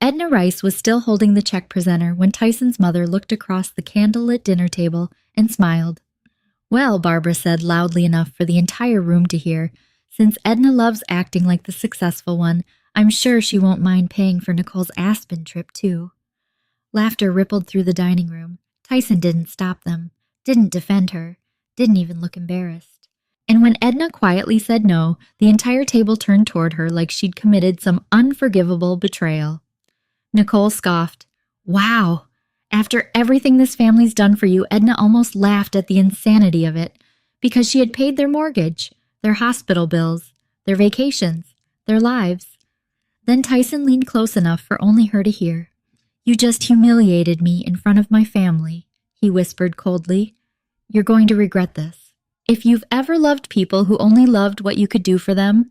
Edna Rice was still holding the check presenter when Tyson's mother looked across the candlelit dinner table and smiled. "Well," Barbara said loudly enough for the entire room to hear, "since Edna loves acting like the successful one, I'm sure she won't mind paying for Nicole's Aspen trip, too." Laughter rippled through the dining room. Tyson didn't stop them, didn't defend her, didn't even look embarrassed. And when Edna quietly said no, the entire table turned toward her like she'd committed some unforgivable betrayal. Nicole scoffed. "Wow. After everything this family's done for you," Edna almost laughed at the insanity of it, because she had paid their mortgage, their hospital bills, their vacations, their lives. Then Tyson leaned close enough for only her to hear. "You just humiliated me in front of my family," he whispered coldly. "You're going to regret this. If you've ever loved people who only loved what you could do for them,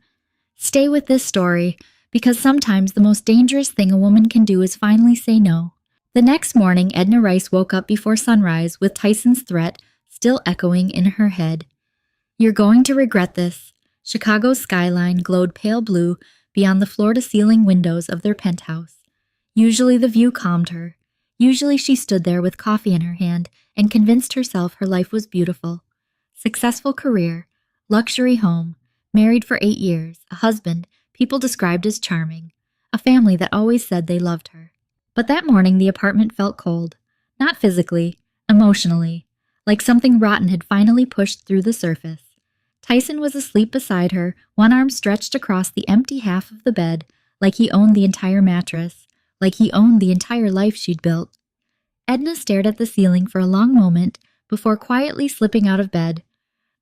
stay with this story, because sometimes the most dangerous thing a woman can do is finally say no." The next morning, Edna Rice woke up before sunrise with Tyson's threat still echoing in her head. "You're going to regret this." Chicago's skyline glowed pale blue beyond the floor-to-ceiling windows of their penthouse. Usually the view calmed her. Usually she stood there with coffee in her hand and convinced herself her life was beautiful. Successful career, luxury home, married for 8 years, a husband people described as charming, a family that always said they loved her. But that morning the apartment felt cold, not physically, emotionally, like something rotten had finally pushed through the surface. Tyson was asleep beside her, one arm stretched across the empty half of the bed, like he owned the entire mattress, like he owned the entire life she'd built. Edna stared at the ceiling for a long moment before quietly slipping out of bed.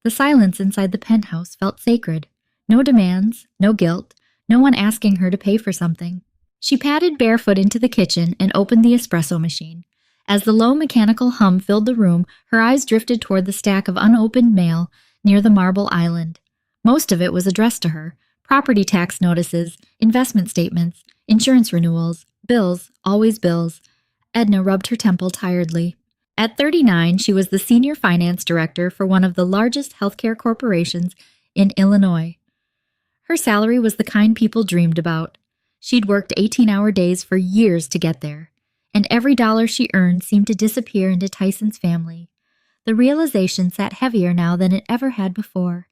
The silence inside the penthouse felt sacred. No demands, no guilt, no one asking her to pay for something. She padded barefoot into the kitchen and opened the espresso machine. As the low mechanical hum filled the room, her eyes drifted toward the stack of unopened mail near the marble island. Most of it was addressed to her: property tax notices, investment statements, insurance renewals, bills, always bills. Edna rubbed her temple tiredly. At 39, she was the senior finance director for one of the largest healthcare corporations in Illinois. Her salary was the kind people dreamed about. She'd worked 18-hour days for years to get there, and every dollar she earned seemed to disappear into Tyson's family. The realization sat heavier now than it ever had before,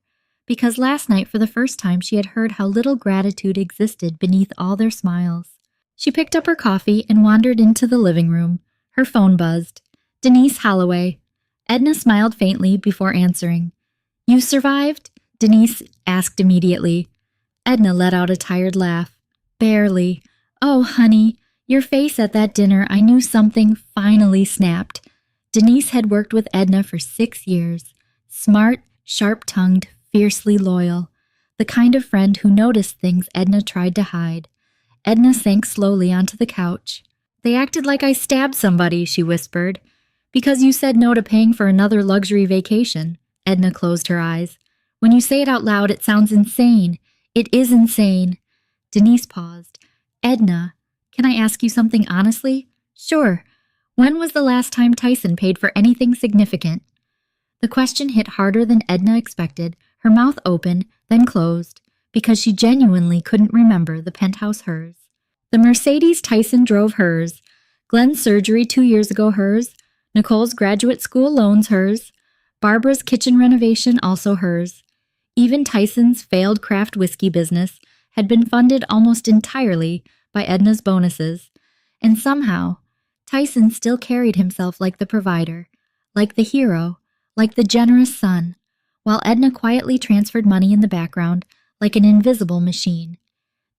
because last night for the first time she had heard how little gratitude existed beneath all their smiles. She picked up her coffee and wandered into the living room. Her phone buzzed. Denise Holloway. Edna smiled faintly before answering. "You survived?" Denise asked immediately. Edna let out a tired laugh. "Barely. Oh, honey, your face at that dinner, I knew something finally snapped." Denise had worked with Edna for 6 years. Smart, sharp-tongued, fiercely loyal. The kind of friend who noticed things Edna tried to hide. Edna sank slowly onto the couch. "They acted like I stabbed somebody," she whispered. "Because you said no to paying for another luxury vacation." Edna closed her eyes. "When you say it out loud, it sounds insane. It is insane." Denise paused. "Edna, can I ask you something honestly?" "Sure. When was the last time Tyson paid for anything significant?" The question hit harder than Edna expected, her mouth open, then closed, because she genuinely couldn't remember the penthouse hers. The Mercedes Tyson drove hers. Glenn's surgery 2 years ago hers. Nicole's graduate school loans hers. Barbara's kitchen renovation also hers. Even Tyson's failed craft whiskey business had been funded almost entirely by Edna's bonuses, and somehow Tyson still carried himself like the provider, like the hero, like the generous son, while Edna quietly transferred money in the background like an invisible machine.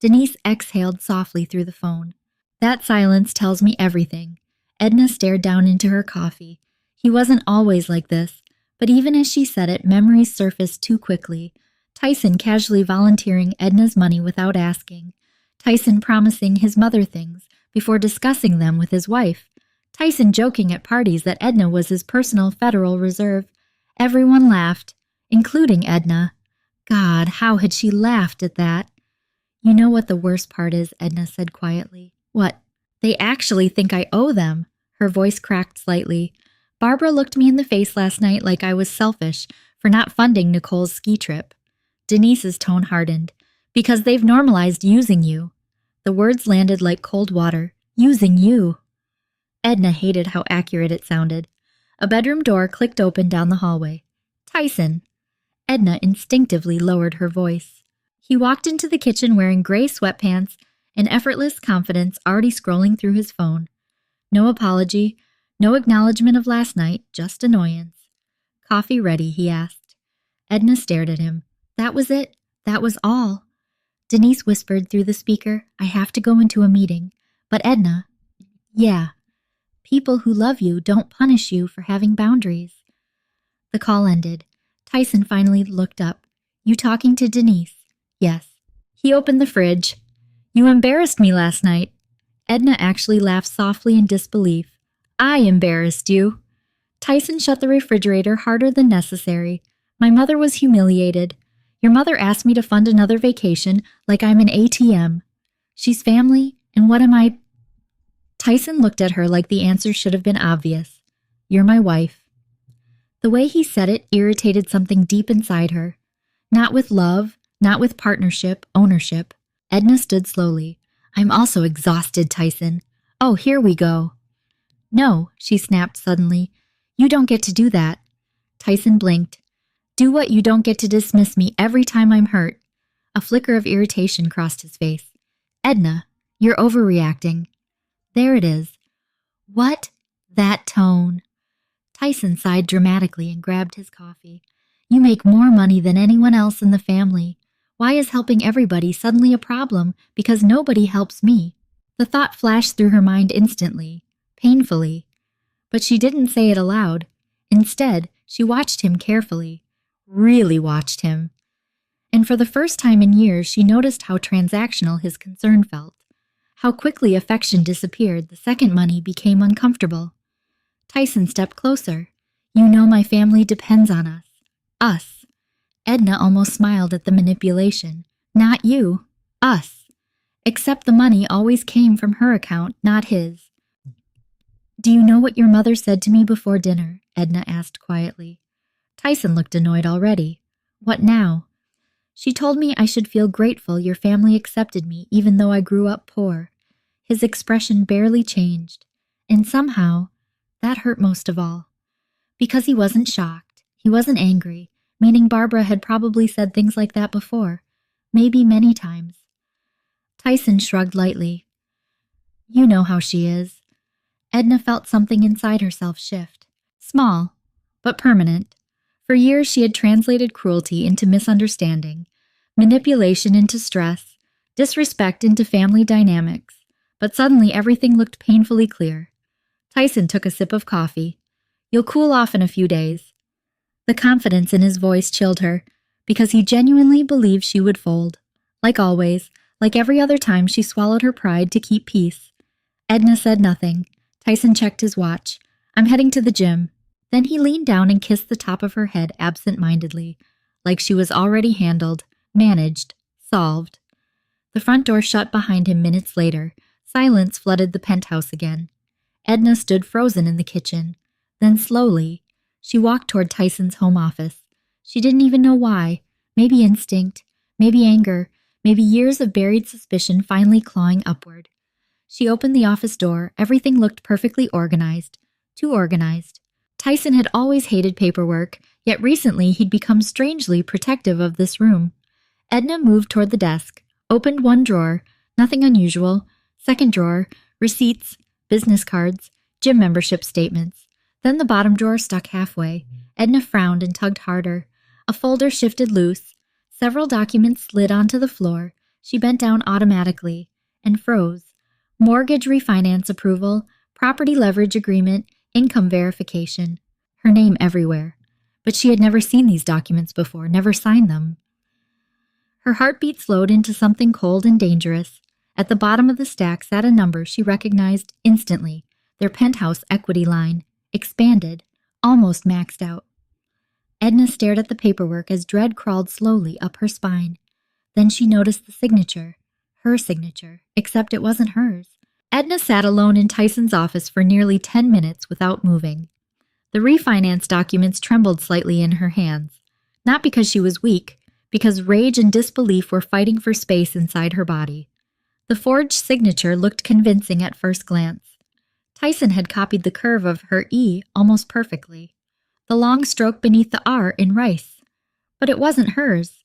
Denise exhaled softly through the phone. "That silence tells me everything." Edna stared down into her coffee. He wasn't always like this, but even as she said it, memories surfaced too quickly. Tyson casually volunteering Edna's money without asking. Tyson promising his mother things before discussing them with his wife. Tyson joking at parties that Edna was his personal Federal Reserve. Everyone laughed, including Edna. God, how had she laughed at that? "You know what the worst part is," Edna said quietly. "What?" "They actually think I owe them." Her voice cracked slightly. "Barbara looked me in the face last night like I was selfish for not funding Nicole's ski trip." Denise's tone hardened. "Because they've normalized using you." The words landed like cold water. Using you. Edna hated how accurate it sounded. A bedroom door clicked open down the hallway. Tyson. Edna instinctively lowered her voice. He walked into the kitchen wearing gray sweatpants and effortless confidence already scrolling through his phone. No apology, no acknowledgement of last night, just annoyance. Coffee ready, he asked. Edna stared at him. That was it. That was all. Denise whispered through the speaker, I have to go into a meeting. But Edna, yeah. People who love you don't punish you for having boundaries. The call ended. Tyson finally looked up. You talking to Denise? Yes. He opened the fridge. You embarrassed me last night. Edna actually laughed softly in disbelief. I embarrassed you. Tyson shut the refrigerator harder than necessary. My mother was humiliated. Your mother asked me to fund another vacation like I'm an ATM. She's family, and what am I? Tyson looked at her like the answer should have been obvious. You're my wife. The way he said it irritated something deep inside her. Not with love, not with partnership, ownership. Edna stood slowly. I'm also exhausted, Tyson. Oh, here we go. No, she snapped suddenly. You don't get to do that. Tyson blinked. Do what you don't get to dismiss me every time I'm hurt. A flicker of irritation crossed his face. Edna, you're overreacting. There it is. What? That tone. Tyson sighed dramatically and grabbed his coffee. You make more money than anyone else in the family. Why is helping everybody suddenly a problem because nobody helps me? The thought flashed through her mind instantly, painfully. But she didn't say it aloud. Instead, she watched him carefully. Really watched him. And for the first time in years, she noticed how transactional his concern felt. How quickly affection disappeared the second money became uncomfortable. Tyson stepped closer. You know my family depends on us. Us. Edna almost smiled at the manipulation. Not you. Us. Except the money always came from her account, not his. Do you know what your mother said to me before dinner? Edna asked quietly. Tyson looked annoyed already. What now? She told me I should feel grateful your family accepted me even though I grew up poor. His expression barely changed. And somehow, that hurt most of all. Because he wasn't shocked. He wasn't angry, meaning Barbara had probably said things like that before. Maybe many times. Tyson shrugged lightly. You know how she is. Edna felt something inside herself shift. Small, but permanent. For years she had translated cruelty into misunderstanding, manipulation into stress, disrespect into family dynamics. But suddenly everything looked painfully clear. Tyson took a sip of coffee. You'll cool off in a few days. The confidence in his voice chilled her, because he genuinely believed she would fold. Like always, like every other time she swallowed her pride to keep peace. Edna said nothing. Tyson checked his watch. I'm heading to the gym. Then he leaned down and kissed the top of her head absent-mindedly, like she was already handled, managed, solved. The front door shut behind him minutes later. Silence flooded the penthouse again. Edna stood frozen in the kitchen. Then slowly, she walked toward Tyson's home office. She didn't even know why. Maybe instinct, maybe anger, maybe years of buried suspicion finally clawing upward. She opened the office door. Everything looked perfectly organized. Too organized. Tyson had always hated paperwork, yet recently he'd become strangely protective of this room. Edna moved toward the desk, opened one drawer, nothing unusual. Second drawer, receipts, business cards, gym membership statements. Then the bottom drawer stuck halfway. Edna frowned and tugged harder. A folder shifted loose. Several documents slid onto the floor. She bent down automatically and froze. Mortgage refinance approval, property leverage agreement, income verification. Her name everywhere. But she had never seen these documents before, never signed them. Her heartbeat slowed into something cold and dangerous. At the bottom of the stack sat a number she recognized instantly, their penthouse equity line, expanded, almost maxed out. Edna stared at the paperwork as dread crawled slowly up her spine. Then she noticed the signature, her signature, except it wasn't hers. Edna sat alone in Tyson's office for nearly 10 minutes without moving. The refinance documents trembled slightly in her hands, not because she was weak, because rage and disbelief were fighting for space inside her body. The forged signature looked convincing at first glance. Tyson had copied the curve of her E almost perfectly, the long stroke beneath the R in Rice. But it wasn't hers.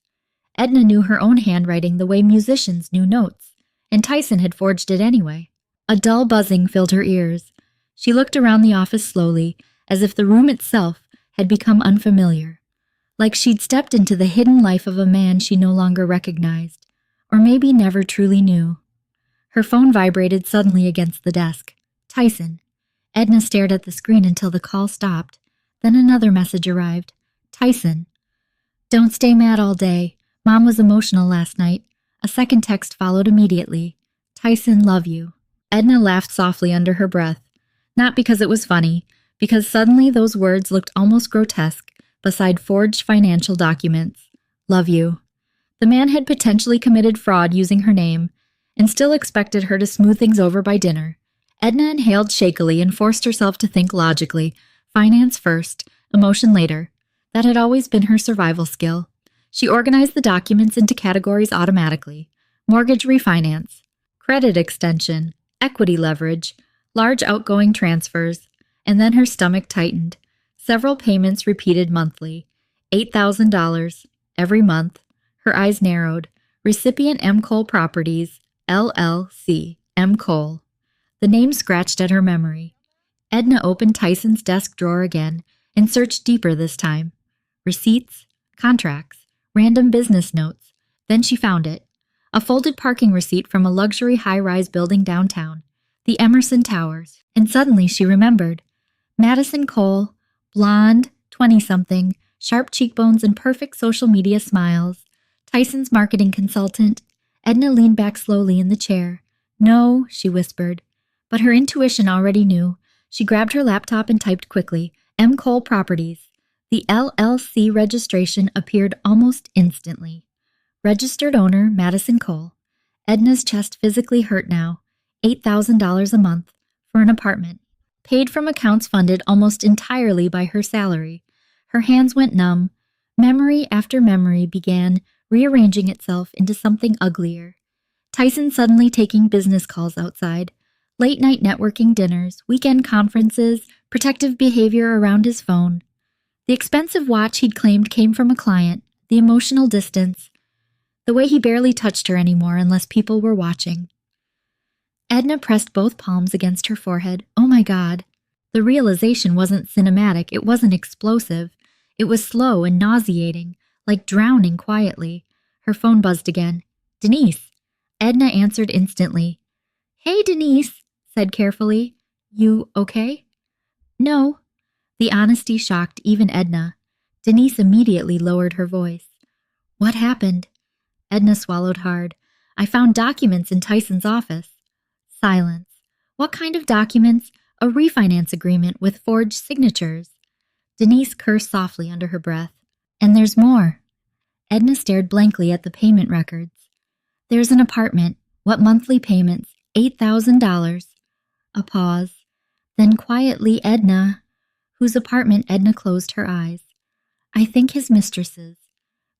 Edna knew her own handwriting the way musicians knew notes, and Tyson had forged it anyway. A dull buzzing filled her ears. She looked around the office slowly, as if the room itself had become unfamiliar, like she'd stepped into the hidden life of a man she no longer recognized, or maybe never truly knew. Her phone vibrated suddenly against the desk. Tyson. Edna stared at the screen until the call stopped. Then another message arrived. Tyson. Don't stay mad all day. Mom was emotional last night. A second text followed immediately. Tyson, love you. Edna laughed softly under her breath. Not because it was funny, because suddenly those words looked almost grotesque beside forged financial documents. Love you. The man had potentially committed fraud using her name, and still expected her to smooth things over by dinner. Edna inhaled shakily and forced herself to think logically. Finance first, emotion later. That had always been her survival skill. She organized the documents into categories automatically. Mortgage refinance, credit extension, equity leverage, large outgoing transfers, and then her stomach tightened. Several payments repeated monthly. $8,000 every month. Her eyes narrowed. Recipient M. Cole Properties, LLC, M. Cole. The name scratched at her memory. Edna opened Tyson's desk drawer again and searched deeper this time. Receipts, contracts, random business notes. Then she found it. A folded parking receipt from a luxury high-rise building downtown, the Emerson Towers. And suddenly she remembered. Madison Cole, blonde, 20-something, sharp cheekbones and perfect social media smiles. Tyson's marketing consultant. Edna leaned back slowly in the chair. No, she whispered. But her intuition already knew. She grabbed her laptop and typed quickly, M. Cole Properties. The LLC registration appeared almost instantly. Registered owner, Madison Cole. Edna's chest physically hurt now. $8,000 a month for an apartment. Paid from accounts funded almost entirely by her salary. Her hands went numb. Memory after memory began rearranging itself into something uglier. Tyson suddenly taking business calls outside. Late-night networking dinners, weekend conferences, protective behavior around his phone. The expensive watch he'd claimed came from a client, the emotional distance, the way he barely touched her anymore unless people were watching. Edna pressed both palms against her forehead. Oh my God. The realization wasn't cinematic, it wasn't explosive. It was slow and nauseating, like drowning quietly. Her phone buzzed again. Denise. Edna answered instantly. Hey, Denise, said carefully. You okay? No. The honesty shocked even Edna. Denise immediately lowered her voice. What happened? Edna swallowed hard. I found documents in Tyson's office. Silence. What kind of documents? A refinance agreement with forged signatures. Denise cursed softly under her breath. And there's more. Edna stared blankly at the payment records. There's an apartment. What monthly payments? $8,000. A pause. Then quietly Edna, whose apartment Edna closed her eyes. I think his mistress's.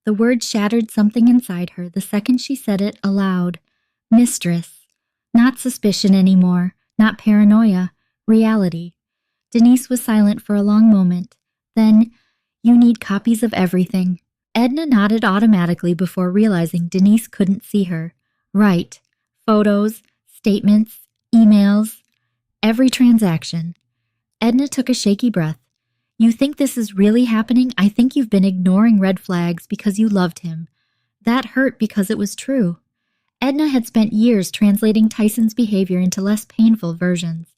The word shattered something inside her the second she said it aloud. Mistress. Not suspicion anymore, not paranoia, reality. Denise was silent for a long moment. Then, you need copies of everything. Edna nodded automatically before realizing Denise couldn't see her. Right. Photos, statements, emails, every transaction. Edna took a shaky breath. You think this is really happening? I think you've been ignoring red flags because you loved him. That hurt because it was true. Edna had spent years translating Tyson's behavior into less painful versions.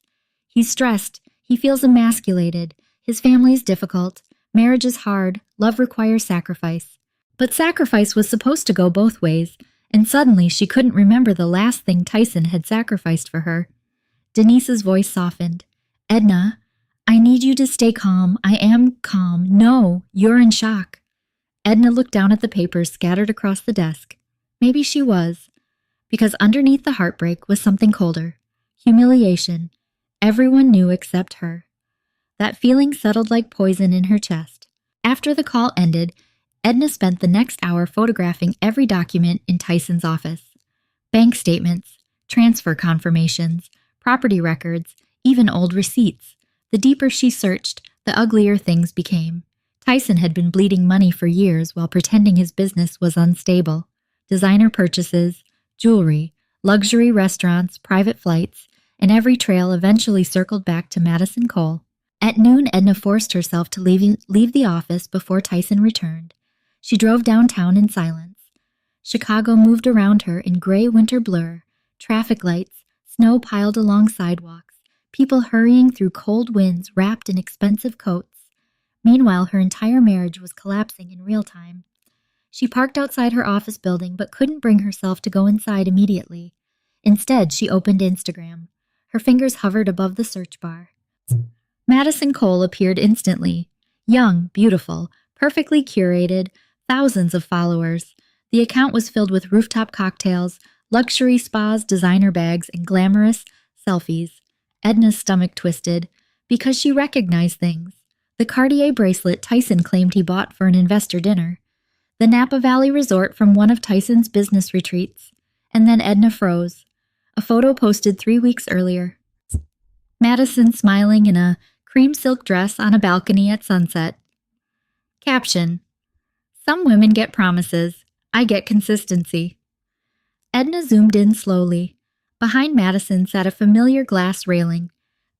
He's stressed. He feels emasculated. His family's difficult. Marriage is hard. Love requires sacrifice. But sacrifice was supposed to go both ways, and suddenly she couldn't remember the last thing Tyson had sacrificed for her. Denise's voice softened. Edna, I need you to stay calm. I am calm. No, you're in shock. Edna looked down at the papers scattered across the desk. Maybe she was, because underneath the heartbreak was something colder. Humiliation. Everyone knew except her. That feeling settled like poison in her chest. After the call ended, Edna spent the next hour photographing every document in Tyson's office. Bank statements, transfer confirmations, property records, even old receipts. The deeper she searched, the uglier things became. Tyson had been bleeding money for years while pretending his business was unstable. Designer purchases, jewelry, luxury restaurants, private flights, and every trail eventually circled back to Madison Cole. At noon, Edna forced herself to leave the office before Tyson returned. She drove downtown in silence. Chicago moved around her in gray winter blur, traffic lights, snow piled along sidewalks, people hurrying through cold winds wrapped in expensive coats. Meanwhile, her entire marriage was collapsing in real time. She parked outside her office building but couldn't bring herself to go inside immediately. Instead, she opened Instagram. Her fingers hovered above the search bar. Madison Cole appeared instantly. Young, beautiful, perfectly curated, thousands of followers. The account was filled with rooftop cocktails, luxury spas, designer bags, and glamorous selfies. Edna's stomach twisted because she recognized things. The Cartier bracelet Tyson claimed he bought for an investor dinner. The Napa Valley resort from one of Tyson's business retreats. And then Edna froze. A photo posted 3 weeks earlier. Madison smiling in a cream silk dress on a balcony at sunset. Caption: Some women get promises. I get consistency. Edna zoomed in slowly. Behind Madison sat a familiar glass railing.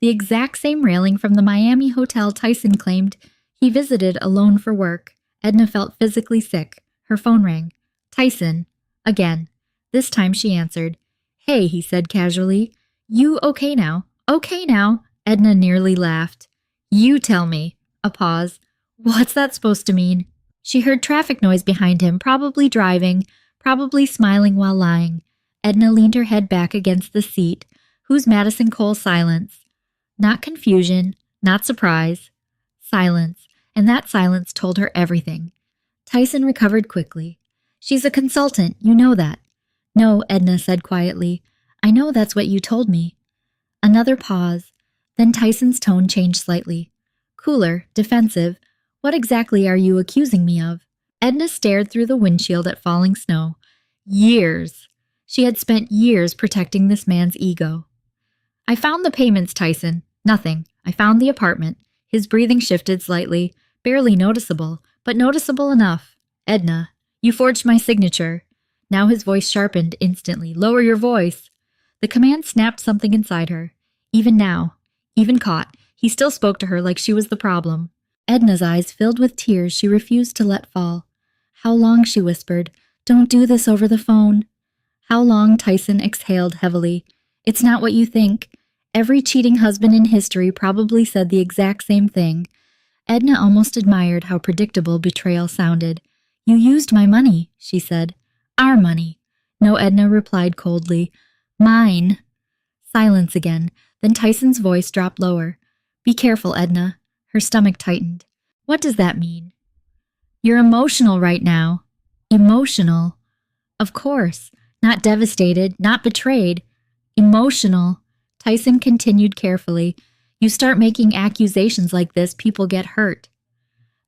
The exact same railing from the Miami hotel Tyson claimed he visited alone for work. Edna felt physically sick. Her phone rang. Tyson. Again. This time she answered. Hey, he said casually. You okay now? Okay now. Edna nearly laughed. You tell me. A pause. What's that supposed to mean? She heard traffic noise behind him, probably driving, probably smiling while lying. Edna leaned her head back against the seat. Who's Madison Cole's silence? Not confusion, not surprise. Silence, and that silence told her everything. Tyson recovered quickly. She's a consultant, you know that. No, Edna said quietly. I know that's what you told me. Another pause. Then Tyson's tone changed slightly. Cooler, defensive. What exactly are you accusing me of? Edna stared through the windshield at falling snow. Years. She had spent years protecting this man's ego. I found the payments, Tyson. Nothing. I found the apartment. His breathing shifted slightly, barely noticeable, but noticeable enough. Edna, you forged my signature. Now his voice sharpened instantly. Lower your voice. The command snapped something inside her. Even now, even caught, he still spoke to her like she was the problem. Edna's eyes filled with tears she refused to let fall. How long, she whispered. Don't do this over the phone. How long, Tyson exhaled heavily. It's not what you think. Every cheating husband in history probably said the exact same thing. Edna almost admired how predictable betrayal sounded. You used my money, she said. Our money. No, Edna replied coldly. Mine. Silence again. Then Tyson's voice dropped lower. Be careful, Edna. Her stomach tightened. What does that mean? You're emotional right now. Emotional. Of course. Not devastated, not betrayed. Emotional. Tyson continued carefully. You start making accusations like this, people get hurt.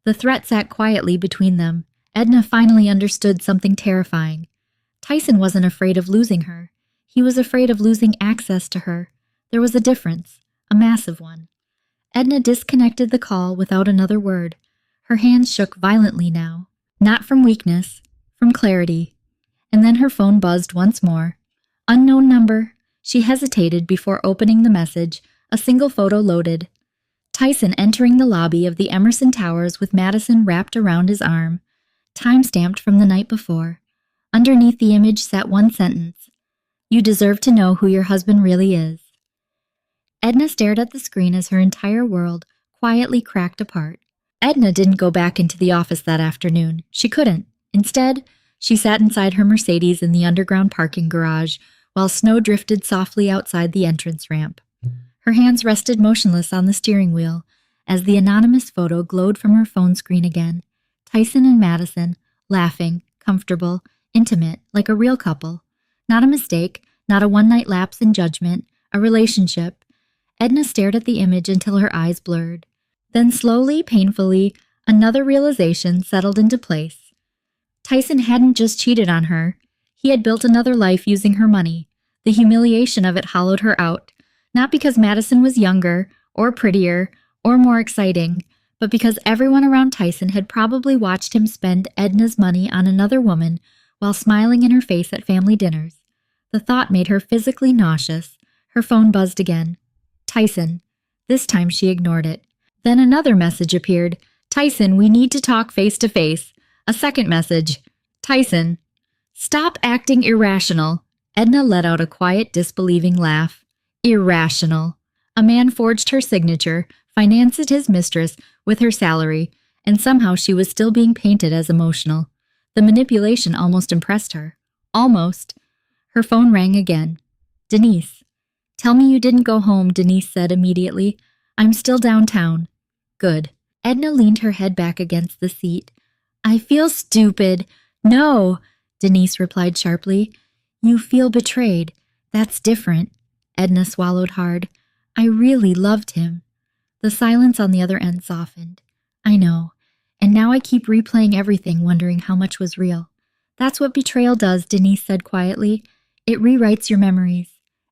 The threat sat quietly between them. Edna finally understood something terrifying. Tyson wasn't afraid of losing her. He was afraid of losing access to her. There was a difference, a massive one. Edna disconnected the call without another word. Her hands shook violently now. Not from weakness, from clarity. And then her phone buzzed once more. Unknown number. She hesitated before opening the message. A single photo loaded. Tyson entering the lobby of the Emerson Towers with Madison wrapped around his arm. Time-stamped from the night before. Underneath the image sat one sentence. You deserve to know who your husband really is. Edna stared at the screen as her entire world quietly cracked apart. Edna didn't go back into the office that afternoon. She couldn't. Instead, she sat inside her Mercedes in the underground parking garage while snow drifted softly outside the entrance ramp. Her hands rested motionless on the steering wheel as the anonymous photo glowed from her phone screen again. Tyson and Madison, laughing, comfortable, intimate, like a real couple. Not a mistake, not a one-night lapse in judgment, a relationship. Edna stared at the image until her eyes blurred. Then slowly, painfully, another realization settled into place. Tyson hadn't just cheated on her. He had built another life using her money. The humiliation of it hollowed her out, not because Madison was younger, or prettier, or more exciting, but because everyone around Tyson had probably watched him spend Edna's money on another woman while smiling in her face at family dinners. The thought made her physically nauseous. Her phone buzzed again. Tyson. This time she ignored it. Then another message appeared. Tyson, we need to talk face to face. A second message. Tyson. Stop acting irrational. Edna let out a quiet, disbelieving laugh. Irrational. A man forged her signature, financed his mistress with her salary, and somehow she was still being painted as emotional. The manipulation almost impressed her. Almost. Her phone rang again. Denise. Tell me you didn't go home, Denise said immediately. I'm still downtown. Good. Edna leaned her head back against the seat. I feel stupid. No, Denise replied sharply. You feel betrayed. That's different. Edna swallowed hard. I really loved him. The silence on the other end softened. I know. And now I keep replaying everything, wondering how much was real. That's what betrayal does, Denise said quietly. It rewrites your memories.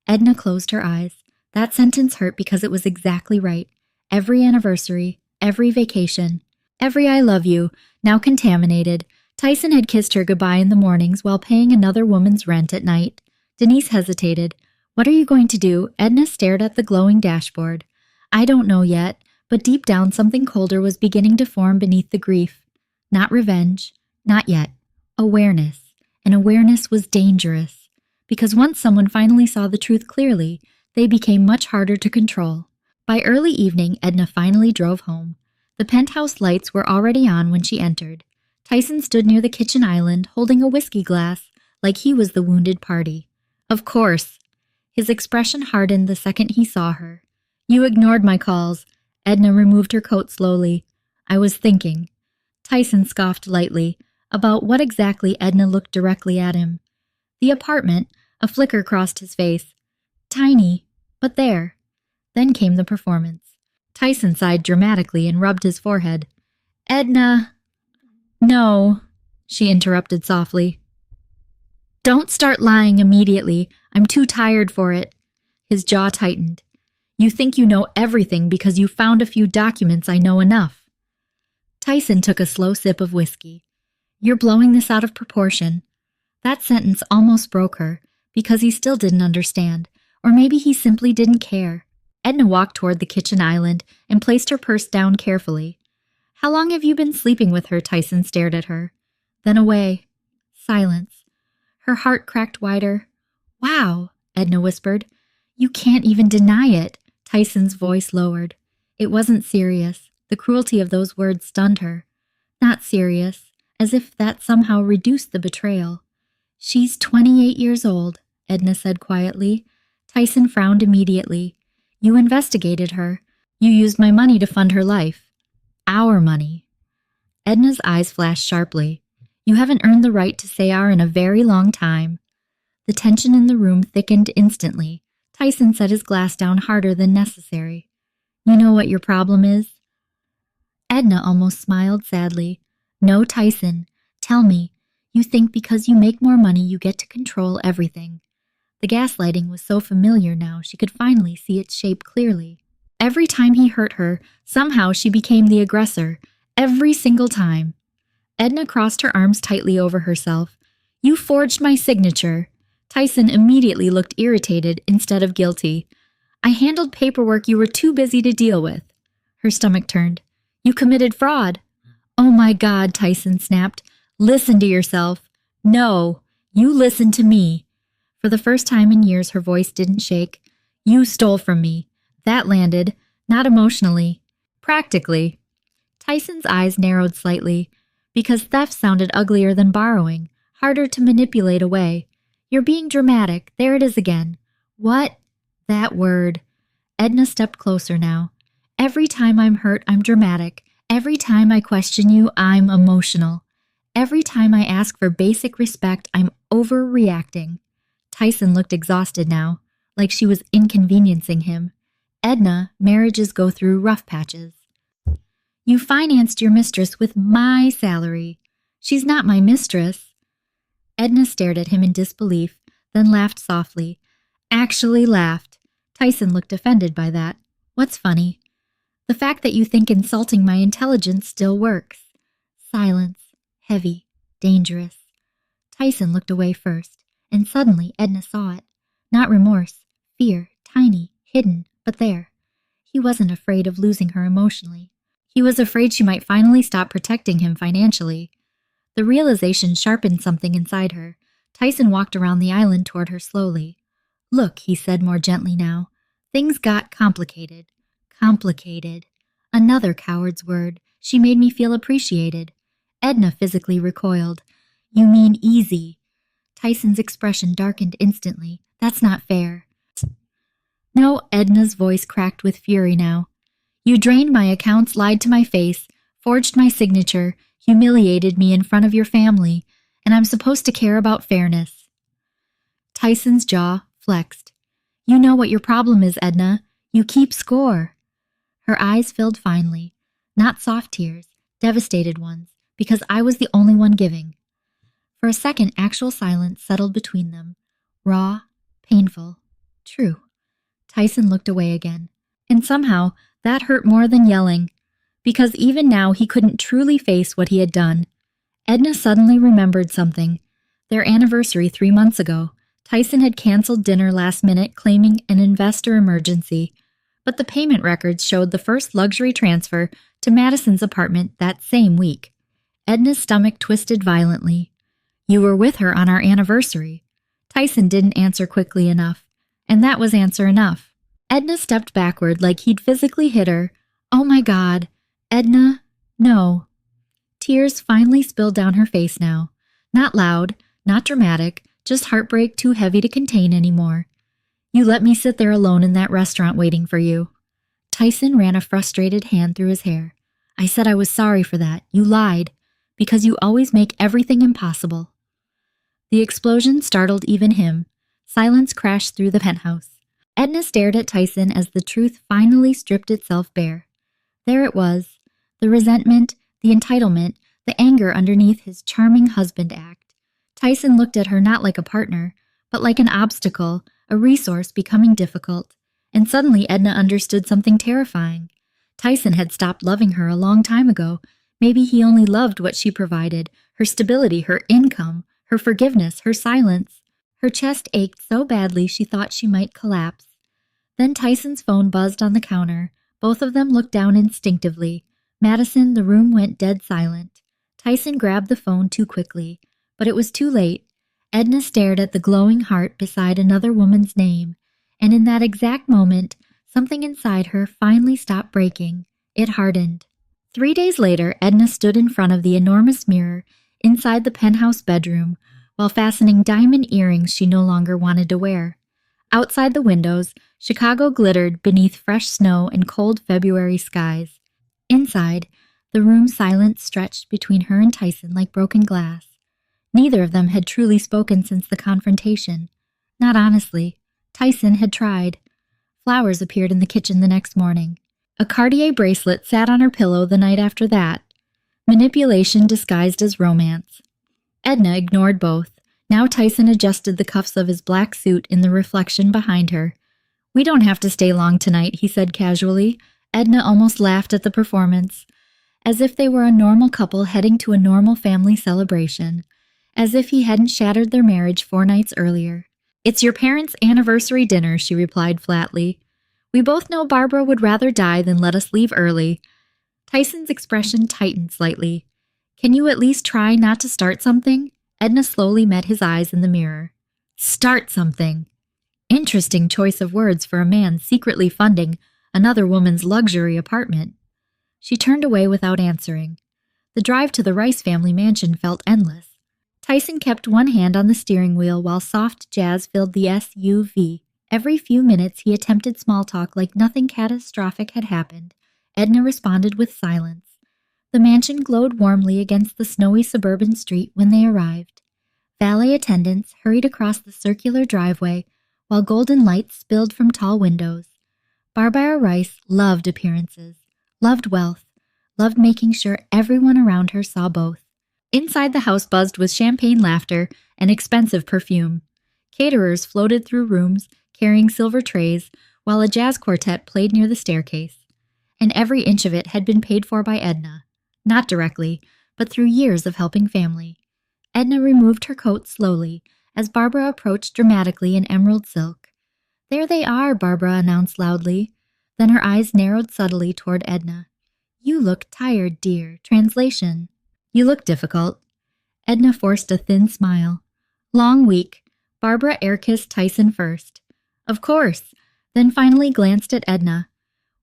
Edna closed her eyes. That sentence hurt because it was exactly right. Every anniversary, every vacation, every I love you, now contaminated. Tyson had kissed her goodbye in the mornings while paying another woman's rent at night. Denise hesitated. What are you going to do? Edna stared at the glowing dashboard. I don't know yet, but deep down something colder was beginning to form beneath the grief. Not revenge. Not yet. Awareness. And awareness was dangerous. Because once someone finally saw the truth clearly, they became much harder to control. By early evening, Edna finally drove home. The penthouse lights were already on when she entered. Tyson stood near the kitchen island, holding a whiskey glass, like he was the wounded party. Of course. His expression hardened the second he saw her. You ignored my calls. Edna removed her coat slowly. I was thinking. Tyson scoffed lightly. About what exactly? Edna looked directly at him. The apartment. A flicker crossed his face. Tiny, but there. Then came the performance. Tyson sighed dramatically and rubbed his forehead. Edna. No, she interrupted softly. Don't start lying immediately. I'm too tired for it. His jaw tightened. You think you know everything because you found a few documents. I know enough. Tyson took a slow sip of whiskey. You're blowing this out of proportion. That sentence almost broke her, because he still didn't understand, or maybe he simply didn't care. Edna walked toward the kitchen island and placed her purse down carefully. How long have you been sleeping with her? Tyson stared at her. Then away. Silence. Her heart cracked wider. Wow, Edna whispered. You can't even deny it. Tyson's voice lowered. It wasn't serious. The cruelty of those words stunned her. Not serious, as if that somehow reduced the betrayal. She's 28 years old, Edna said quietly. Tyson frowned immediately. You investigated her. You used my money to fund her life. Our money. Edna's eyes flashed sharply. You haven't earned the right to say our in a very long time. The tension in the room thickened instantly. Tyson set his glass down harder than necessary. You know what your problem is? Edna almost smiled sadly. No, Tyson. Tell me. You think because you make more money you get to control everything. The gaslighting was so familiar now she could finally see its shape clearly. Every time he hurt her, somehow she became the aggressor. Every single time. Edna crossed her arms tightly over herself. You forged my signature. Tyson immediately looked irritated instead of guilty. I handled paperwork you were too busy to deal with. Her stomach turned. You committed fraud. Oh my God, Tyson snapped. Listen to yourself. No, you listen to me. For the first time in years, her voice didn't shake. You stole from me. That landed, not emotionally, practically. Tyson's eyes narrowed slightly, because theft sounded uglier than borrowing, harder to manipulate away. You're being dramatic. There it is again. What? That word. Edna stepped closer now. Every time I'm hurt, I'm dramatic. Every time I question you, I'm emotional. Every time I ask for basic respect, I'm overreacting. Tyson looked exhausted now, like she was inconveniencing him. Edna, marriages go through rough patches. You financed your mistress with my salary. She's not my mistress. Edna stared at him in disbelief, then laughed softly. Actually laughed. Tyson looked offended by that. What's funny? The fact that you think insulting my intelligence still works. Silence. Heavy. Dangerous. Tyson looked away first, and suddenly Edna saw it. Not remorse. Fear. Tiny. Hidden. But there. He wasn't afraid of losing her emotionally. He was afraid she might finally stop protecting him financially. The realization sharpened something inside her. Tyson walked around the island toward her slowly. Look, he said more gently now. Things got complicated. Complicated. Another coward's word. She made me feel appreciated. Edna physically recoiled. You mean easy. Tyson's expression darkened instantly. That's not fair. No, Edna's voice cracked with fury now. You drained my accounts, lied to my face, forged my signature, humiliated me in front of your family, and I'm supposed to care about fairness. Tyson's jaw flexed. You know what your problem is, Edna. You keep score. Her eyes filled finely, not soft tears, devastated ones, because I was the only one giving. For a second, actual silence settled between them. Raw, painful, true. Tyson looked away again, and somehow that hurt more than yelling, because even now he couldn't truly face what he had done. Edna suddenly remembered something. Their anniversary 3 months ago. Tyson had canceled dinner last minute, claiming an investor emergency, but the payment records showed the first luxury transfer to Madison's apartment that same week. Edna's stomach twisted violently. You were with her on our anniversary. Tyson didn't answer quickly enough, and that was answer enough. Edna stepped backward like he'd physically hit her. Oh my God. Edna, no. Tears finally spilled down her face now. Not loud, not dramatic, just heartbreak too heavy to contain anymore. You let me sit there alone in that restaurant waiting for you. Tyson ran a frustrated hand through his hair. I said I was sorry for that. You lied. Because you always make everything impossible. The explosion startled even him. Silence crashed through the penthouse. Edna stared at Tyson as the truth finally stripped itself bare. There it was. The resentment, the entitlement, the anger underneath his charming husband act. Tyson looked at her not like a partner, but like an obstacle, a resource becoming difficult. And suddenly Edna understood something terrifying. Tyson had stopped loving her a long time ago. Maybe he only loved what she provided, her stability, her income, her forgiveness, her silence. Her chest ached so badly she thought she might collapse. Then Tyson's phone buzzed on the counter. Both of them looked down instinctively. Madison, the room went dead silent. Tyson grabbed the phone too quickly, but it was too late. Edna stared at the glowing heart beside another woman's name, and in that exact moment, something inside her finally stopped breaking. It hardened. 3 days later, Edna stood in front of the enormous mirror inside the penthouse bedroom while fastening diamond earrings she no longer wanted to wear. Outside the windows, Chicago glittered beneath fresh snow and cold February skies. Inside, the room's silence stretched between her and Tyson like broken glass. Neither of them had truly spoken since the confrontation. Not honestly. Tyson had tried. Flowers appeared in the kitchen the next morning. A Cartier bracelet sat on her pillow the night after that. Manipulation disguised as romance. Edna ignored both. Now Tyson adjusted the cuffs of his black suit in the reflection behind her. We don't have to stay long tonight, he said casually. Edna almost laughed at the performance. As if they were a normal couple heading to a normal family celebration. As if he hadn't shattered their marriage 4 nights earlier. It's your parents' anniversary dinner, she replied flatly. We both know Barbara would rather die than let us leave early. Tyson's expression tightened slightly. Can you at least try not to start something? Edna slowly met his eyes in the mirror. Start something. Interesting choice of words for a man secretly funding another woman's luxury apartment. She turned away without answering. The drive to the Rice family mansion felt endless. Tyson kept one hand on the steering wheel while soft jazz filled the SUV. Every few minutes he attempted small talk like nothing catastrophic had happened. Edna responded with silence. The mansion glowed warmly against the snowy suburban street when they arrived. Valet attendants hurried across the circular driveway while golden lights spilled from tall windows. Barbara Rice loved appearances, loved wealth, loved making sure everyone around her saw both. Inside the house buzzed with champagne laughter and expensive perfume. Caterers floated through rooms, carrying silver trays, while a jazz quartet played near the staircase. And every inch of it had been paid for by Edna. Not directly, but through years of helping family. Edna removed her coat slowly as Barbara approached dramatically in emerald silk. "There they are," Barbara announced loudly. Then her eyes narrowed subtly toward Edna. "You look tired, dear." Translation: "You look difficult." Edna forced a thin smile. "Long week." Barbara air-kissed Tyson first. "Of course," then finally glanced at Edna.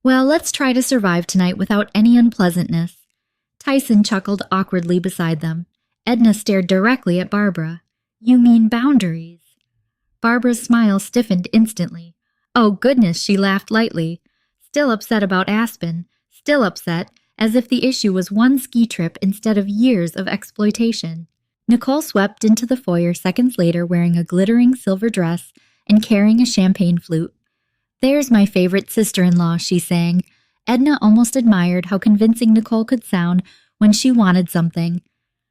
"Well, let's try to survive tonight without any unpleasantness." Tyson chuckled awkwardly beside them. Edna stared directly at Barbara. "You mean boundaries?" Barbara's smile stiffened instantly. "Oh, goodness," she laughed lightly. Still upset about Aspen. Still upset, as if the issue was one ski trip instead of years of exploitation. Nicole swept into the foyer seconds later wearing a glittering silver dress and carrying a champagne flute. "There's my favorite sister-in-law," she sang. Edna almost admired how convincing Nicole could sound when she wanted something.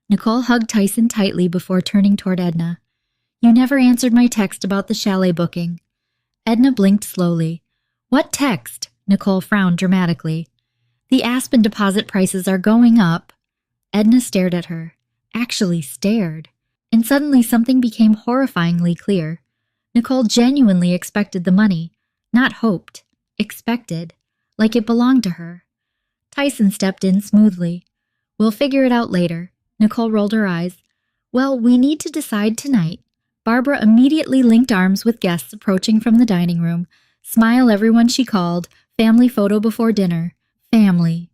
Nicole hugged Tyson tightly before turning toward Edna. "You never answered my text about the chalet booking." Edna blinked slowly. "What text?" Nicole frowned dramatically. "The Aspen deposit prices are going up." Edna stared at her. Actually stared. And suddenly something became horrifyingly clear. Nicole genuinely expected the money. Not hoped. Expected. Like it belonged to her. Tyson stepped in smoothly. "We'll figure it out later." Nicole rolled her eyes. "Well, we need to decide tonight." Barbara immediately linked arms with guests approaching from the dining room. "Smile, everyone," she called. "Family photo before dinner." Family.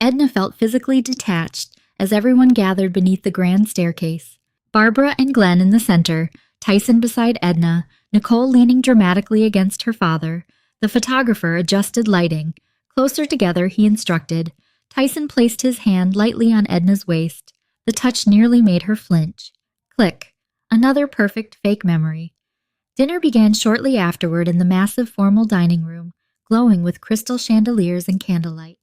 Edna felt physically detached as everyone gathered beneath the grand staircase. Barbara and Glenn in the center, Tyson beside Edna, Nicole leaning dramatically against her father. The photographer adjusted lighting. Closer together, he instructed. Tyson placed his hand lightly on Edna's waist. The touch nearly made her flinch. Click. Another perfect fake memory. Dinner began shortly afterward in the massive formal dining room, glowing with crystal chandeliers and candlelight.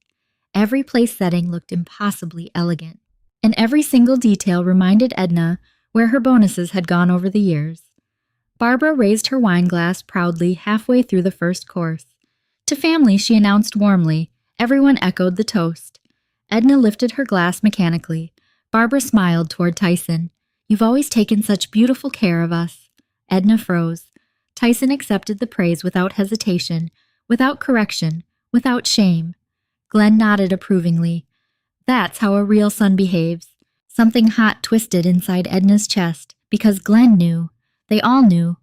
Every place setting looked impossibly elegant, and every single detail reminded Edna where her bonuses had gone over the years. Barbara raised her wine glass proudly halfway through the first course. To family, she announced warmly. Everyone echoed the toast. Edna lifted her glass mechanically. Barbara smiled toward Tyson. "You've always taken such beautiful care of us." Edna froze. Tyson accepted the praise without hesitation, without correction, without shame. Glenn nodded approvingly. "That's how a real son behaves." Something hot twisted inside Edna's chest, because Glenn knew. They all knew.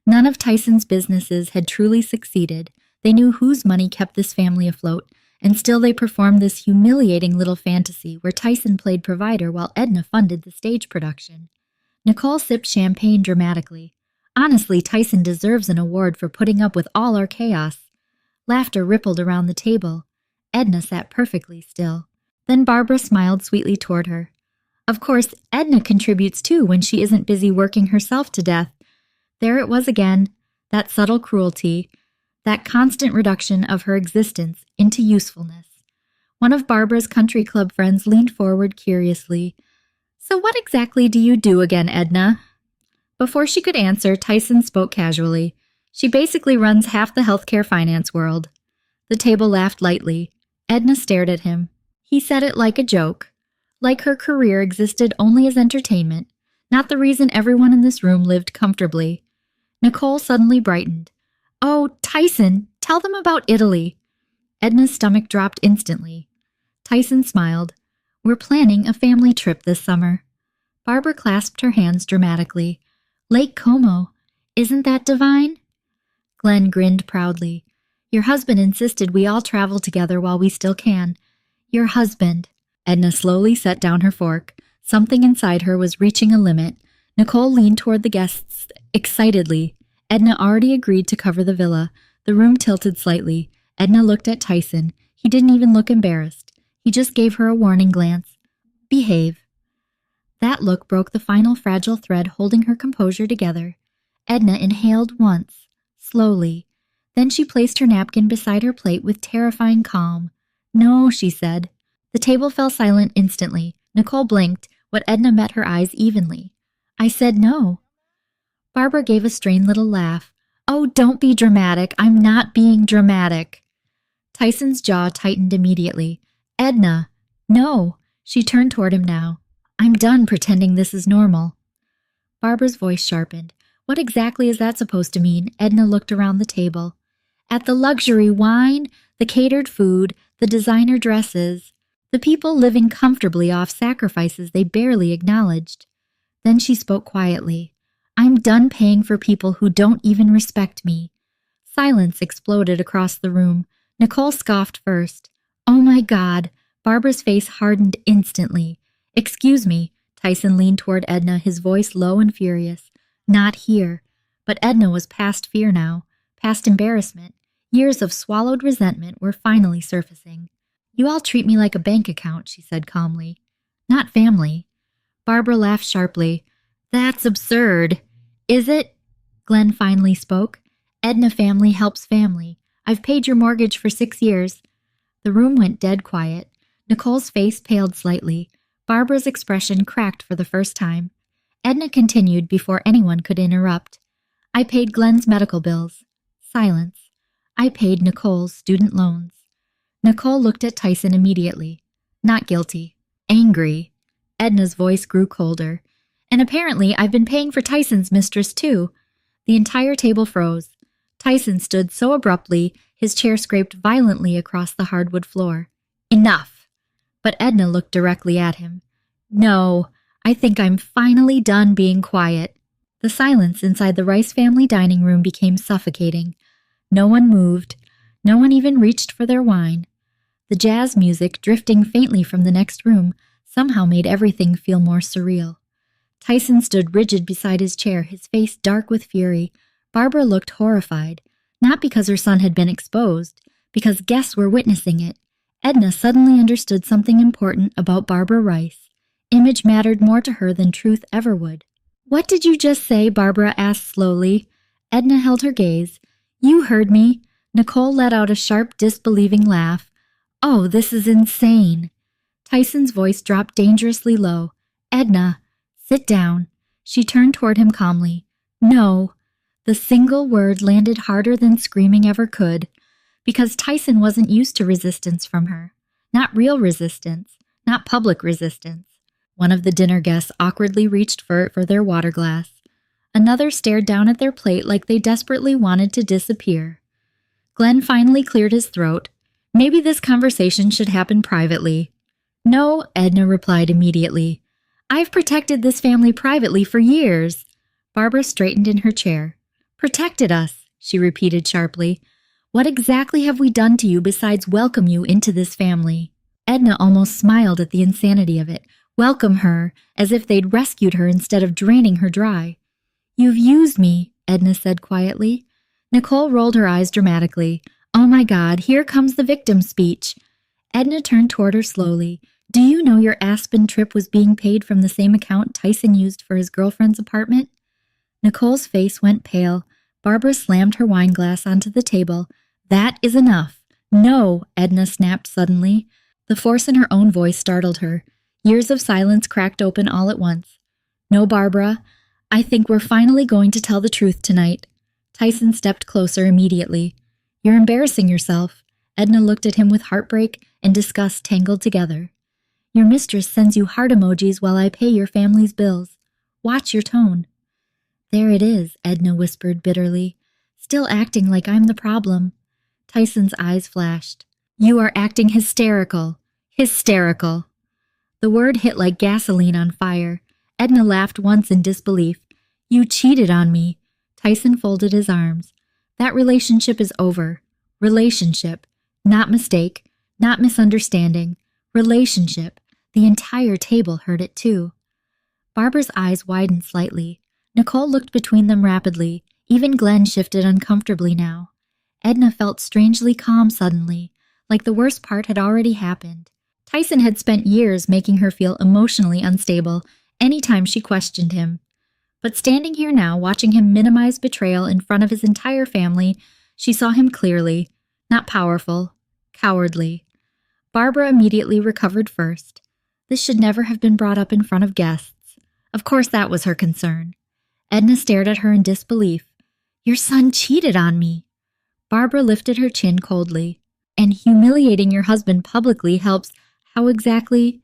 None of Tyson's businesses had truly succeeded. They knew whose money kept this family afloat, and still they performed this humiliating little fantasy where Tyson played provider while Edna funded the stage production. Nicole sipped champagne dramatically. "Honestly, Tyson deserves an award for putting up with all our chaos." Laughter rippled around the table. Edna sat perfectly still. Then Barbara smiled sweetly toward her. "Of course, Edna contributes too when she isn't busy working herself to death." There it was again, that subtle cruelty, that constant reduction of her existence into usefulness. One of Barbara's country club friends leaned forward curiously. "So what exactly do you do again, Edna?" Before she could answer, Tyson spoke casually. "She basically runs half the healthcare finance world." The table laughed lightly. Edna stared at him. He said it like a joke. Like her career existed only as entertainment, not the reason everyone in this room lived comfortably. Nicole suddenly brightened. "Oh, Tyson, tell them about Italy." Edna's stomach dropped instantly. Tyson smiled. "We're planning a family trip this summer." Barbara clasped her hands dramatically. "Lake Como. Isn't that divine?" Glenn grinned proudly. "Your husband insisted we all travel together while we still can." "Your husband." Edna slowly set down her fork. Something inside her was reaching a limit. Nicole leaned toward the guests excitedly. Edna already agreed to cover the villa. The room tilted slightly. Edna looked at Tyson. He didn't even look embarrassed. He just gave her a warning glance. "Behave." That look broke the final fragile thread holding her composure together. Edna inhaled once, slowly. Then she placed her napkin beside her plate with terrifying calm. "No," she said. The table fell silent instantly. Nicole blinked, what Edna met her eyes evenly. "I said no." Barbara gave a strained little laugh. Oh, don't be dramatic. I'm not being dramatic. Tyson's jaw tightened immediately. Edna, no. She turned toward him now. I'm done pretending this is normal. Barbara's voice sharpened. What exactly is that supposed to mean? Edna looked around the table. At the luxury wine, the catered food, the designer dresses, the people living comfortably off sacrifices they barely acknowledged. Then she spoke quietly. I'm done paying for people who don't even respect me. Silence exploded across the room. Nicole scoffed first. Oh my God. Barbara's face hardened instantly. Excuse me. Tyson leaned toward Edna, his voice low and furious. Not here. But Edna was past fear now, past embarrassment. Years of swallowed resentment were finally surfacing. You all treat me like a bank account, she said calmly. Not family. Barbara laughed sharply. That's absurd. Is it? Glenn finally spoke. Edna family helps family. I've paid your mortgage for 6 years. The room went dead quiet. Nicole's face paled slightly. Barbara's expression cracked for the first time. Edna continued before anyone could interrupt. I paid Glenn's medical bills. Silence. I paid Nicole's student loans. Nicole looked at Tyson immediately. Not guilty. Angry. Edna's voice grew colder. And apparently I've been paying for Tyson's mistress too. The entire table froze. Tyson stood so abruptly, his chair scraped violently across the hardwood floor. Enough. But Edna looked directly at him. No, I think I'm finally done being quiet. The silence inside the Rice family dining room became suffocating. No one moved. No one even reached for their wine. The jazz music, drifting faintly from the next room, somehow made everything feel more surreal. Tyson stood rigid beside his chair, his face dark with fury. Barbara looked horrified, not because her son had been exposed, because guests were witnessing it. Edna suddenly understood something important about Barbara Rice. Image mattered more to her than truth ever would. What did you just say? Barbara asked slowly. Edna held her gaze. You heard me. Nicole let out a sharp, disbelieving laugh. Oh, this is insane. Tyson's voice dropped dangerously low. Edna, sit down. She turned toward him calmly. No. The single word landed harder than screaming ever could, because Tyson wasn't used to resistance from her. Not real resistance, not public resistance. One of the dinner guests awkwardly reached for their water glass. Another stared down at their plate like they desperately wanted to disappear. Glenn finally cleared his throat. Maybe this conversation should happen privately. No, Edna replied immediately. I've protected this family privately for years. Barbara straightened in her chair. Protected us, she repeated sharply. What exactly have we done to you besides welcome you into this family? Edna almost smiled at the insanity of it. Welcome her, as if they'd rescued her instead of draining her dry. You've used me, Edna said quietly. Nicole rolled her eyes dramatically. Oh my God, here comes the victim speech. Edna turned toward her slowly. Do you know your Aspen trip was being paid from the same account Tyson used for his girlfriend's apartment? Nicole's face went pale. Barbara slammed her wine glass onto the table. That is enough. No, Edna snapped suddenly. The force in her own voice startled her. Years of silence cracked open all at once. No, Barbara. I think we're finally going to tell the truth tonight. Tyson stepped closer immediately. You're embarrassing yourself. Edna looked at him with heartbreak and disgust tangled together. Your mistress sends you heart emojis while I pay your family's bills. Watch your tone. There it is, Edna whispered bitterly. Still acting like I'm the problem. Tyson's eyes flashed. You are acting hysterical. Hysterical. The word hit like gasoline on fire. Edna laughed once in disbelief. You cheated on me. Tyson folded his arms. That relationship is over. Relationship. Not mistake. Not misunderstanding. Relationship. The entire table heard it too. Barbara's eyes widened slightly. Nicole looked between them rapidly. Even Glenn shifted uncomfortably now. Edna felt strangely calm suddenly, like the worst part had already happened. Tyson had spent years making her feel emotionally unstable anytime she questioned him. But standing here now, watching him minimize betrayal in front of his entire family, she saw him clearly. Not powerful. Cowardly. Barbara immediately recovered first. This should never have been brought up in front of guests. Of course that was her concern. Edna stared at her in disbelief. Your son cheated on me. Barbara lifted her chin coldly. And humiliating your husband publicly helps. How exactly?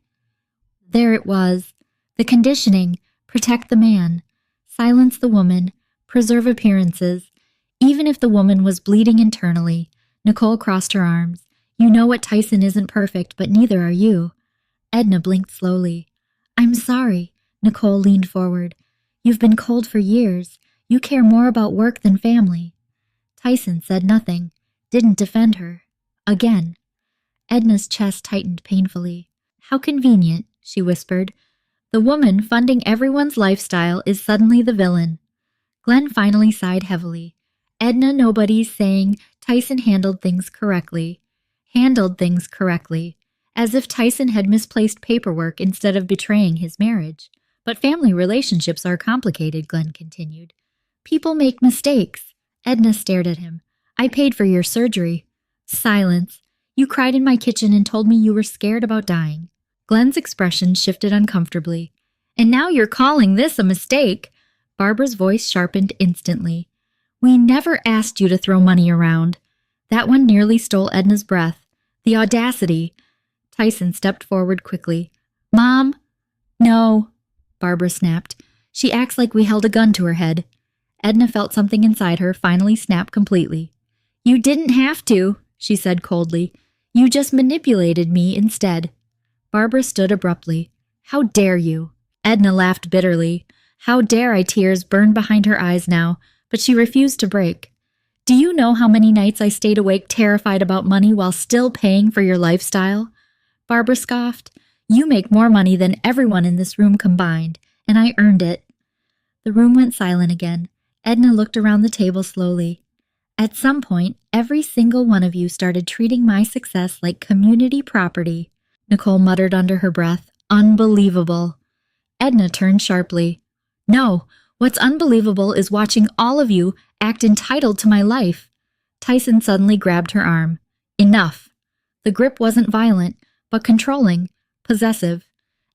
There it was. The conditioning. Protect the man. Silence the woman. Preserve appearances. Even if the woman was bleeding internally. Nicole crossed her arms. You know what Tyson isn't perfect, but neither are you. Edna blinked slowly. I'm sorry. Nicole leaned forward. You've been cold for years. You care more about work than family. Tyson said nothing. Didn't defend her. Again. Edna's chest tightened painfully. How convenient, she whispered. The woman funding everyone's lifestyle is suddenly the villain. Glenn finally sighed heavily. Edna, nobody's saying Tyson handled things correctly. As if Tyson had misplaced paperwork instead of betraying his marriage. But family relationships are complicated, Glenn continued. People make mistakes. Edna stared at him. I paid for your surgery. Silence. You cried in my kitchen and told me you were scared about dying. Glenn's expression shifted uncomfortably. And now you're calling this a mistake. Barbara's voice sharpened instantly. We never asked you to throw money around. That one nearly stole Edna's breath. The audacity. Tyson stepped forward quickly. Mom? No, Barbara snapped. She acts like we held a gun to her head. Edna felt something inside her finally snap completely. You didn't have to, she said coldly. You just manipulated me instead. Barbara stood abruptly. How dare you? Edna laughed bitterly. How dare I? Tears burned behind her eyes now, but she refused to break. Do you know how many nights I stayed awake terrified about money while still paying for your lifestyle? Barbara scoffed. You make more money than everyone in this room combined, and I earned it. The room went silent again. Edna looked around the table slowly. At some point, every single one of you started treating my success like community property. Nicole muttered under her breath. Unbelievable. Edna turned sharply. No, what's unbelievable is watching all of you act entitled to my life. Tyson suddenly grabbed her arm. Enough. The grip wasn't violent, but controlling, possessive.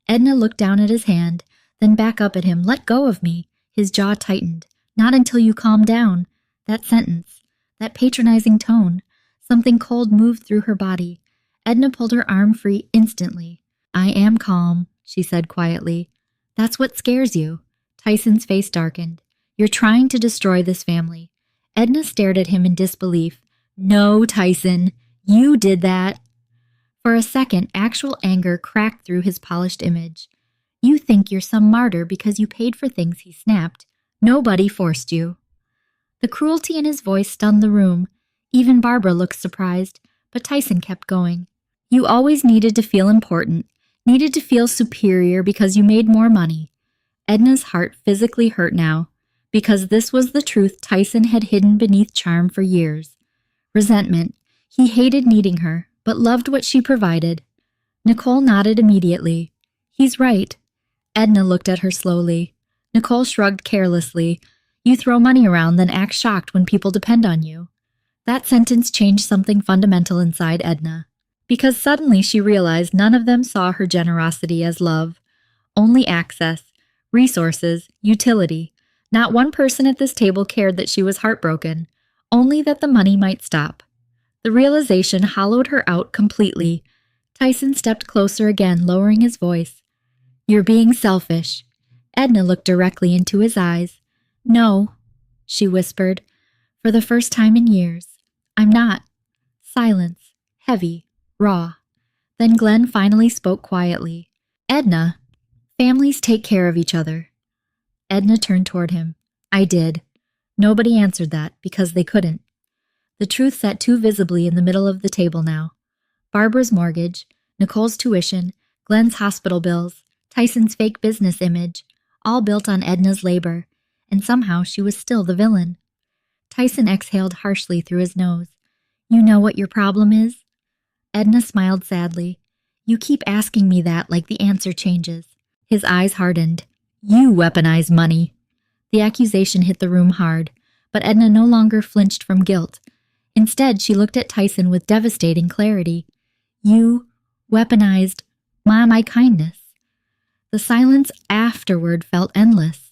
Edna looked down at his hand, then back up at him. Let go of me. His jaw tightened. Not until you calm down. That sentence, that patronizing tone, something cold moved through her body. Edna pulled her arm free instantly. I am calm, she said quietly. That's what scares you. Tyson's face darkened. You're trying to destroy this family. Edna stared at him in disbelief. No, Tyson, you did that. For a second, actual anger cracked through his polished image. You think you're some martyr because you paid for things, he snapped. Nobody forced you. The cruelty in his voice stunned the room. Even Barbara looked surprised, but Tyson kept going. You always needed to feel important, needed to feel superior because you made more money. Edna's heart physically hurt now, because this was the truth Tyson had hidden beneath charm for years. Resentment. He hated needing her, but loved what she provided. Nicole nodded immediately. He's right. Edna looked at her slowly. Nicole shrugged carelessly. You throw money around, then act shocked when people depend on you. That sentence changed something fundamental inside Edna, because suddenly she realized none of them saw her generosity as love. Only access, resources, utility. Not one person at this table cared that she was heartbroken, only that the money might stop. The realization hollowed her out completely. Tyson stepped closer again, lowering his voice. You're being selfish. Edna looked directly into his eyes. No, she whispered, for the first time in years. I'm not. Silence, heavy, raw. Then Glenn finally spoke quietly. Edna, families take care of each other. Edna turned toward him. I did. Nobody answered that because they couldn't. The truth sat too visibly in the middle of the table now. Barbara's mortgage, Nicole's tuition, Glenn's hospital bills, Tyson's fake business image, all built on Edna's labor, and somehow she was still the villain. Tyson exhaled harshly through his nose. You know what your problem is? Edna smiled sadly. You keep asking me that like the answer changes. His eyes hardened. You weaponize money. The accusation hit the room hard, but Edna no longer flinched from guilt. Instead, she looked at Tyson with devastating clarity. You weaponized my kindness. The silence afterward felt endless.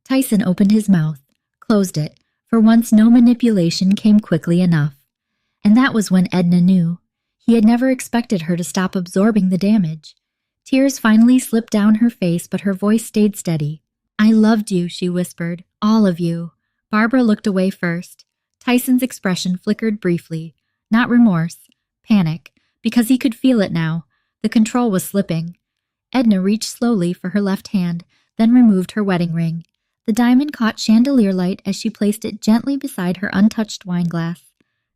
Tyson opened his mouth, closed it, For once, no manipulation came quickly enough. And that was when Edna knew. He had never expected her to stop absorbing the damage. Tears finally slipped down her face, but her voice stayed steady. "I loved you," she whispered. "All of you." Barbara looked away first. Tyson's expression flickered briefly. Not remorse, panic, because he could feel it now. The control was slipping. Edna reached slowly for her left hand, then removed her wedding ring. The diamond caught chandelier light as she placed it gently beside her untouched wineglass.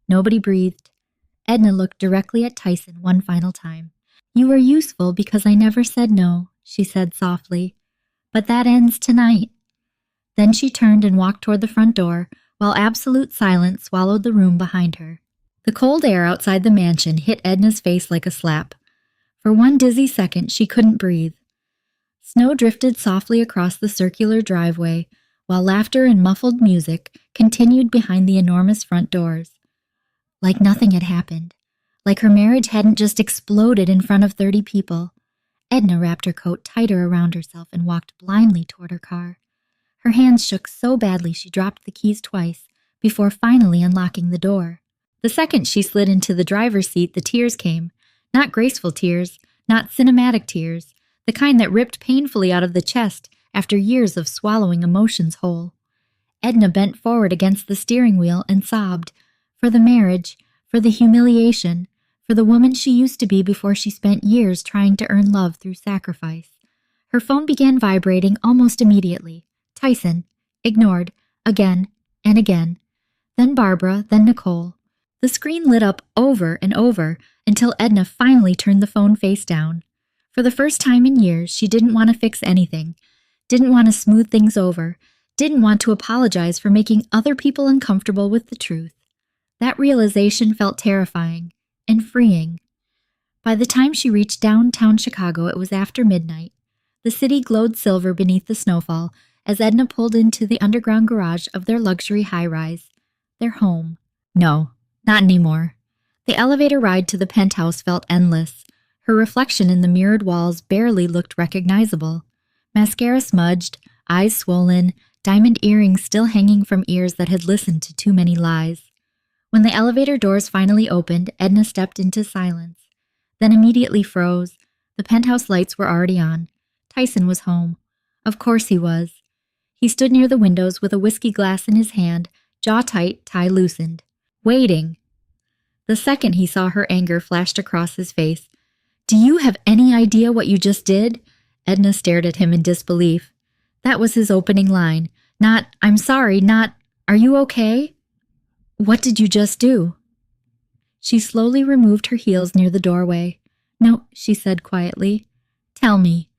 Nobody breathed. Edna looked directly at Tyson one final time. "You were useful because I never said no," she said softly. "But that ends tonight." Then she turned and walked toward the front door, while absolute silence swallowed the room behind her. The cold air outside the mansion hit Edna's face like a slap. For one dizzy second, she couldn't breathe. Snow drifted softly across the circular driveway, while laughter and muffled music continued behind the enormous front doors. Like nothing had happened. Like her marriage hadn't just exploded in front of 30 people. Edna wrapped her coat tighter around herself and walked blindly toward her car. Her hands shook so badly she dropped the keys twice, before finally unlocking the door. The second she slid into the driver's seat, the tears came. Not graceful tears, not cinematic tears, the kind that ripped painfully out of the chest after years of swallowing emotions whole. Edna bent forward against the steering wheel and sobbed. For the marriage, for the humiliation, for the woman she used to be before she spent years trying to earn love through sacrifice. Her phone began vibrating almost immediately. Tyson. Ignored. Again and again. Then Barbara, then Nicole. The screen lit up over and over until Edna finally turned the phone face down. For the first time in years, she didn't want to fix anything, didn't want to smooth things over, didn't want to apologize for making other people uncomfortable with the truth. That realization felt terrifying and freeing. By the time she reached downtown Chicago, it was after midnight. The city glowed silver beneath the snowfall as Edna pulled into the underground garage of their luxury high-rise. Their home. No, not anymore. The elevator ride to the penthouse felt endless. Her reflection in the mirrored walls barely looked recognizable. Mascara smudged, eyes swollen, diamond earrings still hanging from ears that had listened to too many lies. When the elevator doors finally opened, Edna stepped into silence, then immediately froze. The penthouse lights were already on. Tyson was home. Of course he was. He stood near the windows with a whiskey glass in his hand, jaw tight, tie loosened. Waiting. The second he saw her anger flashed across his face. "Do you have any idea what you just did?" Edna stared at him in disbelief. That was his opening line. Not, "I'm sorry," not, "Are you okay?" "What did you just do?" She slowly removed her heels near the doorway. "No," she said quietly. "Tell me."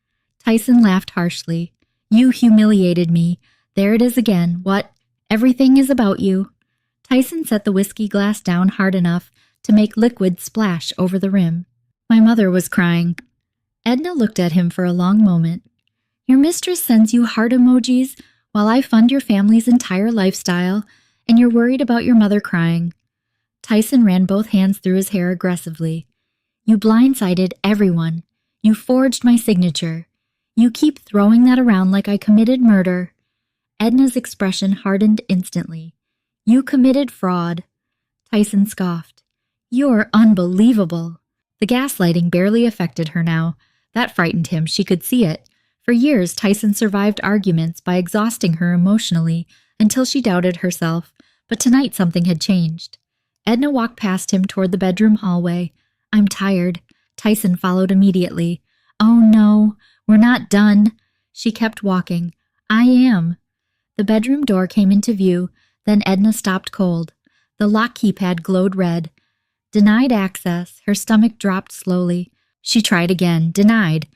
Tyson laughed harshly. "You humiliated me. There it is again. What? Everything is about you." Tyson set the whiskey glass down hard enough to make liquid splash over the rim. "My mother was crying." Edna looked at him for a long moment. "Your mistress sends you heart emojis while I fund your family's entire lifestyle, and you're worried about your mother crying." Tyson ran both hands through his hair aggressively. "You blindsided everyone. You forged my signature. You keep throwing that around like I committed murder." Edna's expression hardened instantly. "You committed fraud." Tyson scoffed. "You're unbelievable." The gaslighting barely affected her now. That frightened him. She could see it. For years, Tyson survived arguments by exhausting her emotionally until she doubted herself. But tonight something had changed. Edna walked past him toward the bedroom hallway. "I'm tired." Tyson followed immediately. "Oh no, we're not done." She kept walking. "I am." The bedroom door came into view, then Edna stopped cold. The lock keypad glowed red. Denied access. Her stomach dropped slowly. She tried again. Denied.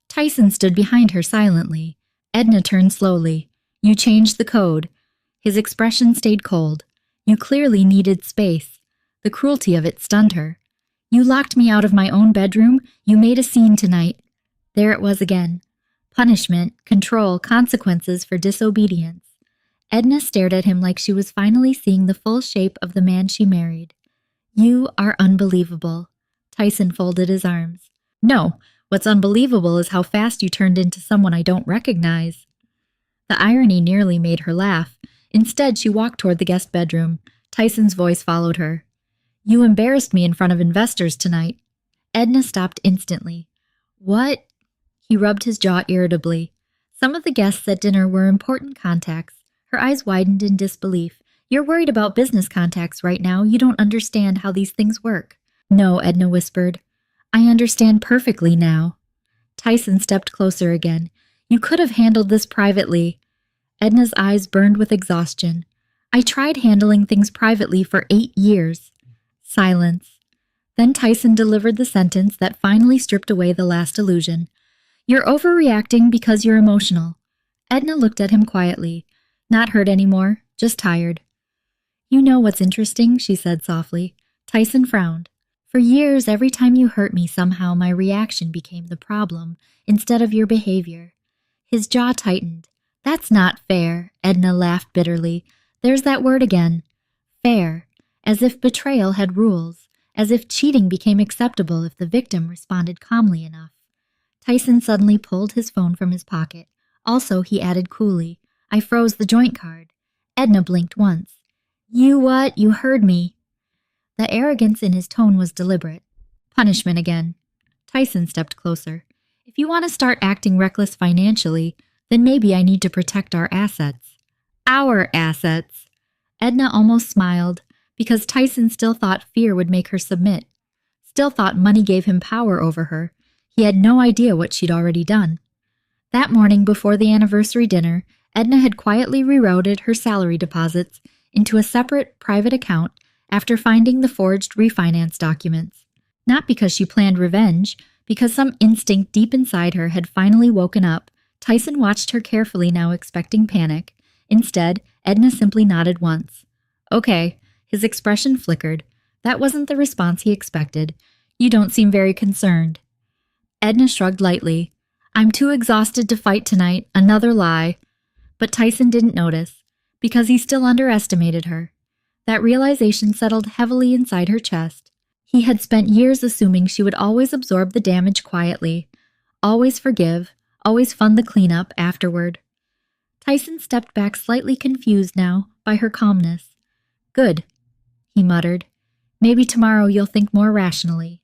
Tyson stood behind her silently. Edna turned slowly. "You changed the code." His expression stayed cold. "You clearly needed space." The cruelty of it stunned her. "You locked me out of my own bedroom. You made a scene tonight." There it was again. Punishment, control, consequences for disobedience. Edna stared at him like she was finally seeing the full shape of the man she married. "You are unbelievable." Tyson folded his arms. "No, what's unbelievable is how fast you turned into someone I don't recognize." The irony nearly made her laugh. Instead, she walked toward the guest bedroom. Tyson's voice followed her. "You embarrassed me in front of investors tonight." Edna stopped instantly. "What?" He rubbed his jaw irritably. Some of the guests at dinner were important contacts. Her eyes widened in disbelief. "You're worried about business contacts right now. You don't understand how these things work." "No," Edna whispered. "I understand perfectly now." Tyson stepped closer again. "You could have handled this privately." Edna's eyes burned with exhaustion. "I tried handling things privately for 8 years. Silence. Then Tyson delivered the sentence that finally stripped away the last illusion. "You're overreacting because you're emotional." Edna looked at him quietly. Not hurt anymore, just tired. "You know what's interesting," she said softly. Tyson frowned. "For years, every time you hurt me, somehow my reaction became the problem, instead of your behavior." His jaw tightened. "That's not fair," Edna laughed bitterly. "There's that word again. Fair. As if betrayal had rules. As if cheating became acceptable if the victim responded calmly enough." Tyson suddenly pulled his phone from his pocket. Also, he added coolly, "I froze the joint card." Edna blinked once. "You what? You heard me." The arrogance in his tone was deliberate. Punishment again. Tyson stepped closer. "If you want to start acting reckless financially, then maybe I need to protect our assets." "Our assets." Edna almost smiled, because Tyson still thought fear would make her submit. Still thought money gave him power over her. He had no idea what she'd already done. That morning before the anniversary dinner, Edna had quietly rerouted her salary deposits into a separate private account after finding the forged refinance documents. Not because she planned revenge, because some instinct deep inside her had finally woken up. Tyson watched her carefully now, expecting panic. Instead, Edna simply nodded once. "Okay." His expression flickered. That wasn't the response he expected. "You don't seem very concerned." Edna shrugged lightly. "I'm too exhausted to fight tonight. Another lie." But Tyson didn't notice, because he still underestimated her. That realization settled heavily inside her chest. He had spent years assuming she would always absorb the damage quietly, always forgive, always fund the cleanup afterward. Tyson stepped back, slightly confused now by her calmness. "Good," he muttered. "Maybe tomorrow you'll think more rationally."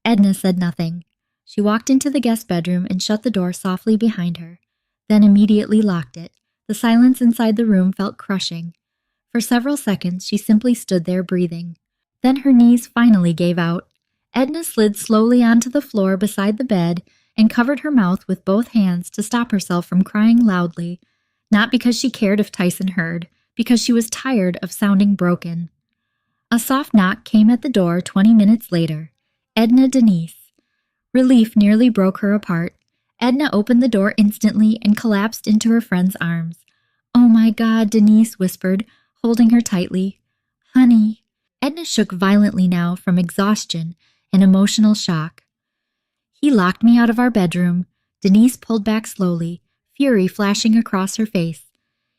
Edna said nothing. She walked into the guest bedroom and shut the door softly behind her, then immediately locked it. The silence inside the room felt crushing. For several seconds, she simply stood there breathing. Then her knees finally gave out. Edna slid slowly onto the floor beside the bed and covered her mouth with both hands to stop herself from crying loudly, not because she cared if Tyson heard, because she was tired of sounding broken. A soft knock came at the door 20 minutes later. Edna Denise. Relief nearly broke her apart. Edna opened the door instantly and collapsed into her friend's arms. "Oh my God," Denise whispered, holding her tightly. "Honey." Edna shook violently now from exhaustion and emotional shock. "He locked me out of our bedroom." Denise pulled back slowly, fury flashing across her face.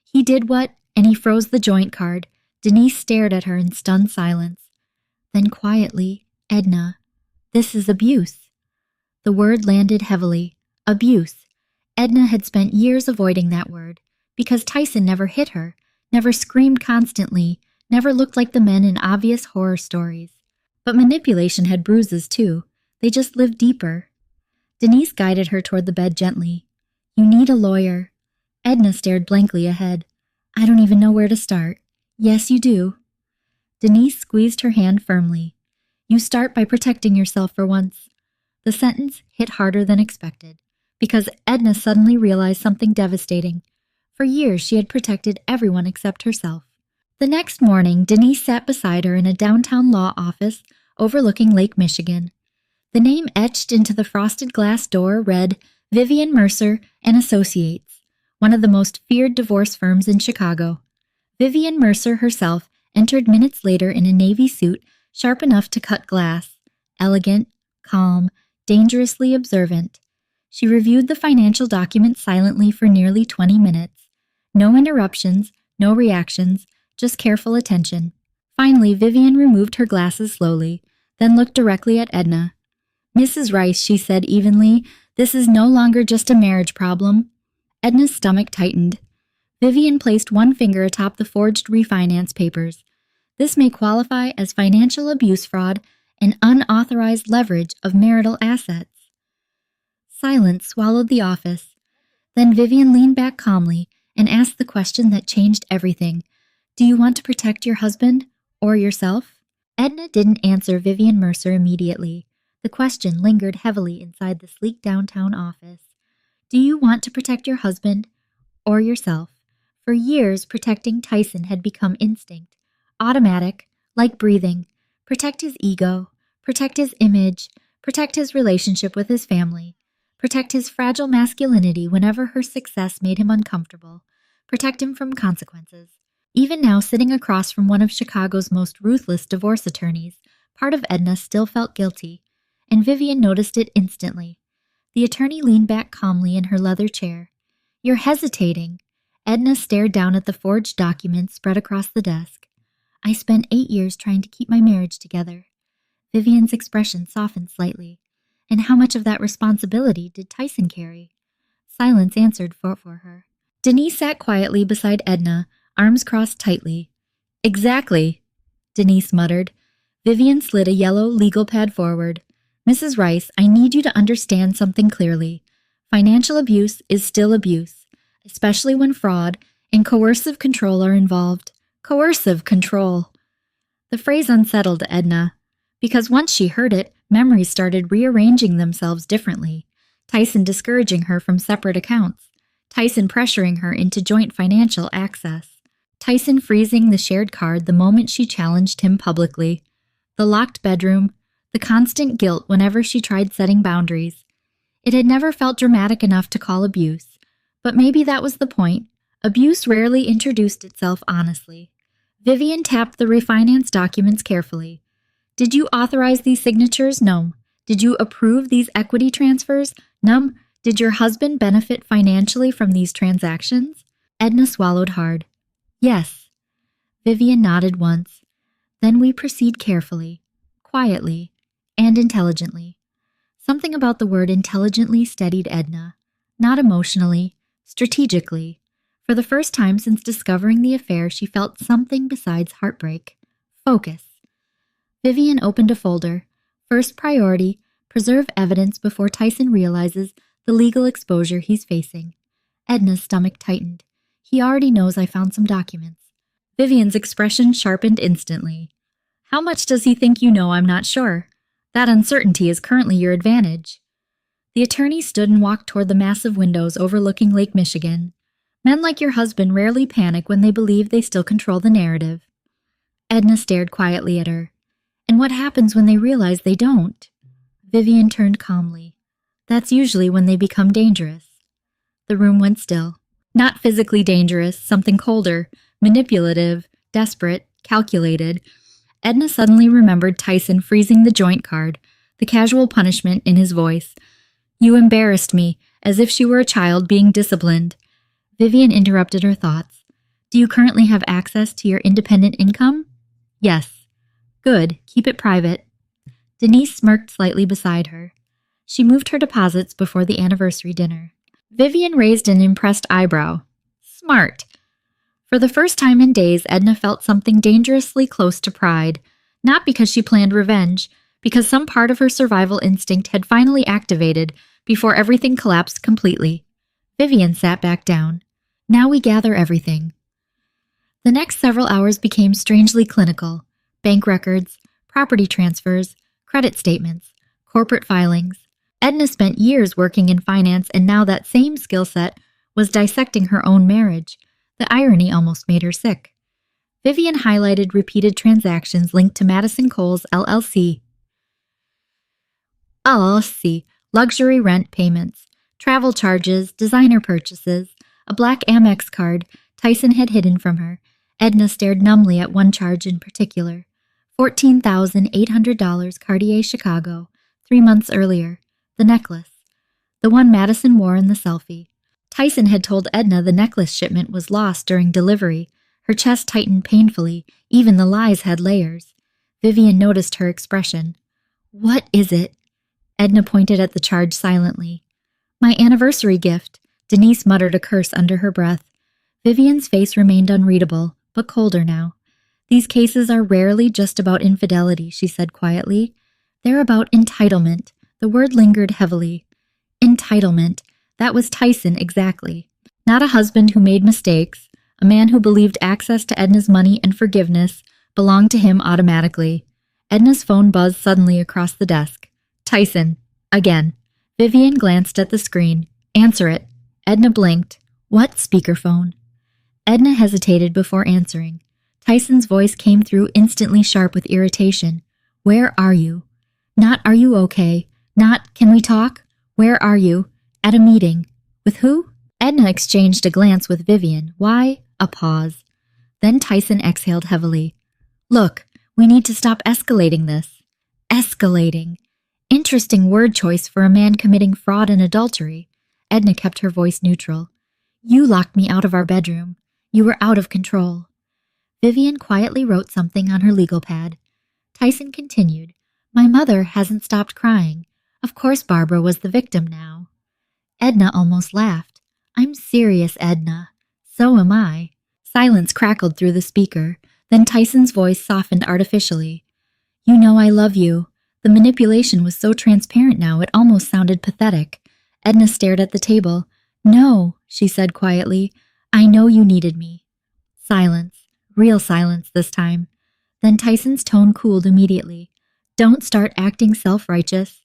"He did what?" And he froze the joint card. Denise stared at her in stunned silence. Then quietly, "Edna, this is abuse." The word landed heavily. Abuse. Edna had spent years avoiding that word, because Tyson never hit her, never screamed constantly, never looked like the men in obvious horror stories. But manipulation had bruises too. They just lived deeper. Denise guided her toward the bed gently. "You need a lawyer." Edna stared blankly ahead. "I don't even know where to start." "Yes, you do." Denise squeezed her hand firmly. "You start by protecting yourself for once." The sentence hit harder than expected, because Edna suddenly realized something devastating. For years, she had protected everyone except herself. The next morning, Denise sat beside her in a downtown law office overlooking Lake Michigan. The name etched into the frosted glass door read Vivian Mercer and Associates, one of the most feared divorce firms in Chicago. Vivian Mercer herself entered minutes later in a navy suit sharp enough to cut glass, elegant, calm, dangerously observant. She reviewed the financial documents silently for nearly 20 minutes. No interruptions, no reactions, just careful attention. Finally, Vivian removed her glasses slowly, then looked directly at Edna. "Mrs. Rice," she said evenly, "this is no longer just a marriage problem." Edna's stomach tightened. Vivian placed one finger atop the forged refinance papers. This may qualify as financial abuse fraud and unauthorized leverage of marital assets. Silence swallowed the office. Then Vivian leaned back calmly and asked the question that changed everything. Do you want to protect your husband or yourself? Edna didn't answer Vivian Mercer immediately. The question lingered heavily inside the sleek downtown office. Do you want to protect your husband or yourself? For years, protecting Tyson had become instinct, automatic, like breathing. Protect his ego, protect his image, protect his relationship with his family, protect his fragile masculinity whenever her success made him uncomfortable, protect him from consequences. Even now, sitting across from one of Chicago's most ruthless divorce attorneys, part of Edna still felt guilty, and Vivian noticed it instantly. The attorney leaned back calmly in her leather chair. You're hesitating. Edna stared down at the forged documents spread across the desk. I spent 8 years trying to keep my marriage together. Vivian's expression softened slightly. And how much of that responsibility did Tyson carry? Silence answered for her. Denise sat quietly beside Edna, arms crossed tightly. Exactly, Denise muttered. Vivian slid a yellow legal pad forward. Mrs. Rice, I need you to understand something clearly. Financial abuse is still abuse, especially when fraud and coercive control are involved. Coercive control. The phrase unsettled Edna, because once she heard it, memories started rearranging themselves differently. Tyson discouraging her from separate accounts. Tyson pressuring her into joint financial access. Tyson freezing the shared card the moment she challenged him publicly. The locked bedroom, the constant guilt whenever she tried setting boundaries. It had never felt dramatic enough to call abuse, but maybe that was the point. Abuse rarely introduced itself honestly. Vivian tapped the refinance documents carefully. Did you authorize these signatures? No. Did you approve these equity transfers? No. Did your husband benefit financially from these transactions? Edna swallowed hard. Yes. Vivian nodded once. Then we proceed carefully, quietly, and intelligently. Something about the word intelligently steadied Edna. Not emotionally, strategically. For the first time since discovering the affair, she felt something besides heartbreak. Focus. Vivian opened a folder. First priority, preserve evidence before Tyson realizes the legal exposure he's facing. Edna's stomach tightened. He already knows I found some documents. Vivian's expression sharpened instantly. How much does he think you know? I'm not sure. That uncertainty is currently your advantage. The attorney stood and walked toward the massive windows overlooking Lake Michigan. Men like your husband rarely panic when they believe they still control the narrative. Edna stared quietly at her. And what happens when they realize they don't? Vivian turned calmly. That's usually when they become dangerous. The room went still. Not physically dangerous, something colder, manipulative, desperate, calculated. Edna suddenly remembered Tyson freezing the joint card, the casual punishment in his voice. You embarrassed me, as if she were a child being disciplined. Vivian interrupted her thoughts. Do you currently have access to your independent income? Yes. Good, keep it private. Denise smirked slightly beside her. She moved her deposits before the anniversary dinner. Vivian raised an impressed eyebrow. Smart. For the first time in days, Edna felt something dangerously close to pride, not because she planned revenge, because some part of her survival instinct had finally activated before everything collapsed completely. Vivian sat back down. Now we gather everything. The next several hours became strangely clinical. Bank records, property transfers, credit statements, corporate filings. Edna spent years working in finance, and now that same skill set was dissecting her own marriage. The irony almost made her sick. Vivian highlighted repeated transactions linked to Madison Cole's LLC, luxury rent payments, travel charges, designer purchases, a black Amex card Tyson had hidden from her. Edna stared numbly at one charge in particular. $14,800 Cartier Chicago, 3 months earlier. The necklace. The one Madison wore in the selfie. Tyson had told Edna the necklace shipment was lost during delivery. Her chest tightened painfully. Even the lies had layers. Vivian noticed her expression. What is it? Edna pointed at the charge silently. My anniversary gift. Denise muttered a curse under her breath. Vivian's face remained unreadable, but colder now. These cases are rarely just about infidelity, she said quietly. They're about entitlement. The word lingered heavily. Entitlement. That was Tyson exactly. Not a husband who made mistakes, a man who believed access to Edna's money and forgiveness belonged to him automatically. Edna's phone buzzed suddenly across the desk. Tyson. Again. Vivian glanced at the screen. Answer it. Edna blinked. What speakerphone? Edna hesitated before answering. Tyson's voice came through instantly sharp with irritation. Where are you? Not are you okay? Not can we talk? Where are you? At a meeting. With who? Edna exchanged a glance with Vivian. Why? A pause. Then Tyson exhaled heavily. Look, we need to stop escalating this. Escalating. Interesting word choice for a man committing fraud and adultery. Edna kept her voice neutral. You locked me out of our bedroom. You were out of control. Vivian quietly wrote something on her legal pad. Tyson continued. My mother hasn't stopped crying. Of course Barbara was the victim now. Edna almost laughed. I'm serious, Edna. So am I. Silence crackled through the speaker. Then Tyson's voice softened artificially. You know I love you. The manipulation was so transparent now it almost sounded pathetic. Edna stared at the table. No, she said quietly. I know you needed me. Silence. Real silence this time. Then Tyson's tone cooled immediately. Don't start acting self-righteous.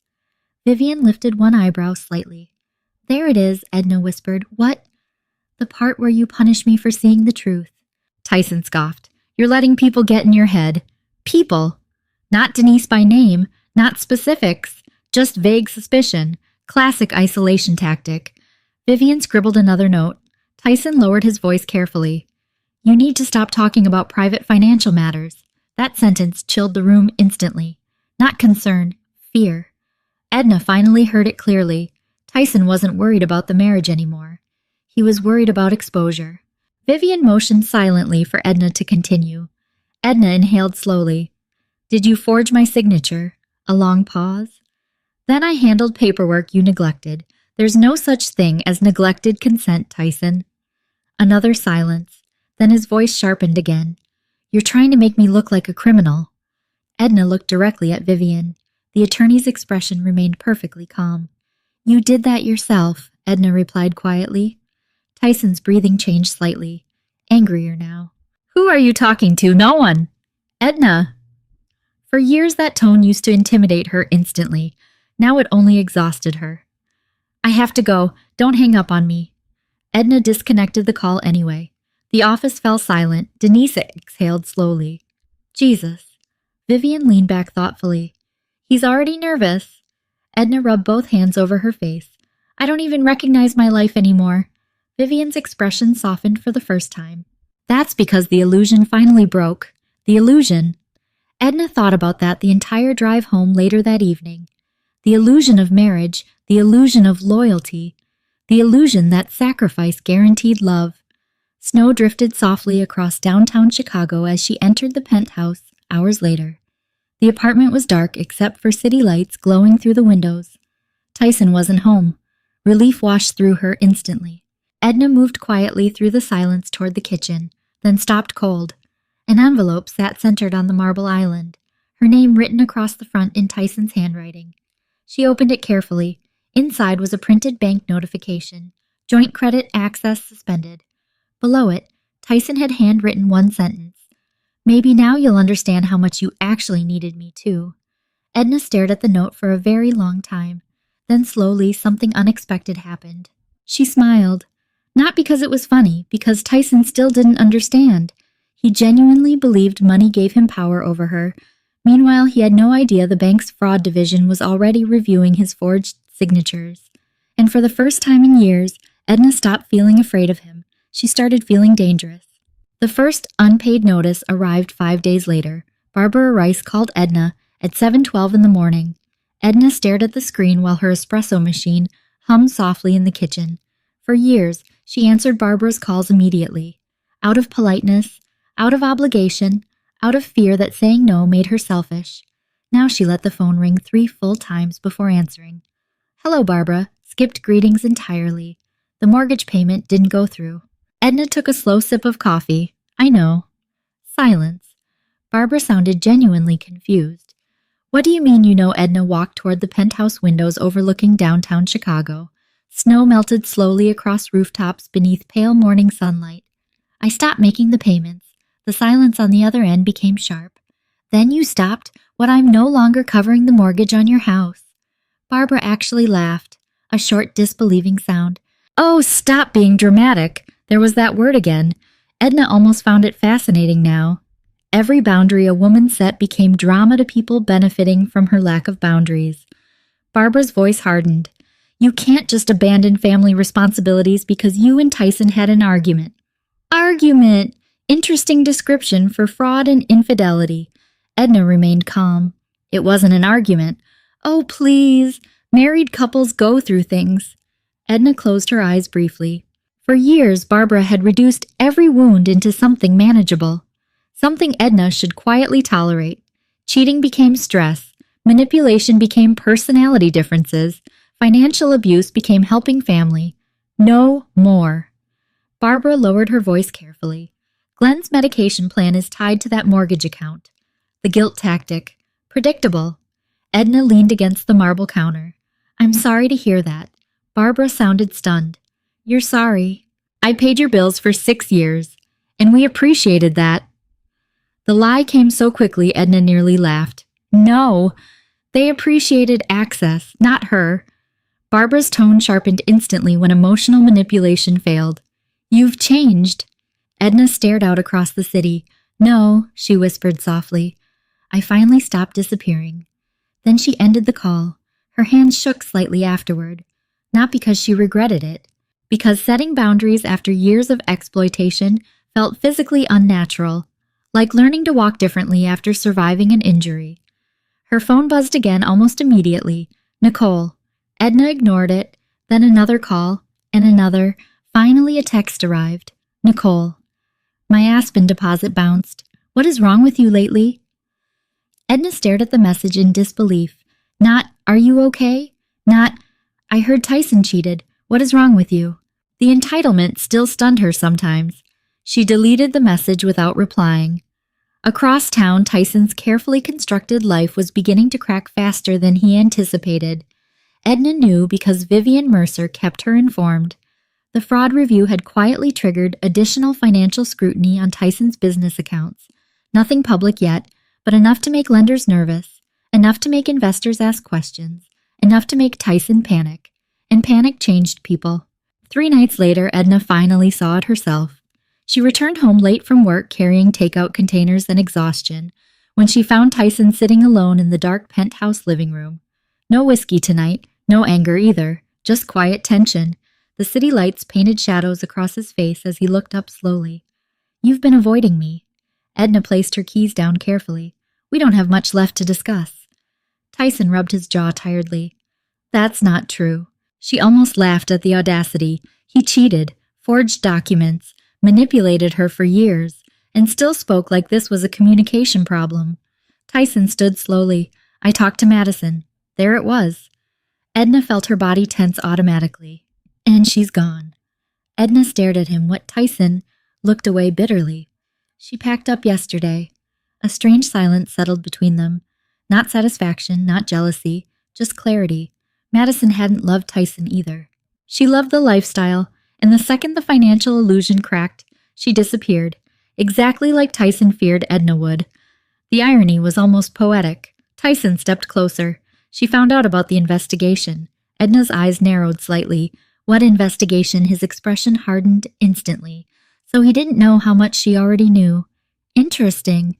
Vivian lifted one eyebrow slightly. There it is, Edna whispered. What? The part where you punish me for seeing the truth. Tyson scoffed. You're letting people get in your head. People. Not Denise by name, not specifics, just vague suspicion. Classic isolation tactic. Vivian scribbled another note. Tyson lowered his voice carefully. You need to stop talking about private financial matters. That sentence chilled the room instantly. Not concern, fear. Edna finally heard it clearly. Tyson wasn't worried about the marriage anymore. He was worried about exposure. Vivian motioned silently for Edna to continue. Edna inhaled slowly. Did you forge my signature? A long pause. Then I handled paperwork you neglected. There's no such thing as neglected consent, Tyson. Another silence. Then his voice sharpened again. You're trying to make me look like a criminal. Edna looked directly at Vivian. The attorney's expression remained perfectly calm. You did that yourself, Edna replied quietly. Tyson's breathing changed slightly. Angrier now. Who are you talking to? No one. Edna. For years that tone used to intimidate her instantly. Now it only exhausted her. I have to go. Don't hang up on me. Edna disconnected the call anyway. The office fell silent. Denise exhaled slowly. Jesus. Vivian leaned back thoughtfully. He's already nervous. Edna rubbed both hands over her face. I don't even recognize my life anymore. Vivian's expression softened for the first time. That's because the illusion finally broke. The illusion. Edna thought about that the entire drive home later that evening. The illusion of marriage, the illusion of loyalty, the illusion that sacrifice guaranteed love. Snow drifted softly across downtown Chicago as she entered the penthouse hours later. The apartment was dark except for city lights glowing through the windows. Tyson wasn't home. Relief washed through her instantly. Edna moved quietly through the silence toward the kitchen, then stopped cold. An envelope sat centered on the marble island, her name written across the front in Tyson's handwriting. She opened it carefully. Inside was a printed bank notification. Joint credit access suspended. Below it, Tyson had handwritten one sentence. Maybe now you'll understand how much you actually needed me too. Edna stared at the note for a very long time. Then slowly something unexpected happened. She smiled. Not because it was funny, because Tyson still didn't understand. He genuinely believed money gave him power over her. Meanwhile, he had no idea the bank's fraud division was already reviewing his forged signatures. And for the first time in years, Edna stopped feeling afraid of him. She started feeling dangerous. The first unpaid notice arrived 5 days later. Barbara Rice called Edna at 7:12 in the morning. Edna stared at the screen while her espresso machine hummed softly in the kitchen. For years, she answered Barbara's calls immediately. Out of politeness, out of obligation, out of fear that saying no made her selfish. Now she let the phone ring 3 full times before answering. Hello, Barbara. Skipped greetings entirely. The mortgage payment didn't go through. Edna took a slow sip of coffee. I know. Silence. Barbara sounded genuinely confused. What do you mean you know? Edna walked toward the penthouse windows overlooking downtown Chicago. Snow melted slowly across rooftops beneath pale morning sunlight. I stopped making the payments. The silence on the other end became sharp. Then you stopped what I'm no longer covering the mortgage on your house. Barbara actually laughed, a short disbelieving sound. Oh, stop being dramatic. There was that word again. Edna almost found it fascinating now. Every boundary a woman set became drama to people benefiting from her lack of boundaries. Barbara's voice hardened. You can't just abandon family responsibilities because you and Tyson had an argument. Argument! Interesting description for fraud and infidelity. Edna remained calm. It wasn't an argument. Oh, please. Married couples go through things. Edna closed her eyes briefly. For years, Barbara had reduced every wound into something manageable. Something Edna should quietly tolerate. Cheating became stress. Manipulation became personality differences. Financial abuse became helping family. No more. Barbara lowered her voice carefully. Glenn's medication plan is tied to that mortgage account. The guilt tactic. Predictable. Edna leaned against the marble counter. I'm sorry to hear that. Barbara sounded stunned. You're sorry. I paid your bills for 6 years, and we appreciated that. The lie came so quickly Edna nearly laughed. No, they appreciated access, not her. Barbara's tone sharpened instantly when emotional manipulation failed. You've changed. Edna stared out across the city. No, she whispered softly. I finally stopped disappearing. Then she ended the call. Her hands shook slightly afterward. Not because she regretted it, because setting boundaries after years of exploitation felt physically unnatural, like learning to walk differently after surviving an injury. Her phone buzzed again almost immediately. Nicole. Edna ignored it, then another call, and another. Finally a text arrived. Nicole. My Aspen deposit bounced. What is wrong with you lately? Edna stared at the message in disbelief. Not, are you okay? Not, I heard Tyson cheated. What is wrong with you? The entitlement still stunned her sometimes. She deleted the message without replying. Across town, Tyson's carefully constructed life was beginning to crack faster than he anticipated. Edna knew because Vivian Mercer kept her informed. The fraud review had quietly triggered additional financial scrutiny on Tyson's business accounts. Nothing public yet, but enough to make lenders nervous, enough to make investors ask questions, enough to make Tyson panic. And panic changed people. 3 nights later, Edna finally saw it herself. She returned home late from work carrying takeout containers and exhaustion when she found Tyson sitting alone in the dark penthouse living room. No whiskey tonight, no anger either, just quiet tension. The city lights painted shadows across his face as he looked up slowly. You've been avoiding me. Edna placed her keys down carefully. We don't have much left to discuss. Tyson rubbed his jaw tiredly. That's not true. She almost laughed at the audacity. He cheated, forged documents, manipulated her for years, and still spoke like this was a communication problem. Tyson stood slowly. I talked to Madison. There it was. Edna felt her body tense automatically. And she's gone. Edna stared at him. What Tyson looked away bitterly. She packed up yesterday. A strange silence settled between them. Not satisfaction, not jealousy, just clarity. Madison hadn't loved Tyson either. She loved the lifestyle, and the second the financial illusion cracked, she disappeared, exactly like Tyson feared Edna would. The irony was almost poetic. Tyson stepped closer. She found out about the investigation. Edna's eyes narrowed slightly. What investigation? His expression hardened instantly. So he didn't know how much she already knew. Interesting.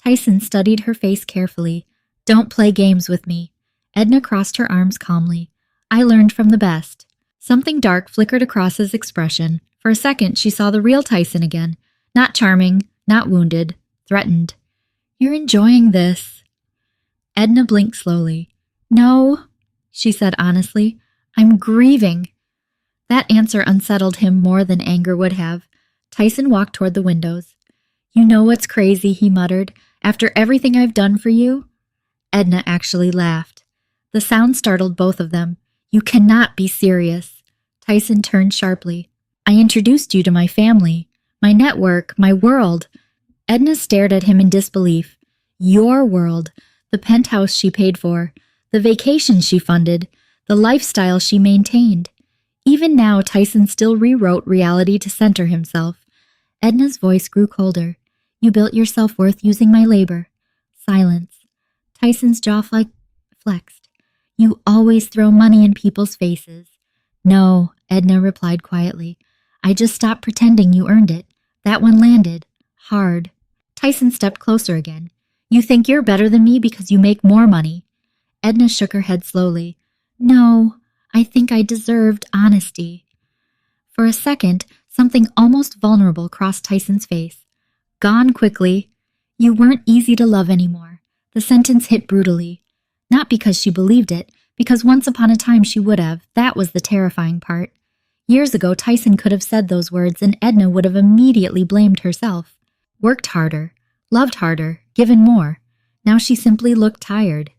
Tyson studied her face carefully. Don't play games with me. Edna crossed her arms calmly. I learned from the best. Something dark flickered across his expression. For a second, she saw the real Tyson again. Not charming, not wounded, threatened. You're enjoying this. Edna blinked slowly. No, she said honestly. I'm grieving. That answer unsettled him more than anger would have. Tyson walked toward the windows. You know what's crazy, he muttered. After everything I've done for you? Edna actually laughed. The sound startled both of them. You cannot be serious. Tyson turned sharply. I introduced you to my family, my network, my world. Edna stared at him in disbelief. Your world, the penthouse she paid for, the vacation she funded, the lifestyle she maintained. Even now, Tyson still rewrote reality to center himself. Edna's voice grew colder. You built your self-worth using my labor. Silence. Tyson's jaw flexed. You always throw money in people's faces. No, Edna replied quietly. I just stopped pretending you earned it. That one landed. Hard. Tyson stepped closer again. You think you're better than me because you make more money. Edna shook her head slowly. No, I think I deserved honesty. For a second, something almost vulnerable crossed Tyson's face. Gone quickly. You weren't easy to love anymore. The sentence hit brutally. Not because she believed it, because once upon a time she would have. That was the terrifying part. Years ago, Tyson could have said those words and Edna would have immediately blamed herself. Worked harder, loved harder, given more. Now she simply looked tired.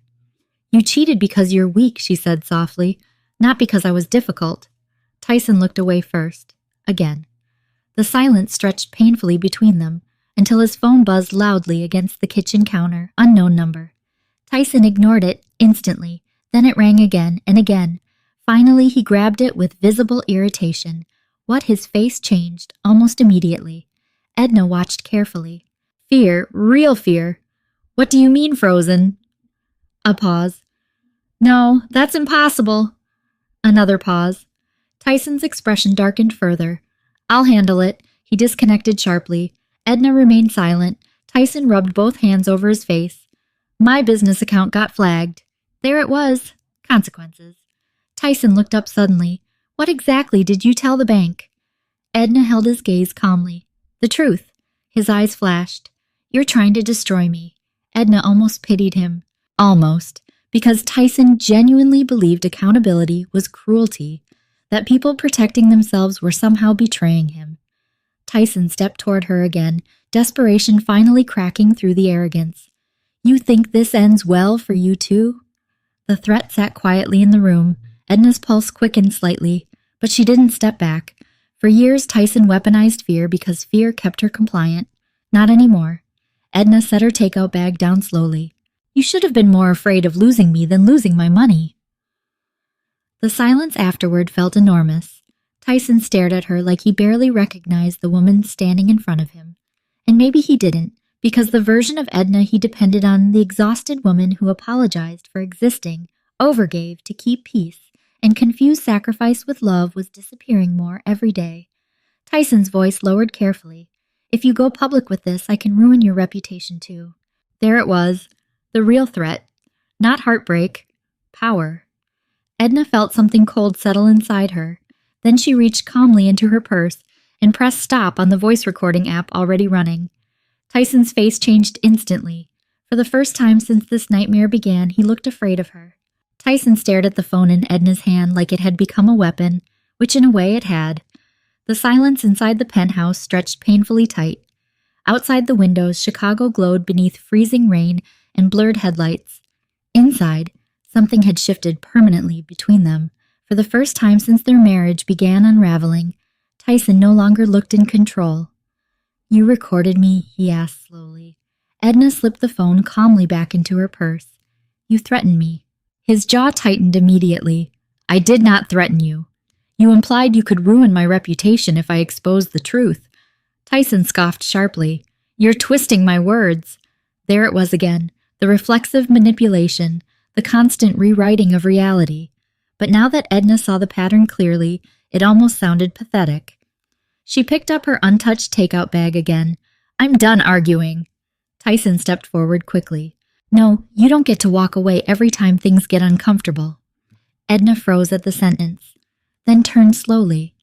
You cheated because you're weak, she said softly, not because I was difficult. Tyson looked away first. Again. The silence stretched painfully between them until his phone buzzed loudly against the kitchen counter, unknown number. Tyson ignored it instantly, then it rang again and again. Finally, he grabbed it with visible irritation. What his face changed almost immediately. Edna watched carefully. Fear, real fear. What do you mean, frozen? A pause. No, that's impossible. Another pause. Tyson's expression darkened further. I'll handle it. He disconnected sharply. Edna remained silent. Tyson rubbed both hands over his face. My business account got flagged. There it was. Consequences. Tyson looked up suddenly. What exactly did you tell the bank? Edna held his gaze calmly. The truth. His eyes flashed. You're trying to destroy me. Edna almost pitied him. Almost. Because Tyson genuinely believed accountability was cruelty, that people protecting themselves were somehow betraying him. Tyson stepped toward her again, desperation finally cracking through the arrogance. You think this ends well for you too? The threat sat quietly in the room. Edna's pulse quickened slightly, but she didn't step back. For years, Tyson weaponized fear because fear kept her compliant. Not anymore. Edna set her takeout bag down slowly. You should have been more afraid of losing me than losing my money. The silence afterward felt enormous. Tyson stared at her like he barely recognized the woman standing in front of him. And maybe he didn't, because the version of Edna he depended on, the exhausted woman who apologized for existing, overgave to keep peace, and confused sacrifice with love, was disappearing more every day. Tyson's voice lowered carefully. If you go public with this, I can ruin your reputation too. There it was. The real threat. Not heartbreak. Power. Edna felt something cold settle inside her. Then she reached calmly into her purse and pressed stop on the voice recording app already running. Tyson's face changed instantly. For the first time since this nightmare began, he looked afraid of her. Tyson stared at the phone in Edna's hand like it had become a weapon, which in a way it had. The silence inside the penthouse stretched painfully tight. Outside the windows, Chicago glowed beneath freezing rain and blurred headlights. Inside, something had shifted permanently between them. For the first time since their marriage began unraveling, Tyson no longer looked in control. You recorded me, he asked slowly. Edna slipped the phone calmly back into her purse. You threatened me. His jaw tightened immediately. I did not threaten you. You implied you could ruin my reputation if I exposed the truth. Tyson scoffed sharply. You're twisting my words. There it was again. The reflexive manipulation, the constant rewriting of reality. But now that Edna saw the pattern clearly, it almost sounded pathetic. She picked up her untouched takeout bag again. I'm done arguing. Tyson stepped forward quickly. No, you don't get to walk away every time things get uncomfortable. Edna froze at the sentence, then turned slowly.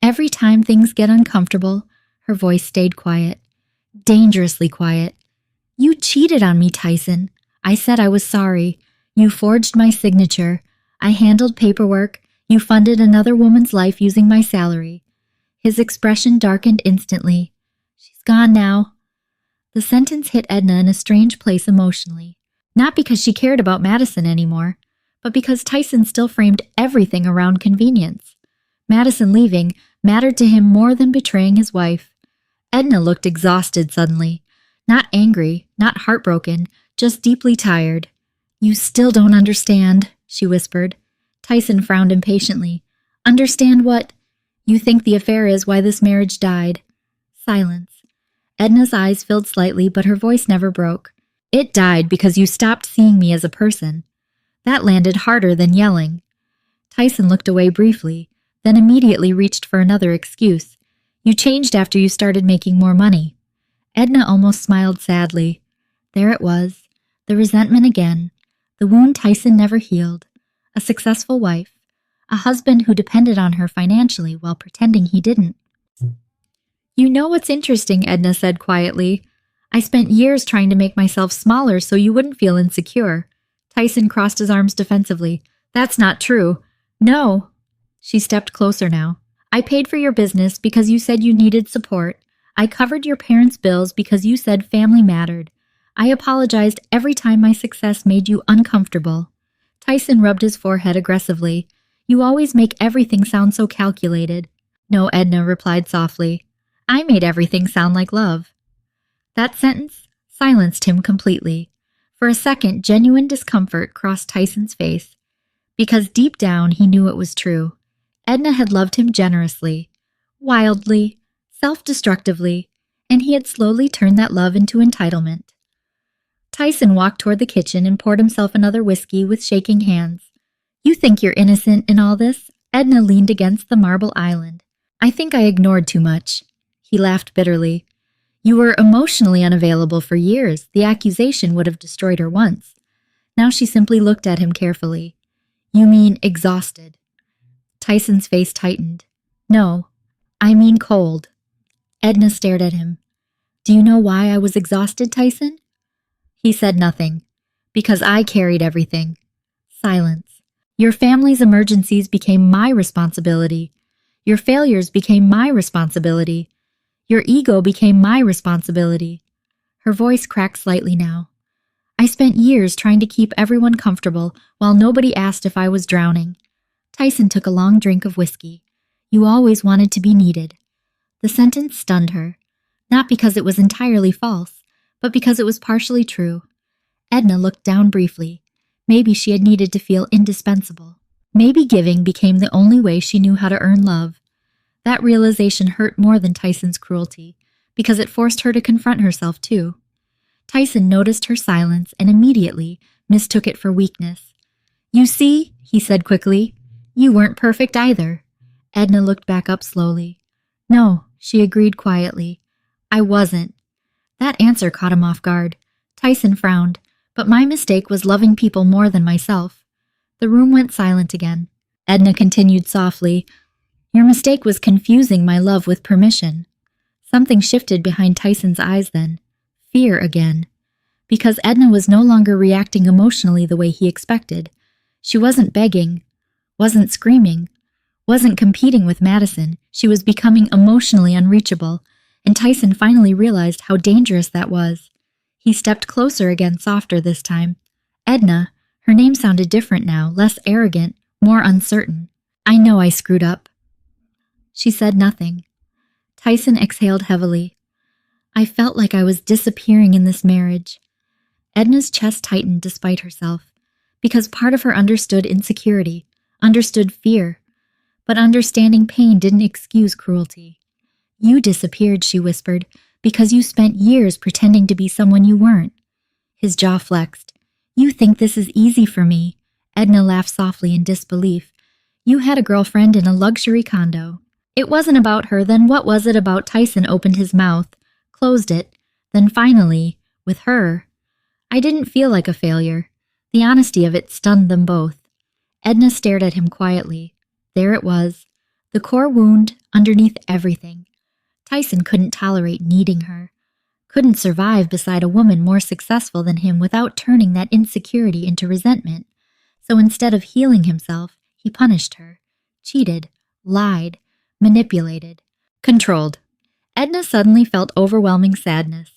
Every time things get uncomfortable, her voice stayed quiet. Dangerously quiet. You cheated on me, Tyson. I said I was sorry. You forged my signature. I handled paperwork. You funded another woman's life using my salary. His expression darkened instantly. She's gone now. The sentence hit Edna in a strange place emotionally. Not because she cared about Madison anymore, but because Tyson still framed everything around convenience. Madison leaving mattered to him more than betraying his wife. Edna looked exhausted suddenly. Not angry, not heartbroken, just deeply tired. "You still don't understand," she whispered. Tyson frowned impatiently. "Understand what? You think the affair is why this marriage died." Silence. Edna's eyes filled slightly, but her voice never broke. "It died because you stopped seeing me as a person." That landed harder than yelling. Tyson looked away briefly, then immediately reached for another excuse. "You changed after you started making more money." Edna almost smiled sadly. There it was, the resentment again, the wound Tyson never healed. A successful wife, a husband who depended on her financially while pretending he didn't. "You know what's interesting," Edna said quietly. "I spent years trying to make myself smaller so you wouldn't feel insecure." Tyson crossed his arms defensively. "That's not true." "No." She stepped closer now. "I paid for your business because you said you needed support. I covered your parents' bills because you said family mattered. I apologized every time my success made you uncomfortable." Tyson rubbed his forehead aggressively. "You always make everything sound so calculated." "No," Edna replied softly. "I made everything sound like love." That sentence silenced him completely. For a second, genuine discomfort crossed Tyson's face. Because deep down, he knew it was true. Edna had loved him generously, wildly, self-destructively, and he had slowly turned that love into entitlement. Tyson walked toward the kitchen and poured himself another whiskey with shaking hands. "You think you're innocent in all this?" Edna leaned against the marble island. "I think I ignored too much." He laughed bitterly. "You were emotionally unavailable for years. The accusation would have destroyed her once." Now she simply looked at him carefully. "You mean exhausted?" Tyson's face tightened. "No, I mean cold." Edna stared at him. "Do you know why I was exhausted, Tyson?" He said nothing. "Because I carried everything." Silence. "Your family's emergencies became my responsibility. Your failures became my responsibility. Your ego became my responsibility." Her voice cracked slightly now. "I spent years trying to keep everyone comfortable while nobody asked if I was drowning." Tyson took a long drink of whiskey. "You always wanted to be needed." The sentence stunned her, not because it was entirely false, but because it was partially true. Edna looked down briefly. Maybe she had needed to feel indispensable. Maybe giving became the only way she knew how to earn love. That realization hurt more than Tyson's cruelty, because it forced her to confront herself too. Tyson noticed her silence and immediately mistook it for weakness. "You see," he said quickly, "you weren't perfect either." Edna looked back up slowly. "No," she agreed quietly. "I wasn't." That answer caught him off guard. Tyson frowned. "But my mistake was loving people more than myself." The room went silent again. Edna continued softly, "Your mistake was confusing my love with permission." Something shifted behind Tyson's eyes then. Fear again. Because Edna was no longer reacting emotionally the way he expected. She wasn't begging, wasn't screaming, wasn't competing with Madison. She was becoming emotionally unreachable, and Tyson finally realized how dangerous that was. He stepped closer again, softer this time. "Edna," her name sounded different now, less arrogant, more uncertain. "I know I screwed up." She said nothing. Tyson exhaled heavily. "I felt like I was disappearing in this marriage." Edna's chest tightened despite herself, because part of her understood insecurity, understood fear. But understanding pain didn't excuse cruelty. "You disappeared," she whispered, "because you spent years pretending to be someone you weren't." His jaw flexed. "You think this is easy for me?" Edna laughed softly in disbelief. "You had a girlfriend in a luxury condo." It wasn't about her, then what was it about? Tyson opened his mouth, closed it, then finally, with her. "I didn't feel like a failure." The honesty of it stunned them both. Edna stared at him quietly. There it was, the core wound underneath everything. Tyson couldn't tolerate needing her, couldn't survive beside a woman more successful than him without turning that insecurity into resentment. So instead of healing himself, he punished her, cheated, lied, manipulated, controlled. Edna suddenly felt overwhelming sadness.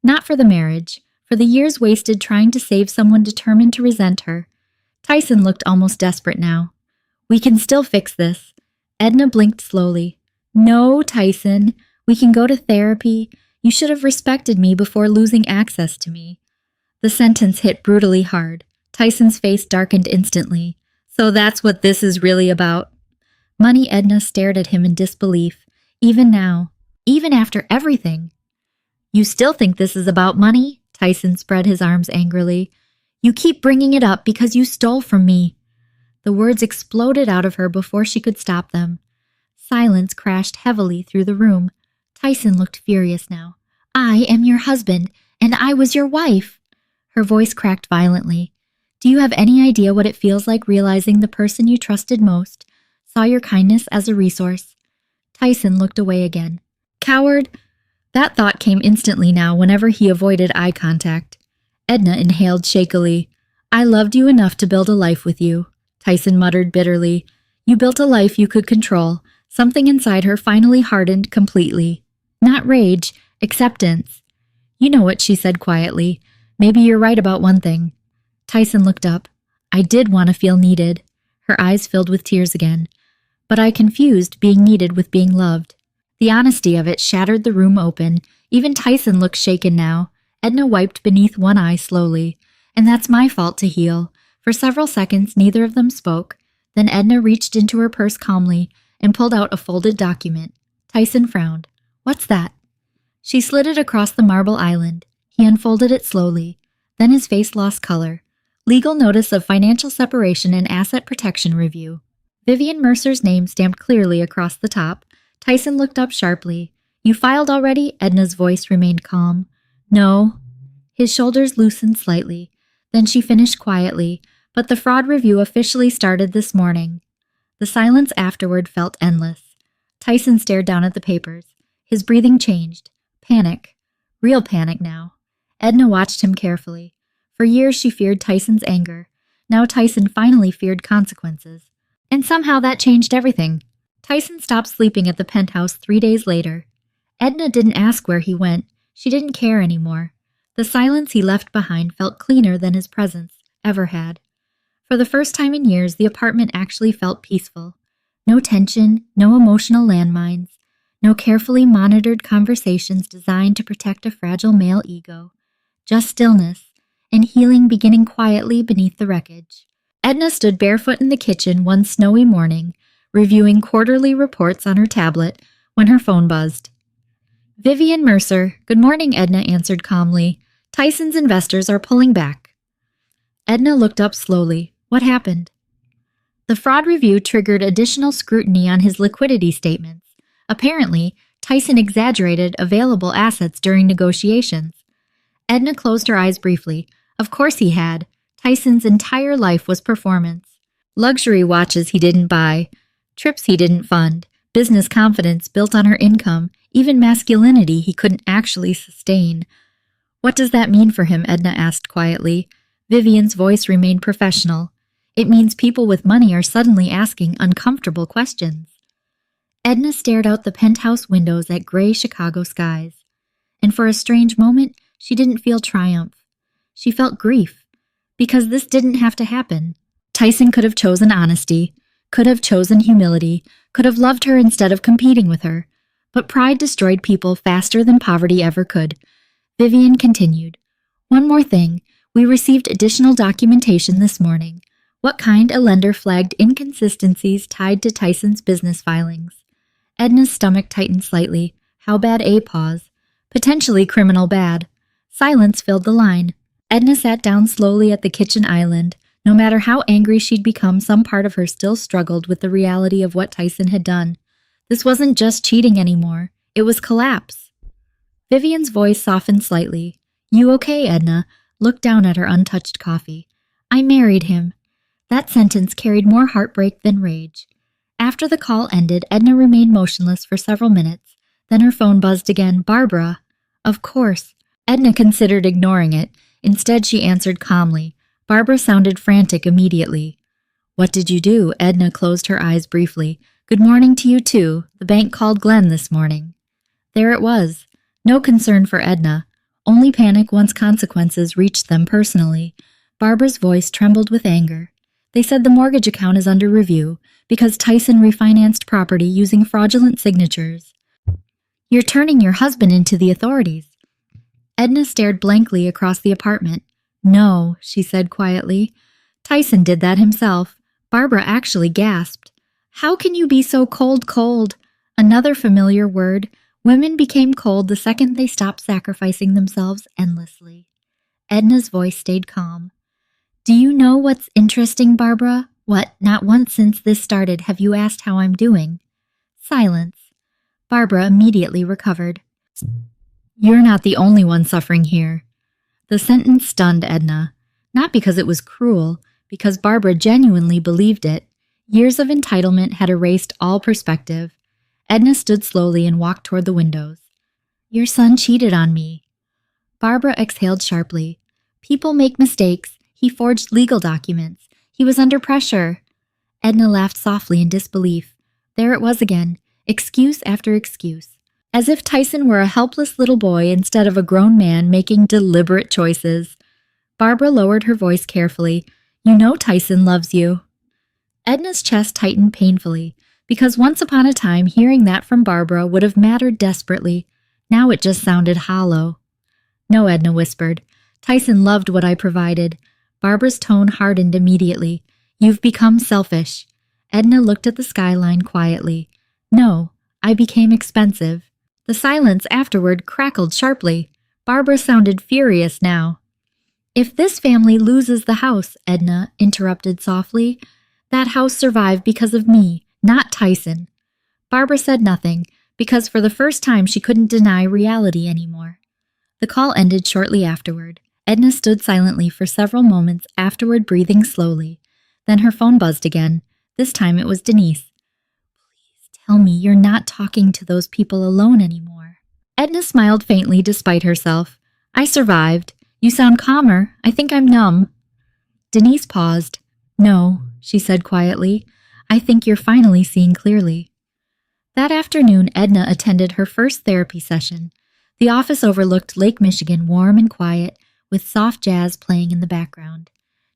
Not for the marriage, for the years wasted trying to save someone determined to resent her. Tyson looked almost desperate now. "We can still fix this." Edna blinked slowly. No, Tyson. We can go to therapy. You should have respected me before losing access to me. The sentence hit brutally hard. Tyson's face darkened instantly. So that's what this is really about. Money. Edna stared at him in disbelief. Even now. Even after everything. You still think this is about money? Tyson spread his arms angrily. You keep bringing it up because you stole from me. The words exploded out of her before she could stop them. Silence crashed heavily through the room. Tyson looked furious now. I am your husband, and I was your wife. Her voice cracked violently. Do you have any idea what it feels like realizing the person you trusted most saw your kindness as a resource? Tyson looked away again. Coward! That thought came instantly now whenever he avoided eye contact. Edna inhaled shakily. I loved you enough to build a life with you, Tyson muttered bitterly. You built a life you could control. Something inside her finally hardened completely. Not rage, acceptance. You know what, she said quietly. Maybe you're right about one thing. Tyson looked up. I did want to feel needed. Her eyes filled with tears again. But I confused being needed with being loved. The honesty of it shattered the room open. Even Tyson looked shaken now. Edna wiped beneath one eye slowly. And that's my fault to heal. For several seconds, neither of them spoke. Then Edna reached into her purse calmly and pulled out a folded document. Tyson frowned. What's that? She slid it across the marble island. He unfolded it slowly. Then his face lost color. Legal notice of financial separation and asset protection review. Vivian Mercer's name stamped clearly across the top. Tyson looked up sharply. You filed already? Edna's voice remained calm. No. His shoulders loosened slightly. Then she finished quietly, but the fraud review officially started this morning. The silence afterward felt endless. Tyson stared down at the papers. His breathing changed. Panic. Real panic now. Edna watched him carefully. For years she feared Tyson's anger. Now Tyson finally feared consequences. And somehow that changed everything. Tyson stopped sleeping at the penthouse 3 days later. Edna didn't ask where he went. She didn't care anymore. The silence he left behind felt cleaner than his presence ever had. For the first time in years, the apartment actually felt peaceful. No tension, no emotional landmines, no carefully monitored conversations designed to protect a fragile male ego. Just stillness, and healing beginning quietly beneath the wreckage. Edna stood barefoot in the kitchen one snowy morning, reviewing quarterly reports on her tablet, when her phone buzzed. Vivian Mercer. Good morning, Edna answered calmly. Tyson's investors are pulling back. Edna looked up slowly. What happened? The fraud review triggered additional scrutiny on his liquidity statements. Apparently, Tyson exaggerated available assets during negotiations. Edna closed her eyes briefly. Of course he had. Tyson's entire life was performance. Luxury watches he didn't buy, trips he didn't fund, business confidence built on her income, even masculinity he couldn't actually sustain. What does that mean for him? Edna asked quietly. Vivian's voice remained professional. It means people with money are suddenly asking uncomfortable questions. Edna stared out the penthouse windows at gray Chicago skies. And for a strange moment, she didn't feel triumph. She felt grief. Because this didn't have to happen. Tyson could have chosen honesty, could have chosen humility, could have loved her instead of competing with her. But pride destroyed people faster than poverty ever could. Vivian continued. One more thing. We received additional documentation this morning. What kind? A lender flagged inconsistencies tied to Tyson's business filings. Edna's stomach tightened slightly. How bad? A pause. Potentially criminal bad. Silence filled the line. Edna sat down slowly at the kitchen island. No matter how angry she'd become, some part of her still struggled with the reality of what Tyson had done. This wasn't just cheating anymore. It was collapse. Vivian's voice softened slightly. You okay, Edna? Looked down at her untouched coffee. I married him. That sentence carried more heartbreak than rage. After the call ended, Edna remained motionless for several minutes. Then her phone buzzed again. Barbara. Of course. Edna considered ignoring it. Instead, she answered calmly. Barbara sounded frantic immediately. What did you do? Edna closed her eyes briefly. Good morning to you too. The bank called Glenn this morning. There it was. No concern for Edna. Only panic once consequences reached them personally. Barbara's voice trembled with anger. They said the mortgage account is under review because Tyson refinanced property using fraudulent signatures. You're turning your husband into the authorities. Edna stared blankly across the apartment. No, she said quietly. Tyson did that himself. Barbara actually gasped. How can you be so cold? Another familiar word. Women became cold the second they stopped sacrificing themselves endlessly. Edna's voice stayed calm. Do you know what's interesting, Barbara? What, not once since this started have you asked how I'm doing? Silence. Barbara immediately recovered. You're not the only one suffering here. The sentence stunned Edna, not because it was cruel, because Barbara genuinely believed it. Years of entitlement had erased all perspective. Edna stood slowly and walked toward the windows. Your son cheated on me. Barbara exhaled sharply. People make mistakes. He forged legal documents. He was under pressure. Edna laughed softly in disbelief. There it was again, excuse after excuse. As if Tyson were a helpless little boy instead of a grown man making deliberate choices. Barbara lowered her voice carefully. You know Tyson loves you. Edna's chest tightened painfully, because once upon a time hearing that from Barbara would have mattered desperately. Now it just sounded hollow. No, Edna whispered. Tyson loved what I provided. Barbara's tone hardened immediately. You've become selfish. Edna looked at the skyline quietly. No, I became expensive. The silence afterward crackled sharply. Barbara sounded furious now. If this family loses the house, Edna interrupted softly, that house survived because of me, not Tyson. Barbara said nothing, because for the first time she couldn't deny reality anymore. The call ended shortly afterward. Edna stood silently for several moments afterward, breathing slowly. Then her phone buzzed again. This time it was Denise. Please tell me you're not talking to those people alone anymore. Edna smiled faintly despite herself. I survived. You sound calmer. I think I'm numb. Denise paused. No, she said quietly. I think you're finally seeing clearly. That afternoon, Edna attended her first therapy session. The office overlooked Lake Michigan, warm and quiet, with soft jazz playing in the background.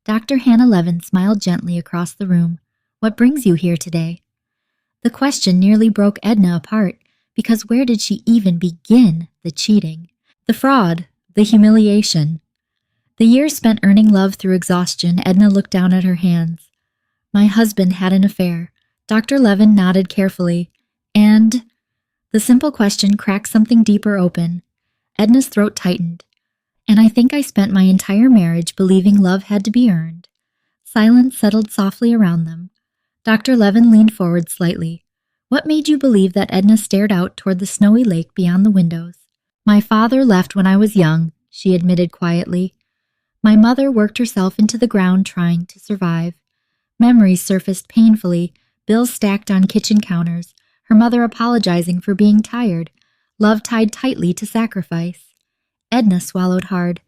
Dr. Hannah Levin smiled gently across the room. What brings you here today? The question nearly broke Edna apart, because where did she even begin the cheating? The fraud, the humiliation. The years spent earning love through exhaustion, Edna looked down at her hands. My husband had an affair. Dr. Levin nodded carefully. And? The simple question cracked something deeper open. Edna's throat tightened. And I think I spent my entire marriage believing love had to be earned. Silence settled softly around them. Dr. Levin leaned forward slightly. What made you believe that? Edna stared out toward the snowy lake beyond the windows. My father left when I was young, she admitted quietly. My mother worked herself into the ground trying to survive. Memories surfaced painfully, bills stacked on kitchen counters, her mother apologizing for being tired, love tied tightly to sacrifice. Edna swallowed hard.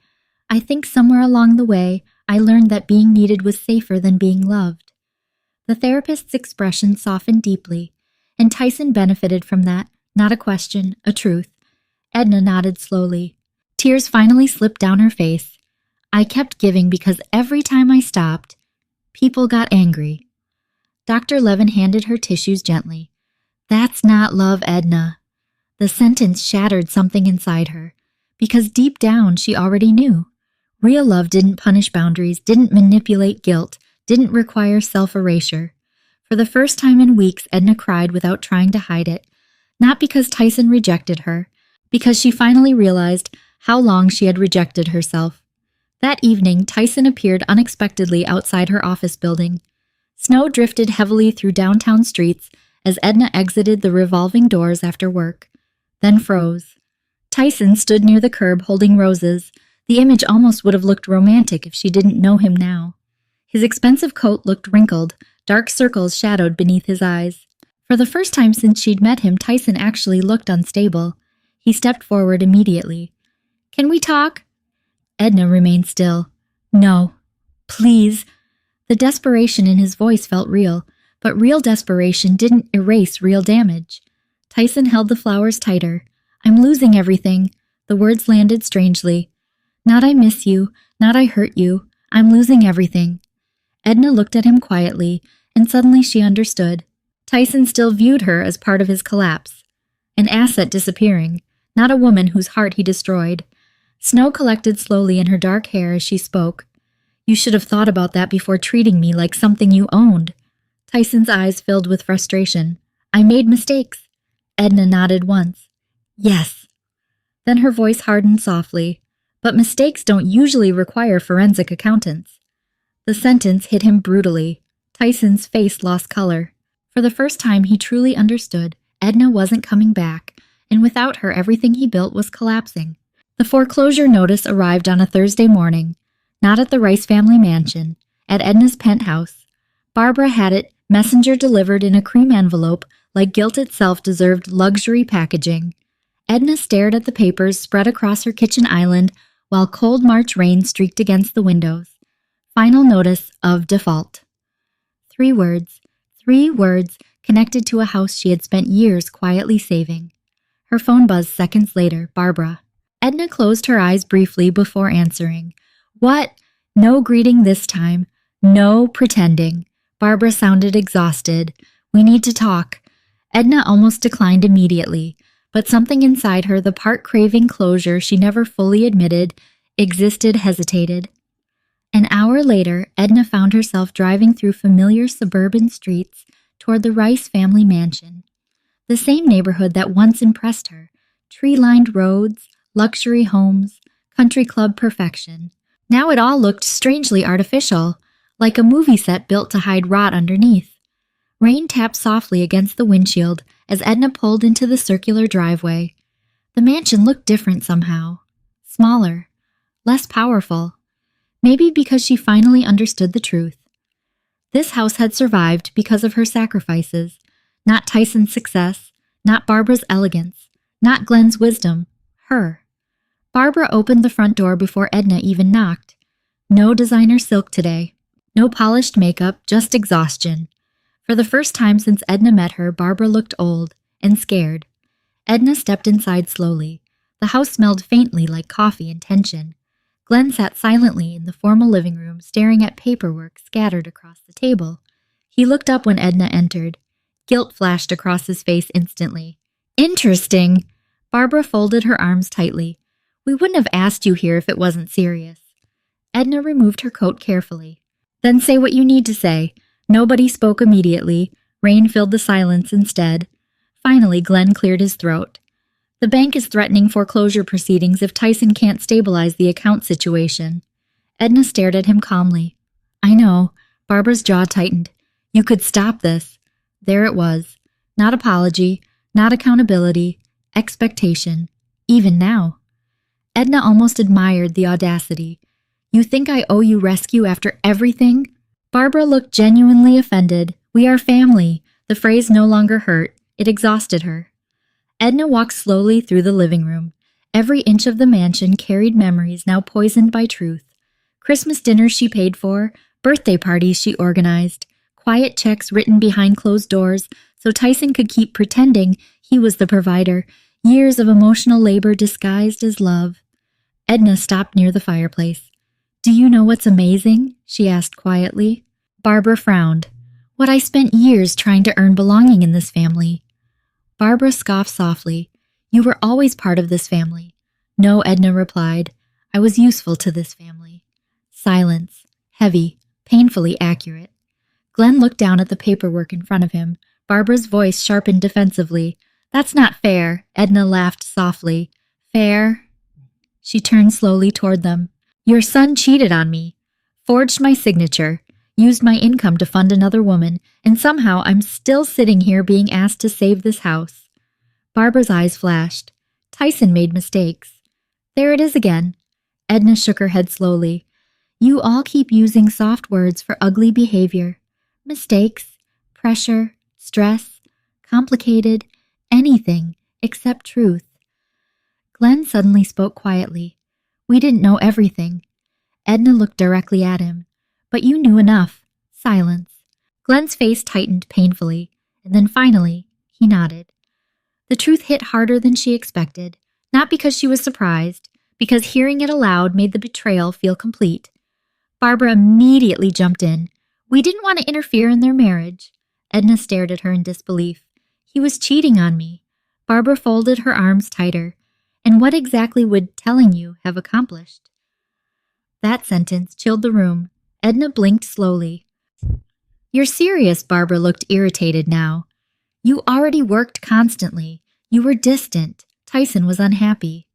I think somewhere along the way, I learned that being needed was safer than being loved. The therapist's expression softened deeply, and Tyson benefited from that, not a question, a truth. Edna nodded slowly. Tears finally slipped down her face. I kept giving because every time I stopped, people got angry. Dr. Levin handed her tissues gently. That's not love, Edna. The sentence shattered something inside her, because deep down she already knew. Real love didn't punish boundaries, didn't manipulate guilt, didn't require self-erasure. For the first time in weeks, Edna cried without trying to hide it, not because Tyson rejected her, because she finally realized how long she had rejected herself. That evening, Tyson appeared unexpectedly outside her office building. Snow drifted heavily through downtown streets as Edna exited the revolving doors after work, then froze. Tyson stood near the curb holding roses. The image almost would have looked romantic if she didn't know him now. His expensive coat looked wrinkled, dark circles shadowed beneath his eyes. For the first time since she'd met him, Tyson actually looked unstable. He stepped forward immediately. Can we talk? Edna remained still. No. Please. The desperation in his voice felt real, but real desperation didn't erase real damage. Tyson held the flowers tighter. I'm losing everything. The words landed strangely. Not I miss you, not I hurt you. I'm losing everything. Edna looked at him quietly, and suddenly she understood. Tyson still viewed her as part of his collapse. An asset disappearing, not a woman whose heart he destroyed. Snow collected slowly in her dark hair as she spoke. "You should have thought about that before treating me like something you owned." Tyson's eyes filled with frustration. "I made mistakes." Edna nodded once. "Yes." Then her voice hardened softly. "But mistakes don't usually require forensic accountants." The sentence hit him brutally. Tyson's face lost color. For the first time he truly understood, Edna wasn't coming back, and without her everything he built was collapsing. The foreclosure notice arrived on a Thursday morning, not at the Rice family mansion, at Edna's penthouse. Barbara had it messenger delivered in a cream envelope like guilt itself deserved luxury packaging. Edna stared at the papers spread across her kitchen island while cold March rain streaked against the windows. Final notice of default. 3 words connected to a house she had spent years quietly saving. Her phone buzzed seconds later. Barbara. Edna closed her eyes briefly before answering. "What?" No greeting this time. No pretending. Barbara sounded exhausted. "We need to talk." Edna almost declined immediately, but something inside her, the part craving closure she never fully admitted existed, hesitated. An hour later, Edna found herself driving through familiar suburban streets toward the Rice family mansion. The same neighborhood that once impressed her. Tree-lined roads, luxury homes, country club perfection. Now it all looked strangely artificial, like a movie set built to hide rot underneath. Rain tapped softly against the windshield as Edna pulled into the circular driveway. The mansion looked different somehow. Smaller. Less powerful. Maybe because she finally understood the truth. This house had survived because of her sacrifices, not Tyson's success, not Barbara's elegance, not Glenn's wisdom. Her. Barbara opened the front door before Edna even knocked. No designer silk today. No polished makeup, just exhaustion. For the first time since Edna met her, Barbara looked old and scared. Edna stepped inside slowly. The house smelled faintly like coffee and tension. Glenn sat silently in the formal living room, staring at paperwork scattered across the table. He looked up when Edna entered. Guilt flashed across his face instantly. "Interesting." Barbara folded her arms tightly. "We wouldn't have asked you here if it wasn't serious." Edna removed her coat carefully. "Then say what you need to say." Nobody spoke immediately. Rain filled the silence instead. Finally, Glenn cleared his throat. "The bank is threatening foreclosure proceedings if Tyson can't stabilize the account situation." Edna stared at him calmly. "I know." Barbara's jaw tightened. "You could stop this." There it was. Not apology, not accountability, expectation. Even now. Edna almost admired the audacity. "You think I owe you rescue after everything?" Barbara looked genuinely offended. "We are family." The phrase no longer hurt. It exhausted her. Edna walked slowly through the living room. Every inch of the mansion carried memories now poisoned by truth. Christmas dinners she paid for, birthday parties she organized, quiet checks written behind closed doors so Tyson could keep pretending he was the provider, years of emotional labor disguised as love. Edna stopped near the fireplace. "Do you know what's amazing?" she asked quietly. Barbara frowned. "What I spent years trying to earn belonging in this family." Barbara scoffed softly. "You were always part of this family." "No," Edna replied. "I was useful to this family." Silence. Heavy. Painfully accurate. Glenn looked down at the paperwork in front of him. Barbara's voice sharpened defensively. "That's not fair." Edna laughed softly. "Fair?" She turned slowly toward them. "Your son cheated on me, forged my signature, used my income to fund another woman, and somehow I'm still sitting here being asked to save this house." Barbara's eyes flashed. "Tyson made mistakes." "There it is again." Edna shook her head slowly. "You all keep using soft words for ugly behavior. Mistakes, pressure, stress, complicated, anything except truth." Glenn suddenly spoke quietly. "We didn't know everything." Edna looked directly at him. "But you knew enough." Silence. Glenn's face tightened painfully, and then finally, he nodded. The truth hit harder than she expected, not because she was surprised, because hearing it aloud made the betrayal feel complete. Barbara immediately jumped in. We didn't want to interfere in their marriage. Edna stared at her in disbelief. He was cheating on me. Barbara folded her arms tighter. And what exactly would telling you have accomplished? That sentence chilled the room. Edna blinked slowly. You're serious, Barbara looked irritated now. You already worked constantly. You were distant. Tyson was unhappy.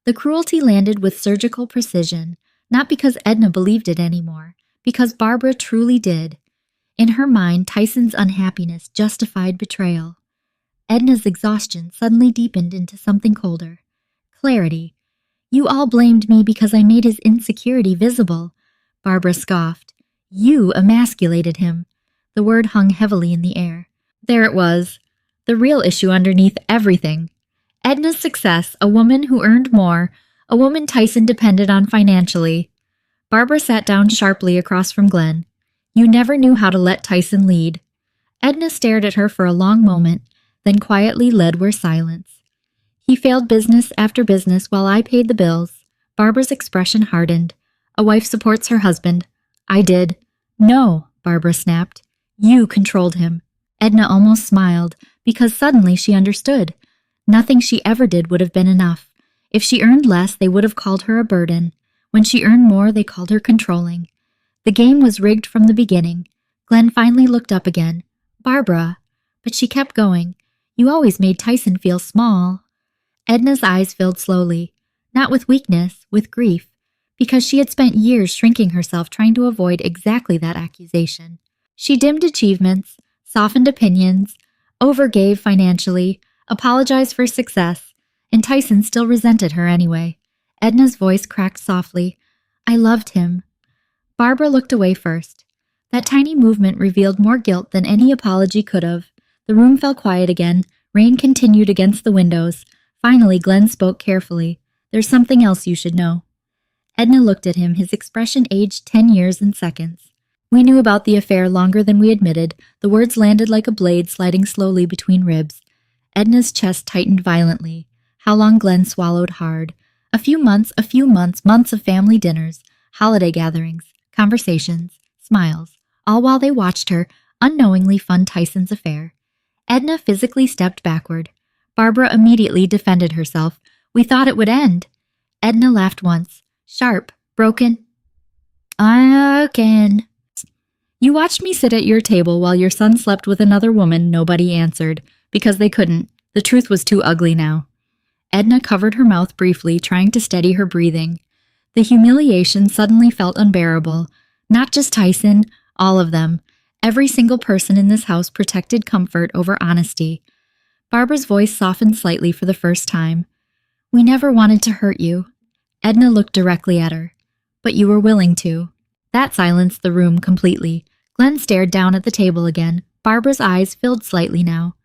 The cruelty landed with surgical precision, not because Edna believed it anymore, because Barbara truly did. In her mind, Tyson's unhappiness justified betrayal. Edna's exhaustion suddenly deepened into something colder. Clarity. You all blamed me because I made his insecurity visible. Barbara scoffed. You emasculated him. The word hung heavily in the air. There it was. The real issue underneath everything. Edna's success, a woman who earned more, a woman Tyson depended on financially. Barbara sat down sharply across from Glenn. You never knew how to let Tyson lead. Edna stared at her for a long moment, then quietly led where silence. He failed business after business while I paid the bills. Barbara's expression hardened. A wife supports her husband. I did. No, Barbara snapped. You controlled him. Edna almost smiled, because suddenly she understood. Nothing she ever did would have been enough. If she earned less, they would have called her a burden. When she earned more, they called her controlling. The game was rigged from the beginning. Glenn finally looked up again. Barbara. But she kept going. You always made Tyson feel small. Edna's eyes filled slowly. Not with weakness, with grief. Because she had spent years shrinking herself trying to avoid exactly that accusation. She dimmed achievements, softened opinions, overgave financially, apologized for success, and Tyson still resented her anyway. Edna's voice cracked softly. I loved him. Barbara looked away first. That tiny movement revealed more guilt than any apology could have. The room fell quiet again. Rain continued against the windows. Finally, Glenn spoke carefully. There's something else you should know. Edna looked at him, his expression aged 10 years in seconds. We knew about the affair longer than we admitted. The words landed like a blade sliding slowly between ribs. Edna's chest tightened violently. How long Glenn swallowed hard. A few months, months of family dinners, holiday gatherings, conversations, smiles, all while they watched her unknowingly fund Tyson's affair. Edna physically stepped backward. Barbara immediately defended herself. We thought it would end. Edna laughed once. Sharp, broken. I can. You watched me sit at your table while your son slept with another woman. Nobody answered, because they couldn't. The truth was too ugly now. Edna covered her mouth briefly, trying to steady her breathing. The humiliation suddenly felt unbearable. Not just Tyson, all of them. Every single person in this house protected comfort over honesty. Barbara's voice softened slightly for the first time. We never wanted to hurt you. Edna looked directly at her. But you were willing to. That silenced the room completely. Glenn stared down at the table again. Barbara's eyes filled slightly now.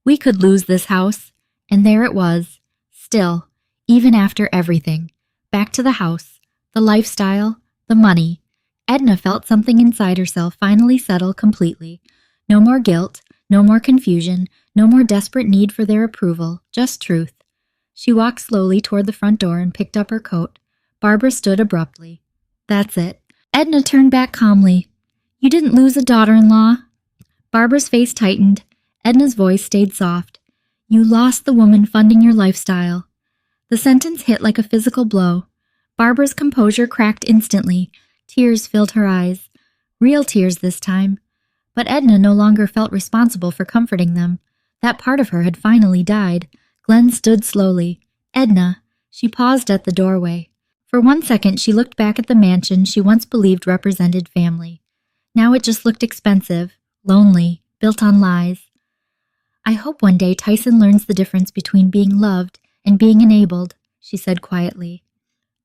We could lose this house. And there it was. Still, even after everything. Back to the house. The lifestyle. The money. Edna felt something inside herself finally settle completely. No more guilt. No more confusion. No more desperate need for their approval. Just truth. She walked slowly toward the front door and picked up her coat. Barbara stood abruptly. That's it. Edna turned back calmly. You didn't lose a daughter-in-law. Barbara's face tightened. Edna's voice stayed soft. You lost the woman funding your lifestyle. The sentence hit like a physical blow. Barbara's composure cracked instantly. Tears filled her eyes. Real tears this time. But Edna no longer felt responsible for comforting them. That part of her had finally died. Glenn stood slowly. Edna. She paused at the doorway. For 1 second, she looked back at the mansion she once believed represented family. Now it just looked expensive, lonely, built on lies. I hope one day Tyson learns the difference between being loved and being enabled, she said quietly.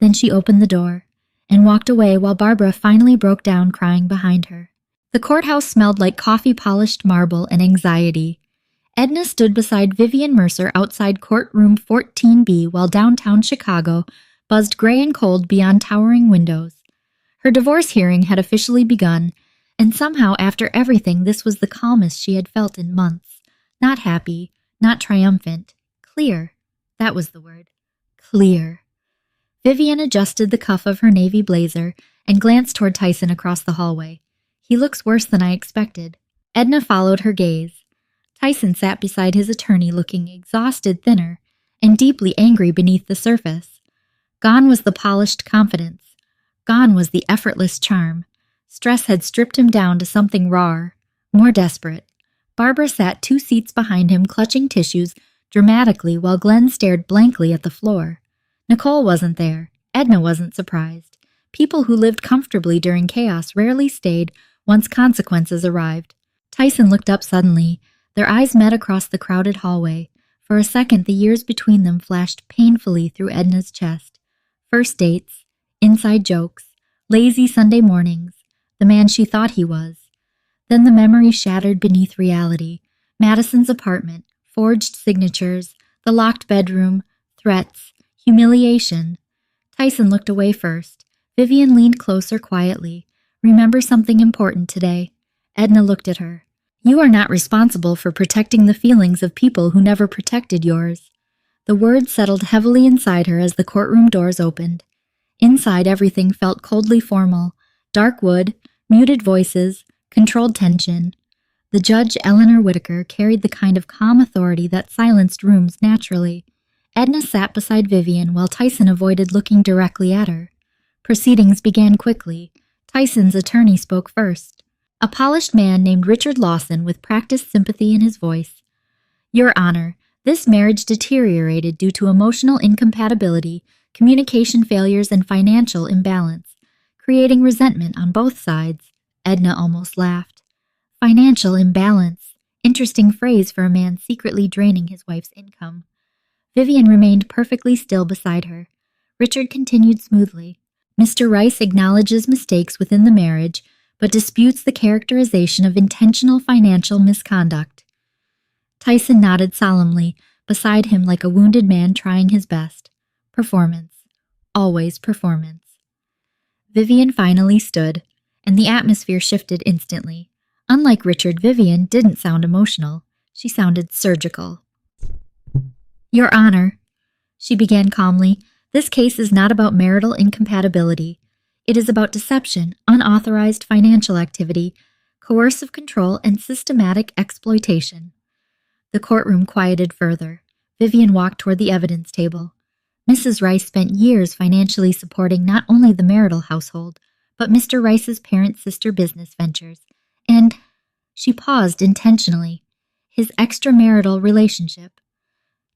Then she opened the door and walked away while Barbara finally broke down crying behind her. The courthouse smelled like coffee-polished marble and anxiety. Edna stood beside Vivian Mercer outside courtroom 14B while downtown Chicago buzzed gray and cold beyond towering windows. Her divorce hearing had officially begun, and somehow after everything this was the calmest she had felt in months. Not happy, not triumphant. Clear. That was the word. Clear. Vivian adjusted the cuff of her navy blazer and glanced toward Tyson across the hallway. He looks worse than I expected. Edna followed her gaze. Tyson sat beside his attorney looking exhausted thinner and deeply angry beneath the surface. Gone was the polished confidence. Gone was the effortless charm. Stress had stripped him down to something rawer, more desperate. Barbara sat 2 seats behind him clutching tissues dramatically while Glenn stared blankly at the floor. Nicole wasn't there. Edna wasn't surprised. People who lived comfortably during chaos rarely stayed once consequences arrived. Tyson looked up suddenly. Their eyes met across the crowded hallway. For a second, the years between them flashed painfully through Edna's chest. First dates, inside jokes, lazy Sunday mornings, the man she thought he was. Then the memory shattered beneath reality. Madison's apartment, forged signatures, the locked bedroom, threats, humiliation. Tyson looked away first. Vivian leaned closer quietly. Remember something important today. Edna looked at her. You are not responsible for protecting the feelings of people who never protected yours. The words settled heavily inside her as the courtroom doors opened. Inside, everything felt coldly formal. Dark wood, muted voices, controlled tension. The judge, Eleanor Whitaker, carried the kind of calm authority that silenced rooms naturally. Edna sat beside Vivian while Tyson avoided looking directly at her. Proceedings began quickly. Tyson's attorney spoke first. A polished man named Richard Lawson with practiced sympathy in his voice. Your Honor, this marriage deteriorated due to emotional incompatibility, communication failures, and financial imbalance, creating resentment on both sides. Edna almost laughed. Financial imbalance. Interesting phrase for a man secretly draining his wife's income. Vivian remained perfectly still beside her. Richard continued smoothly. Mr. Rice acknowledges mistakes within the marriage, but disputes the characterization of intentional financial misconduct. Tyson nodded solemnly, beside him like a wounded man trying his best. Performance. Always performance. Vivian finally stood, and the atmosphere shifted instantly. Unlike Richard, Vivian didn't sound emotional. She sounded surgical. Your Honor, she began calmly, this case is not about marital incompatibility. It is about deception, unauthorized financial activity, coercive control, and systematic exploitation. The courtroom quieted further. Vivian walked toward the evidence table. Mrs. Rice spent years financially supporting not only the marital household, but Mr. Rice's parent-sister business ventures, and she paused intentionally. His extramarital relationship.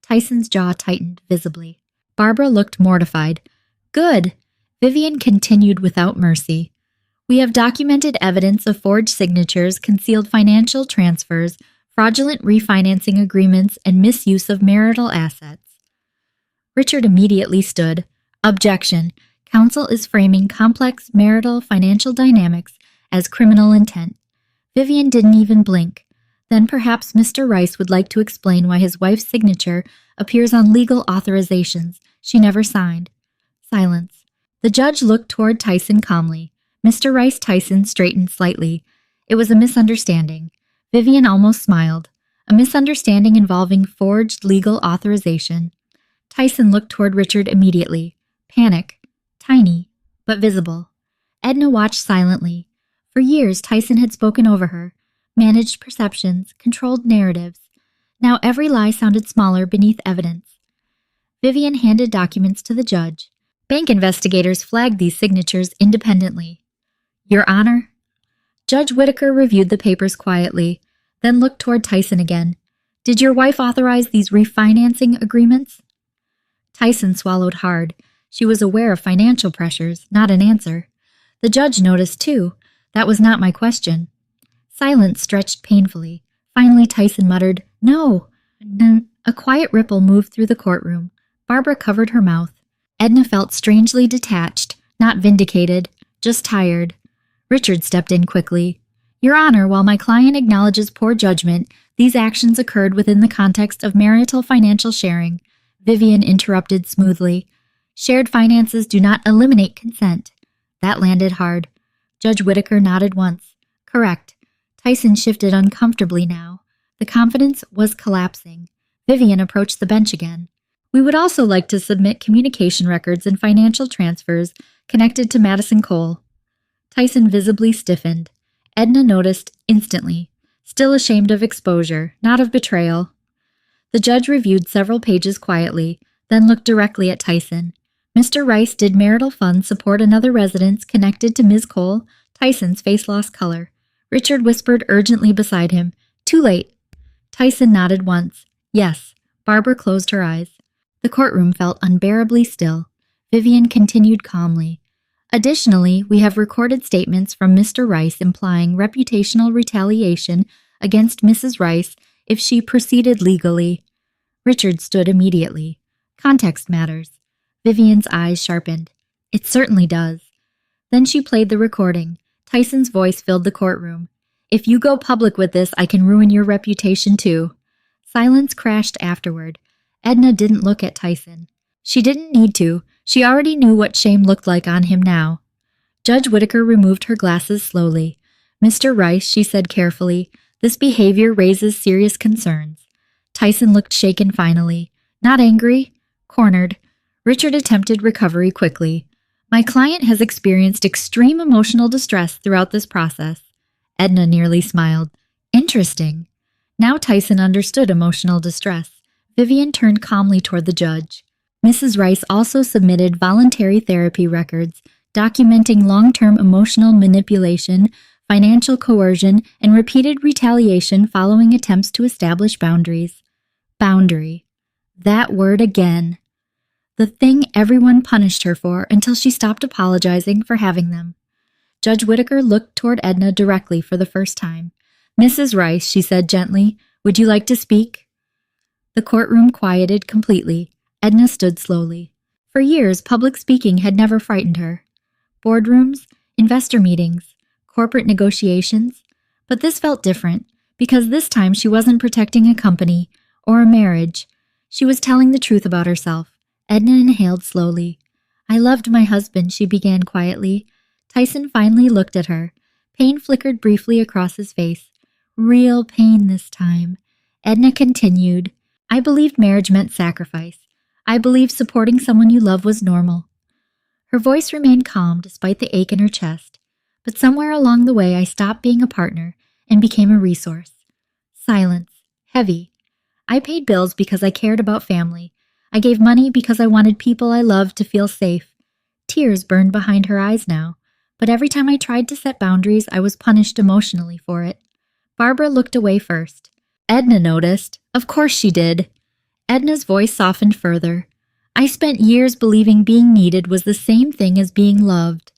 Tyson's jaw tightened visibly. Barbara looked mortified. Good. Vivian continued without mercy. We have documented evidence of forged signatures, concealed financial transfers, fraudulent refinancing agreements, and misuse of marital assets. Richard immediately stood. Objection. Counsel is framing complex marital financial dynamics as criminal intent. Vivian didn't even blink. Then perhaps Mr. Rice would like to explain why his wife's signature appears on legal authorizations she never signed. Silence. The judge looked toward Tyson calmly. Mr. Rice Tyson straightened slightly. It was a misunderstanding. Vivian almost smiled. A misunderstanding involving forged legal authorization. Tyson looked toward Richard immediately. Panic. Tiny, but visible. Edna watched silently. For years, Tyson had spoken over her, managed perceptions, controlled narratives. Now every lie sounded smaller beneath evidence. Vivian handed documents to the judge. Bank investigators flagged these signatures independently. Your Honor? Judge Whitaker reviewed the papers quietly, then looked toward Tyson again. Did your wife authorize these refinancing agreements? Tyson swallowed hard. She was aware of financial pressures, not an answer. The judge noticed, too. That was not my question. Silence stretched painfully. Finally, Tyson muttered, No. And a quiet ripple moved through the courtroom. Barbara covered her mouth. Edna felt strangely detached, not vindicated, just tired. Richard stepped in quickly. Your Honor, while my client acknowledges poor judgment, these actions occurred within the context of marital financial sharing. Vivian interrupted smoothly. Shared finances do not eliminate consent. That landed hard. Judge Whitaker nodded once. Correct. Tyson shifted uncomfortably now. The confidence was collapsing. Vivian approached the bench again. We would also like to submit communication records and financial transfers connected to Madison Cole. Tyson visibly stiffened. Edna noticed instantly, still ashamed of exposure, not of betrayal. The judge reviewed several pages quietly, then looked directly at Tyson. Mr. Rice, did marital funds support another residence connected to Ms. Cole? Tyson's face lost color. Richard whispered urgently beside him, "Too late." Tyson nodded once. Yes. Barbara closed her eyes. The courtroom felt unbearably still. Vivian continued calmly. Additionally, we have recorded statements from Mr. Rice implying reputational retaliation against Mrs. Rice if she proceeded legally. Richard stood immediately. Context matters. Vivian's eyes sharpened. It certainly does. Then she played the recording. Tyson's voice filled the courtroom. If you go public with this, I can ruin your reputation too. Silence crashed afterward. Edna didn't look at Tyson. She didn't need to. She already knew what shame looked like on him now. Judge Whittaker removed her glasses slowly. Mr. Rice, she said carefully, this behavior raises serious concerns. Tyson looked shaken finally. Not angry. Cornered. Richard attempted recovery quickly. My client has experienced extreme emotional distress throughout this process. Edna nearly smiled. Interesting. Now Tyson understood emotional distress. Vivian turned calmly toward the judge. Mrs. Rice also submitted voluntary therapy records documenting long-term emotional manipulation, financial coercion, and repeated retaliation following attempts to establish boundaries. Boundary. That word again. The thing everyone punished her for until she stopped apologizing for having them. Judge Whittaker looked toward Edna directly for the first time. Mrs. Rice, she said gently, would you like to speak? The courtroom quieted completely. Edna stood slowly. For years, public speaking had never frightened her. Boardrooms, investor meetings, corporate negotiations. But this felt different, because this time she wasn't protecting a company or a marriage. She was telling the truth about herself. Edna inhaled slowly. I loved my husband, she began quietly. Tyson finally looked at her. Pain flickered briefly across his face. Real pain this time. Edna continued. I believed marriage meant sacrifice. I believed supporting someone you love was normal. Her voice remained calm despite the ache in her chest. But somewhere along the way I stopped being a partner and became a resource. Silence. Heavy. I paid bills because I cared about family. I gave money because I wanted people I loved to feel safe. Tears burned behind her eyes now, but every time I tried to set boundaries, I was punished emotionally for it. Barbara looked away first. Edna noticed. Of course she did. Edna's voice softened further. I spent years believing being needed was the same thing as being loved.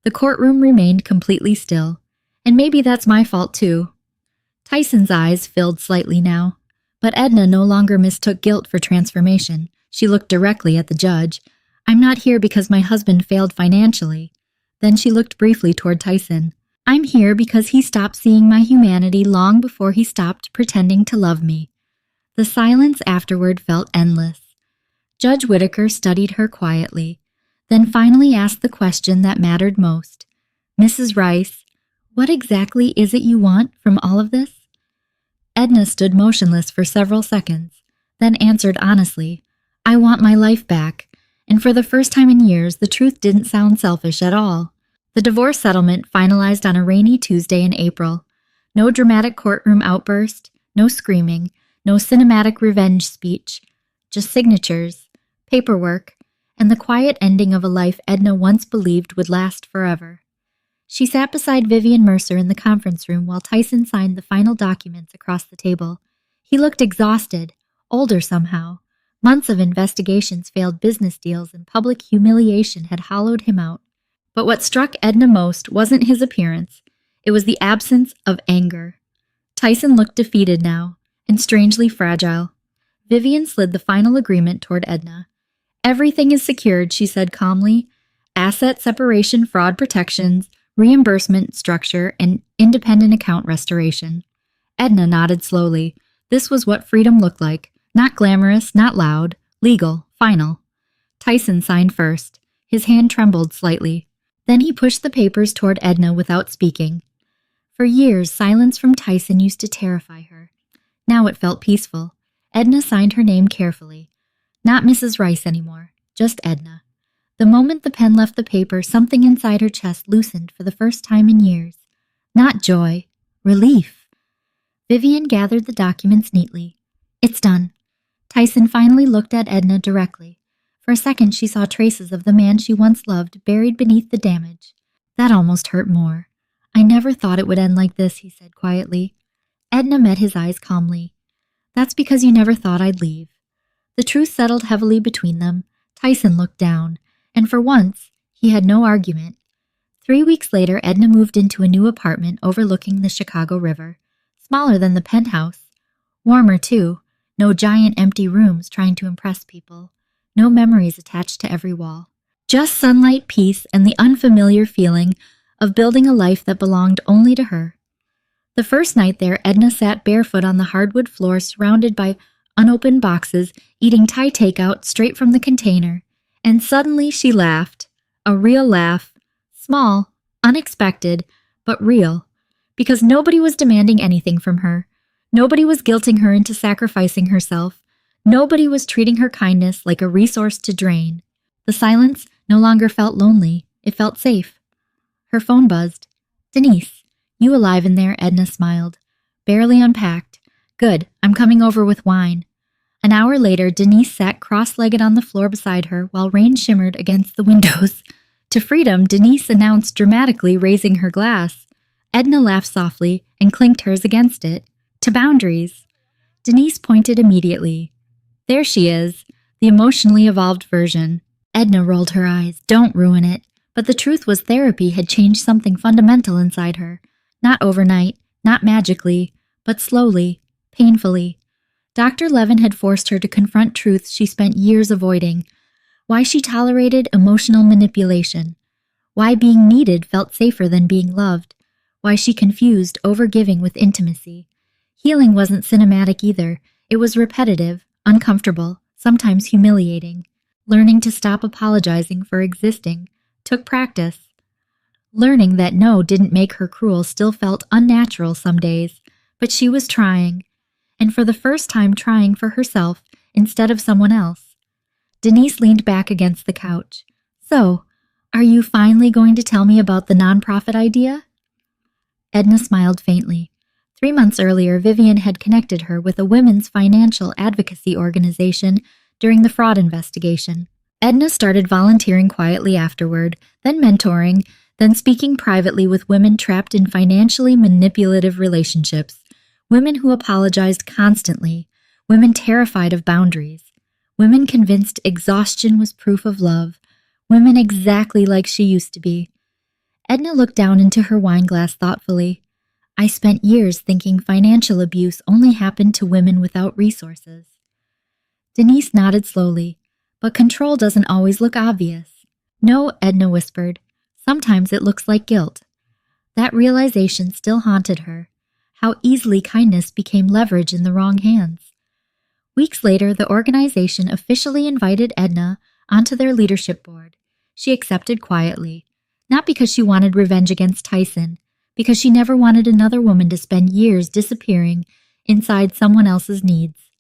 The courtroom remained completely still, and maybe that's my fault too. Tyson's eyes filled slightly now, but Edna no longer mistook guilt for transformation. She looked directly at the judge. I'm not here because my husband failed financially. Then she looked briefly toward Tyson. I'm here because he stopped seeing my humanity long before he stopped pretending to love me. The silence afterward felt endless. Judge Whittaker studied her quietly, then finally asked the question that mattered most. Mrs. Rice, what exactly is it you want from all of this? Edna stood motionless for several seconds, then answered honestly, I want my life back, and for the first time in years, the truth didn't sound selfish at all. The divorce settlement finalized on a rainy Tuesday in April. No dramatic courtroom outburst, no screaming, no cinematic revenge speech, just signatures, paperwork, and the quiet ending of a life Edna once believed would last forever. She sat beside Vivian Mercer in the conference room while Tyson signed the final documents across the table. He looked exhausted, older somehow. Months of investigations, failed business deals, and public humiliation had hollowed him out. But what struck Edna most wasn't his appearance. It was the absence of anger. Tyson looked defeated now, and strangely fragile. Vivian slid the final agreement toward Edna. Everything is secured, she said calmly. Asset separation, fraud protections, reimbursement structure, and independent account restoration. Edna nodded slowly. This was what freedom looked like. Not glamorous, not loud, legal, final. Tyson signed first. His hand trembled slightly. Then he pushed the papers toward Edna without speaking. For years, silence from Tyson used to terrify her. Now it felt peaceful. Edna signed her name carefully. Not Mrs. Rice anymore, just Edna. The moment the pen left the paper, something inside her chest loosened for the first time in years. Not joy. Relief. Vivian gathered the documents neatly. It's done. Tyson finally looked at Edna directly. For a second she saw traces of the man she once loved buried beneath the damage. That almost hurt more. I never thought it would end like this, he said quietly. Edna met his eyes calmly. That's because you never thought I'd leave. The truth settled heavily between them. Tyson looked down, and for once, he had no argument. 3 weeks later, Edna moved into a new apartment overlooking the Chicago River. Smaller than the penthouse. Warmer, too. No giant empty rooms trying to impress people. No memories attached to every wall. Just sunlight, peace, and the unfamiliar feeling of building a life that belonged only to her. The first night there, Edna sat barefoot on the hardwood floor surrounded by unopened boxes, eating Thai takeout straight from the container. And suddenly she laughed. A real laugh. Small, unexpected, but real. Because nobody was demanding anything from her. Nobody was guilting her into sacrificing herself. Nobody was treating her kindness like a resource to drain. The silence no longer felt lonely. It felt safe. Her phone buzzed. Denise, you alive in there? Edna smiled. Barely unpacked. Good, I'm coming over with wine. An hour later, Denise sat cross-legged on the floor beside her while rain shimmered against the windows. To freedom, Denise announced dramatically, raising her glass. Edna laughed softly and clinked hers against it. To boundaries. Denise pointed immediately. There she is, the emotionally evolved version. Edna rolled her eyes. Don't ruin it. But the truth was therapy had changed something fundamental inside her. Not overnight, not magically, but slowly, painfully. Dr. Levin had forced her to confront truths she spent years avoiding. Why she tolerated emotional manipulation. Why being needed felt safer than being loved. Why she confused overgiving with intimacy. Healing wasn't cinematic either. It was repetitive, uncomfortable, sometimes humiliating. Learning to stop apologizing for existing took practice. Learning that no didn't make her cruel still felt unnatural some days, but she was trying, and for the first time trying for herself instead of someone else. Denise leaned back against the couch. So, are you finally going to tell me about the nonprofit idea? Edna smiled faintly. 3 months earlier, Vivian had connected her with a women's financial advocacy organization during the fraud investigation. Edna started volunteering quietly afterward, then mentoring, then speaking privately with women trapped in financially manipulative relationships, women who apologized constantly, women terrified of boundaries, women convinced exhaustion was proof of love, women exactly like she used to be. Edna looked down into her wine glass thoughtfully. I spent years thinking financial abuse only happened to women without resources. Denise nodded slowly, but control doesn't always look obvious. No, Edna whispered. Sometimes it looks like guilt. That realization still haunted her. How easily kindness became leverage in the wrong hands. Weeks later, the organization officially invited Edna onto their leadership board. She accepted quietly, not because she wanted revenge against Tyson, because she never wanted another woman to spend years disappearing inside someone else's needs.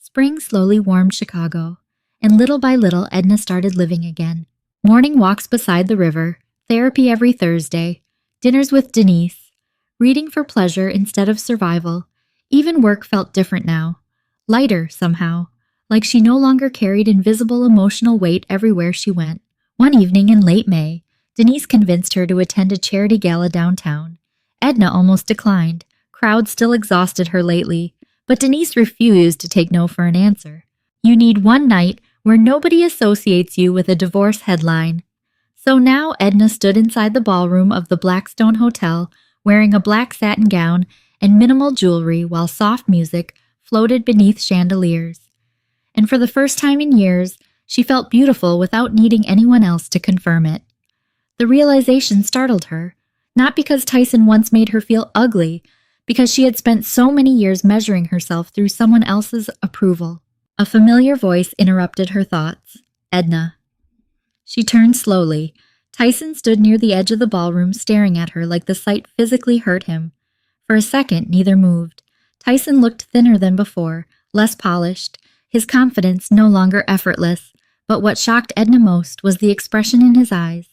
Spring slowly warmed Chicago, and little by little Edna started living again. Morning walks beside the river, therapy every Thursday, dinners with Denise, reading for pleasure instead of survival. Even work felt different now, lighter somehow, like she no longer carried invisible emotional weight everywhere she went. One evening in late May, Denise convinced her to attend a charity gala downtown. Edna almost declined. Crowds still exhausted her lately, but Denise refused to take no for an answer. You need one night where nobody associates you with a divorce headline. So now Edna stood inside the ballroom of the Blackstone Hotel, wearing a black satin gown and minimal jewelry while soft music floated beneath chandeliers. And for the first time in years, she felt beautiful without needing anyone else to confirm it. The realization startled her, not because Tyson once made her feel ugly, because she had spent so many years measuring herself through someone else's approval. A familiar voice interrupted her thoughts. Edna. She turned slowly. Tyson stood near the edge of the ballroom staring at her like the sight physically hurt him. For a second, neither moved. Tyson looked thinner than before, less polished, his confidence no longer effortless, but what shocked Edna most was the expression in his eyes.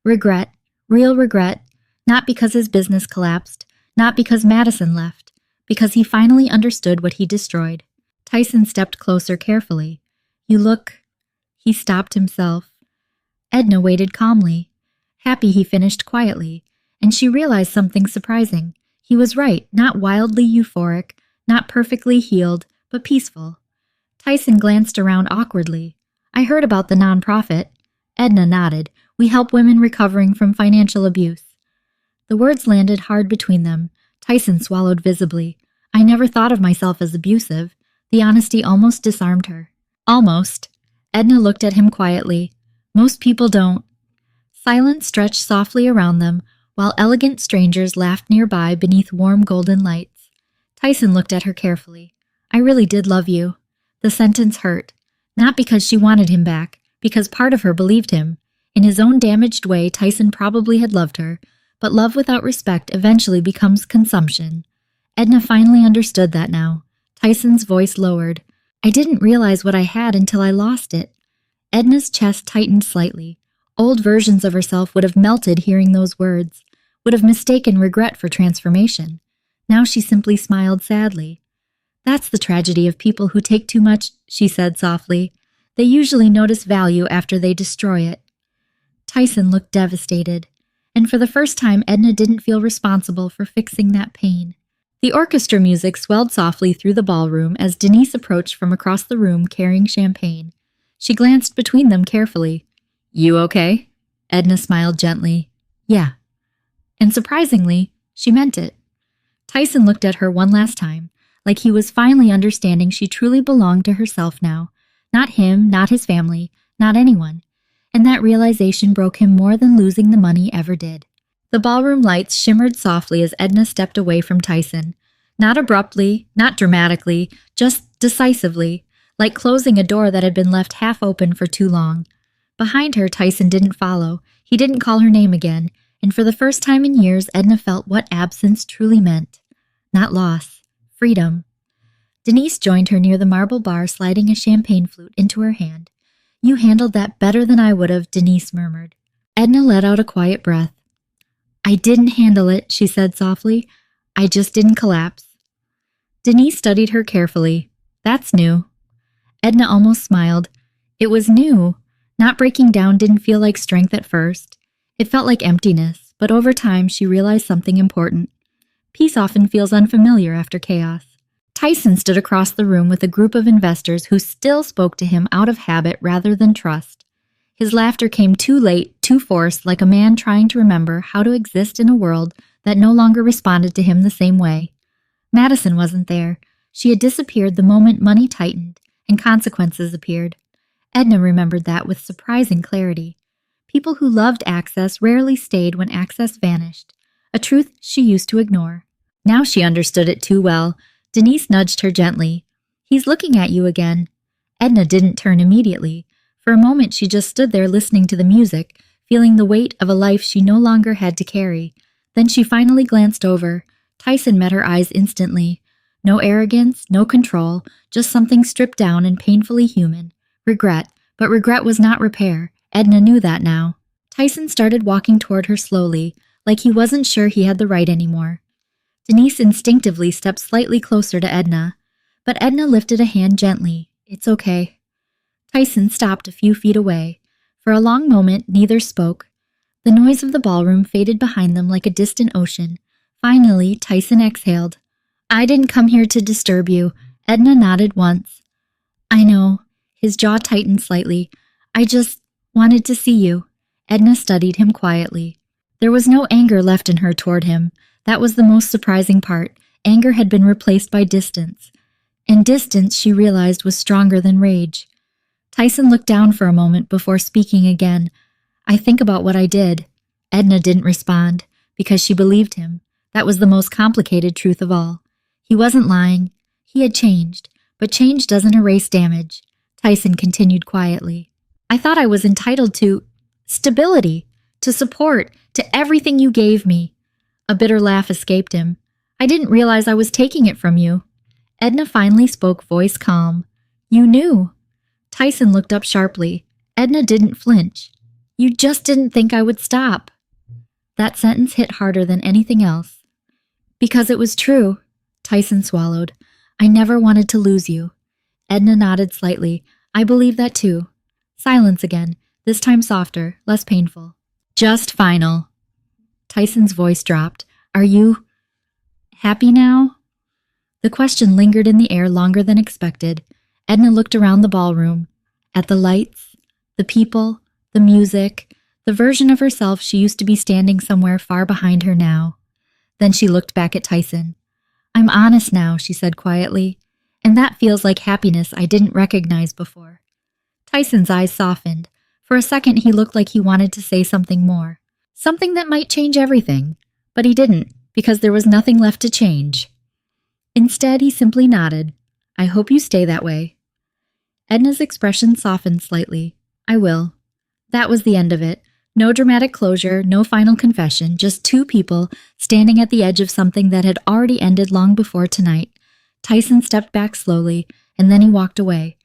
Regret, real regret, Not because his business collapsed, not because Madison left, because he finally understood what he destroyed. Tyson stepped closer carefully. You look... He stopped himself. Edna waited calmly. Happy he finished quietly, and she realized something surprising. He was right, not wildly euphoric, not perfectly healed, but peaceful. Tyson glanced around awkwardly. I heard about the nonprofit. Edna nodded. We help women recovering from financial abuse. The words landed hard between them. Tyson swallowed visibly. I never thought of myself as abusive. The honesty almost disarmed her. Almost. Edna looked at him quietly. Most people don't. Silence stretched softly around them, while elegant strangers laughed nearby beneath warm golden lights. Tyson looked at her carefully. I really did love you. The sentence hurt. Not because she wanted him back, because part of her believed him. In his own damaged way, Tyson probably had loved her, but love without respect eventually becomes consumption. Edna finally understood that now. Tyson's voice lowered. I didn't realize what I had until I lost it. Edna's chest tightened slightly. Old versions of herself would have melted hearing those words, would have mistaken regret for transformation. Now she simply smiled sadly. That's the tragedy of people who take too much, she said softly. They usually notice value after they destroy it. Tyson looked devastated, and for the first time Edna didn't feel responsible for fixing that pain. The orchestra music swelled softly through the ballroom as Denise approached from across the room carrying champagne. She glanced between them carefully. You okay? Edna smiled gently. Yeah. And surprisingly, she meant it. Tyson looked at her one last time, like he was finally understanding she truly belonged to herself now. Not him, not his family, not anyone. And that realization broke him more than losing the money ever did. The ballroom lights shimmered softly as Edna stepped away from Tyson. Not abruptly, not dramatically, just decisively, like closing a door that had been left half open for too long. Behind her, Tyson didn't follow. He didn't call her name again, and for the first time in years, Edna felt what absence truly meant. Not loss, freedom. Denise joined her near the marble bar, sliding a champagne flute into her hand. You handled that better than I would have, Denise murmured. Edna let out a quiet breath. I didn't handle it, she said softly. I just didn't collapse. Denise studied her carefully. That's new. Edna almost smiled. It was new. Not breaking down didn't feel like strength at first. It felt like emptiness, but over time she realized something important. Peace often feels unfamiliar after chaos. Tyson stood across the room with a group of investors who still spoke to him out of habit rather than trust. His laughter came too late, too forced, like a man trying to remember how to exist in a world that no longer responded to him the same way. Madison wasn't there. She had disappeared the moment money tightened, and consequences appeared. Edna remembered that with surprising clarity. People who loved access rarely stayed when access vanished, a truth she used to ignore. Now she understood it too well. Denise nudged her gently. He's looking at you again. Edna didn't turn immediately. For a moment she just stood there listening to the music, feeling the weight of a life she no longer had to carry. Then she finally glanced over. Tyson met her eyes instantly. No arrogance, no control, just something stripped down and painfully human. Regret, but regret was not repair. Edna knew that now. Tyson started walking toward her slowly, like he wasn't sure he had the right anymore. Denise instinctively stepped slightly closer to Edna, but Edna lifted a hand gently. It's okay. Tyson stopped a few feet away. For a long moment, neither spoke. The noise of the ballroom faded behind them like a distant ocean. Finally, Tyson exhaled. I didn't come here to disturb you. Edna nodded once. I know. His jaw tightened slightly. I just wanted to see you. Edna studied him quietly. There was no anger left in her toward him. That was the most surprising part. Anger had been replaced by distance. And distance, she realized, was stronger than rage. Tyson looked down for a moment before speaking again. I think about what I did. Edna didn't respond, because she believed him. That was the most complicated truth of all. He wasn't lying. He had changed, but change doesn't erase damage. Tyson continued quietly. I thought I was entitled to stability, to support, to everything you gave me. A bitter laugh escaped him. I didn't realize I was taking it from you. Edna finally spoke, voice calm. You knew. Tyson looked up sharply. Edna didn't flinch. You just didn't think I would stop. That sentence hit harder than anything else. Because it was true. Tyson swallowed. I never wanted to lose you. Edna nodded slightly. I believe that too. Silence again, this time softer, less painful. Just final. Tyson's voice dropped. Are you happy now? The question lingered in the air longer than expected. Edna looked around the ballroom, at the lights, the people, the music, the version of herself she used to be standing somewhere far behind her now. Then she looked back at Tyson. I'm honest now, she said quietly, and that feels like happiness I didn't recognize before. Tyson's eyes softened. For a second he looked like he wanted to say something more. Something that might change everything. But he didn't, because there was nothing left to change. Instead, he simply nodded. I hope you stay that way. Edna's expression softened slightly. I will. That was the end of it. No dramatic closure, no final confession, just two people standing at the edge of something that had already ended long before tonight. Tyson stepped back slowly, and then he walked away.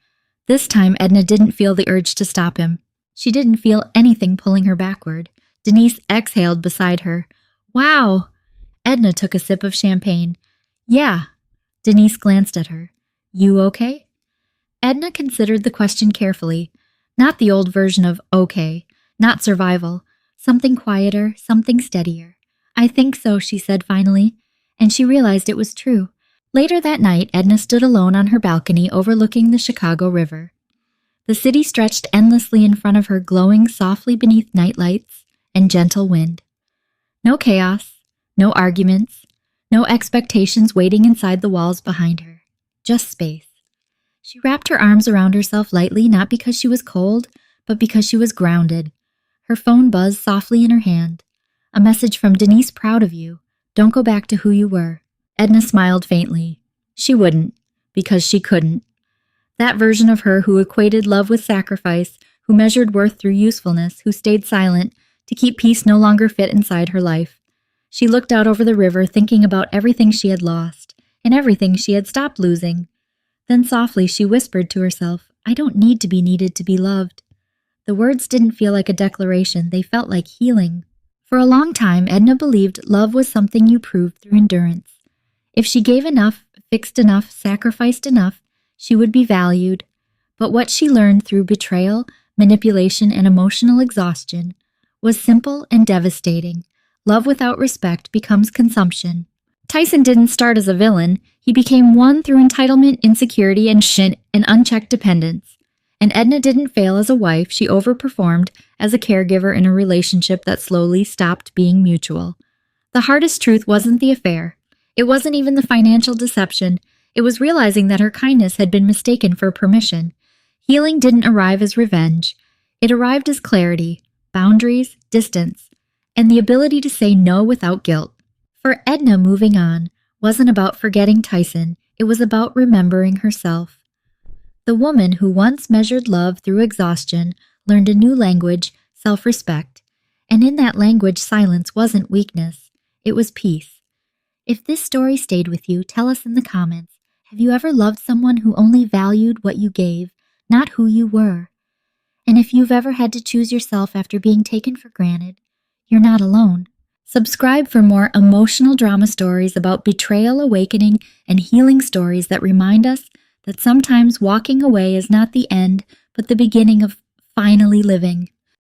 This time, Edna didn't feel the urge to stop him. She didn't feel anything pulling her backward. Denise exhaled beside her. Wow! Edna took a sip of champagne. Yeah. Denise glanced at her. You okay? Edna considered the question carefully. Not the old version of okay. Not survival. Something quieter, something steadier. I think so, she said finally. And she realized it was true. Later that night, Edna stood alone on her balcony overlooking the Chicago River. The city stretched endlessly in front of her, glowing softly beneath nightlights and gentle wind. No chaos, no arguments, no expectations waiting inside the walls behind her. Just space. She wrapped her arms around herself lightly, not because she was cold, but because she was grounded. Her phone buzzed softly in her hand. A message from Denise, proud of you. Don't go back to who you were. Edna smiled faintly. She wouldn't, because she couldn't. That version of her who equated love with sacrifice, who measured worth through usefulness, who stayed silent to keep peace no longer fit inside her life. She looked out over the river, thinking about everything she had lost, and everything she had stopped losing. Then softly she whispered to herself, I don't need to be needed to be loved. The words didn't feel like a declaration, they felt like healing. For a long time, Edna believed love was something you proved through endurance. If she gave enough, fixed enough, sacrificed enough, she would be valued. But what she learned through betrayal, manipulation, and emotional exhaustion was simple and devastating. Love without respect becomes consumption. Tyson didn't start as a villain. He became one through entitlement, insecurity, and unchecked dependence. And Edna didn't fail as a wife. She overperformed as a caregiver in a relationship that slowly stopped being mutual. The hardest truth wasn't the affair. It wasn't even the financial deception. It was realizing that her kindness had been mistaken for permission. Healing didn't arrive as revenge. It arrived as clarity, boundaries, distance, and the ability to say no without guilt. For Edna, moving on wasn't about forgetting Tyson. It was about remembering herself. The woman who once measured love through exhaustion learned a new language, self-respect. And in that language, silence wasn't weakness. It was peace. If this story stayed with you, tell us in the comments. Have you ever loved someone who only valued what you gave, not who you were? And if you've ever had to choose yourself after being taken for granted, you're not alone. Subscribe for more emotional drama stories about betrayal, awakening, and healing stories that remind us that sometimes walking away is not the end, but the beginning of finally living.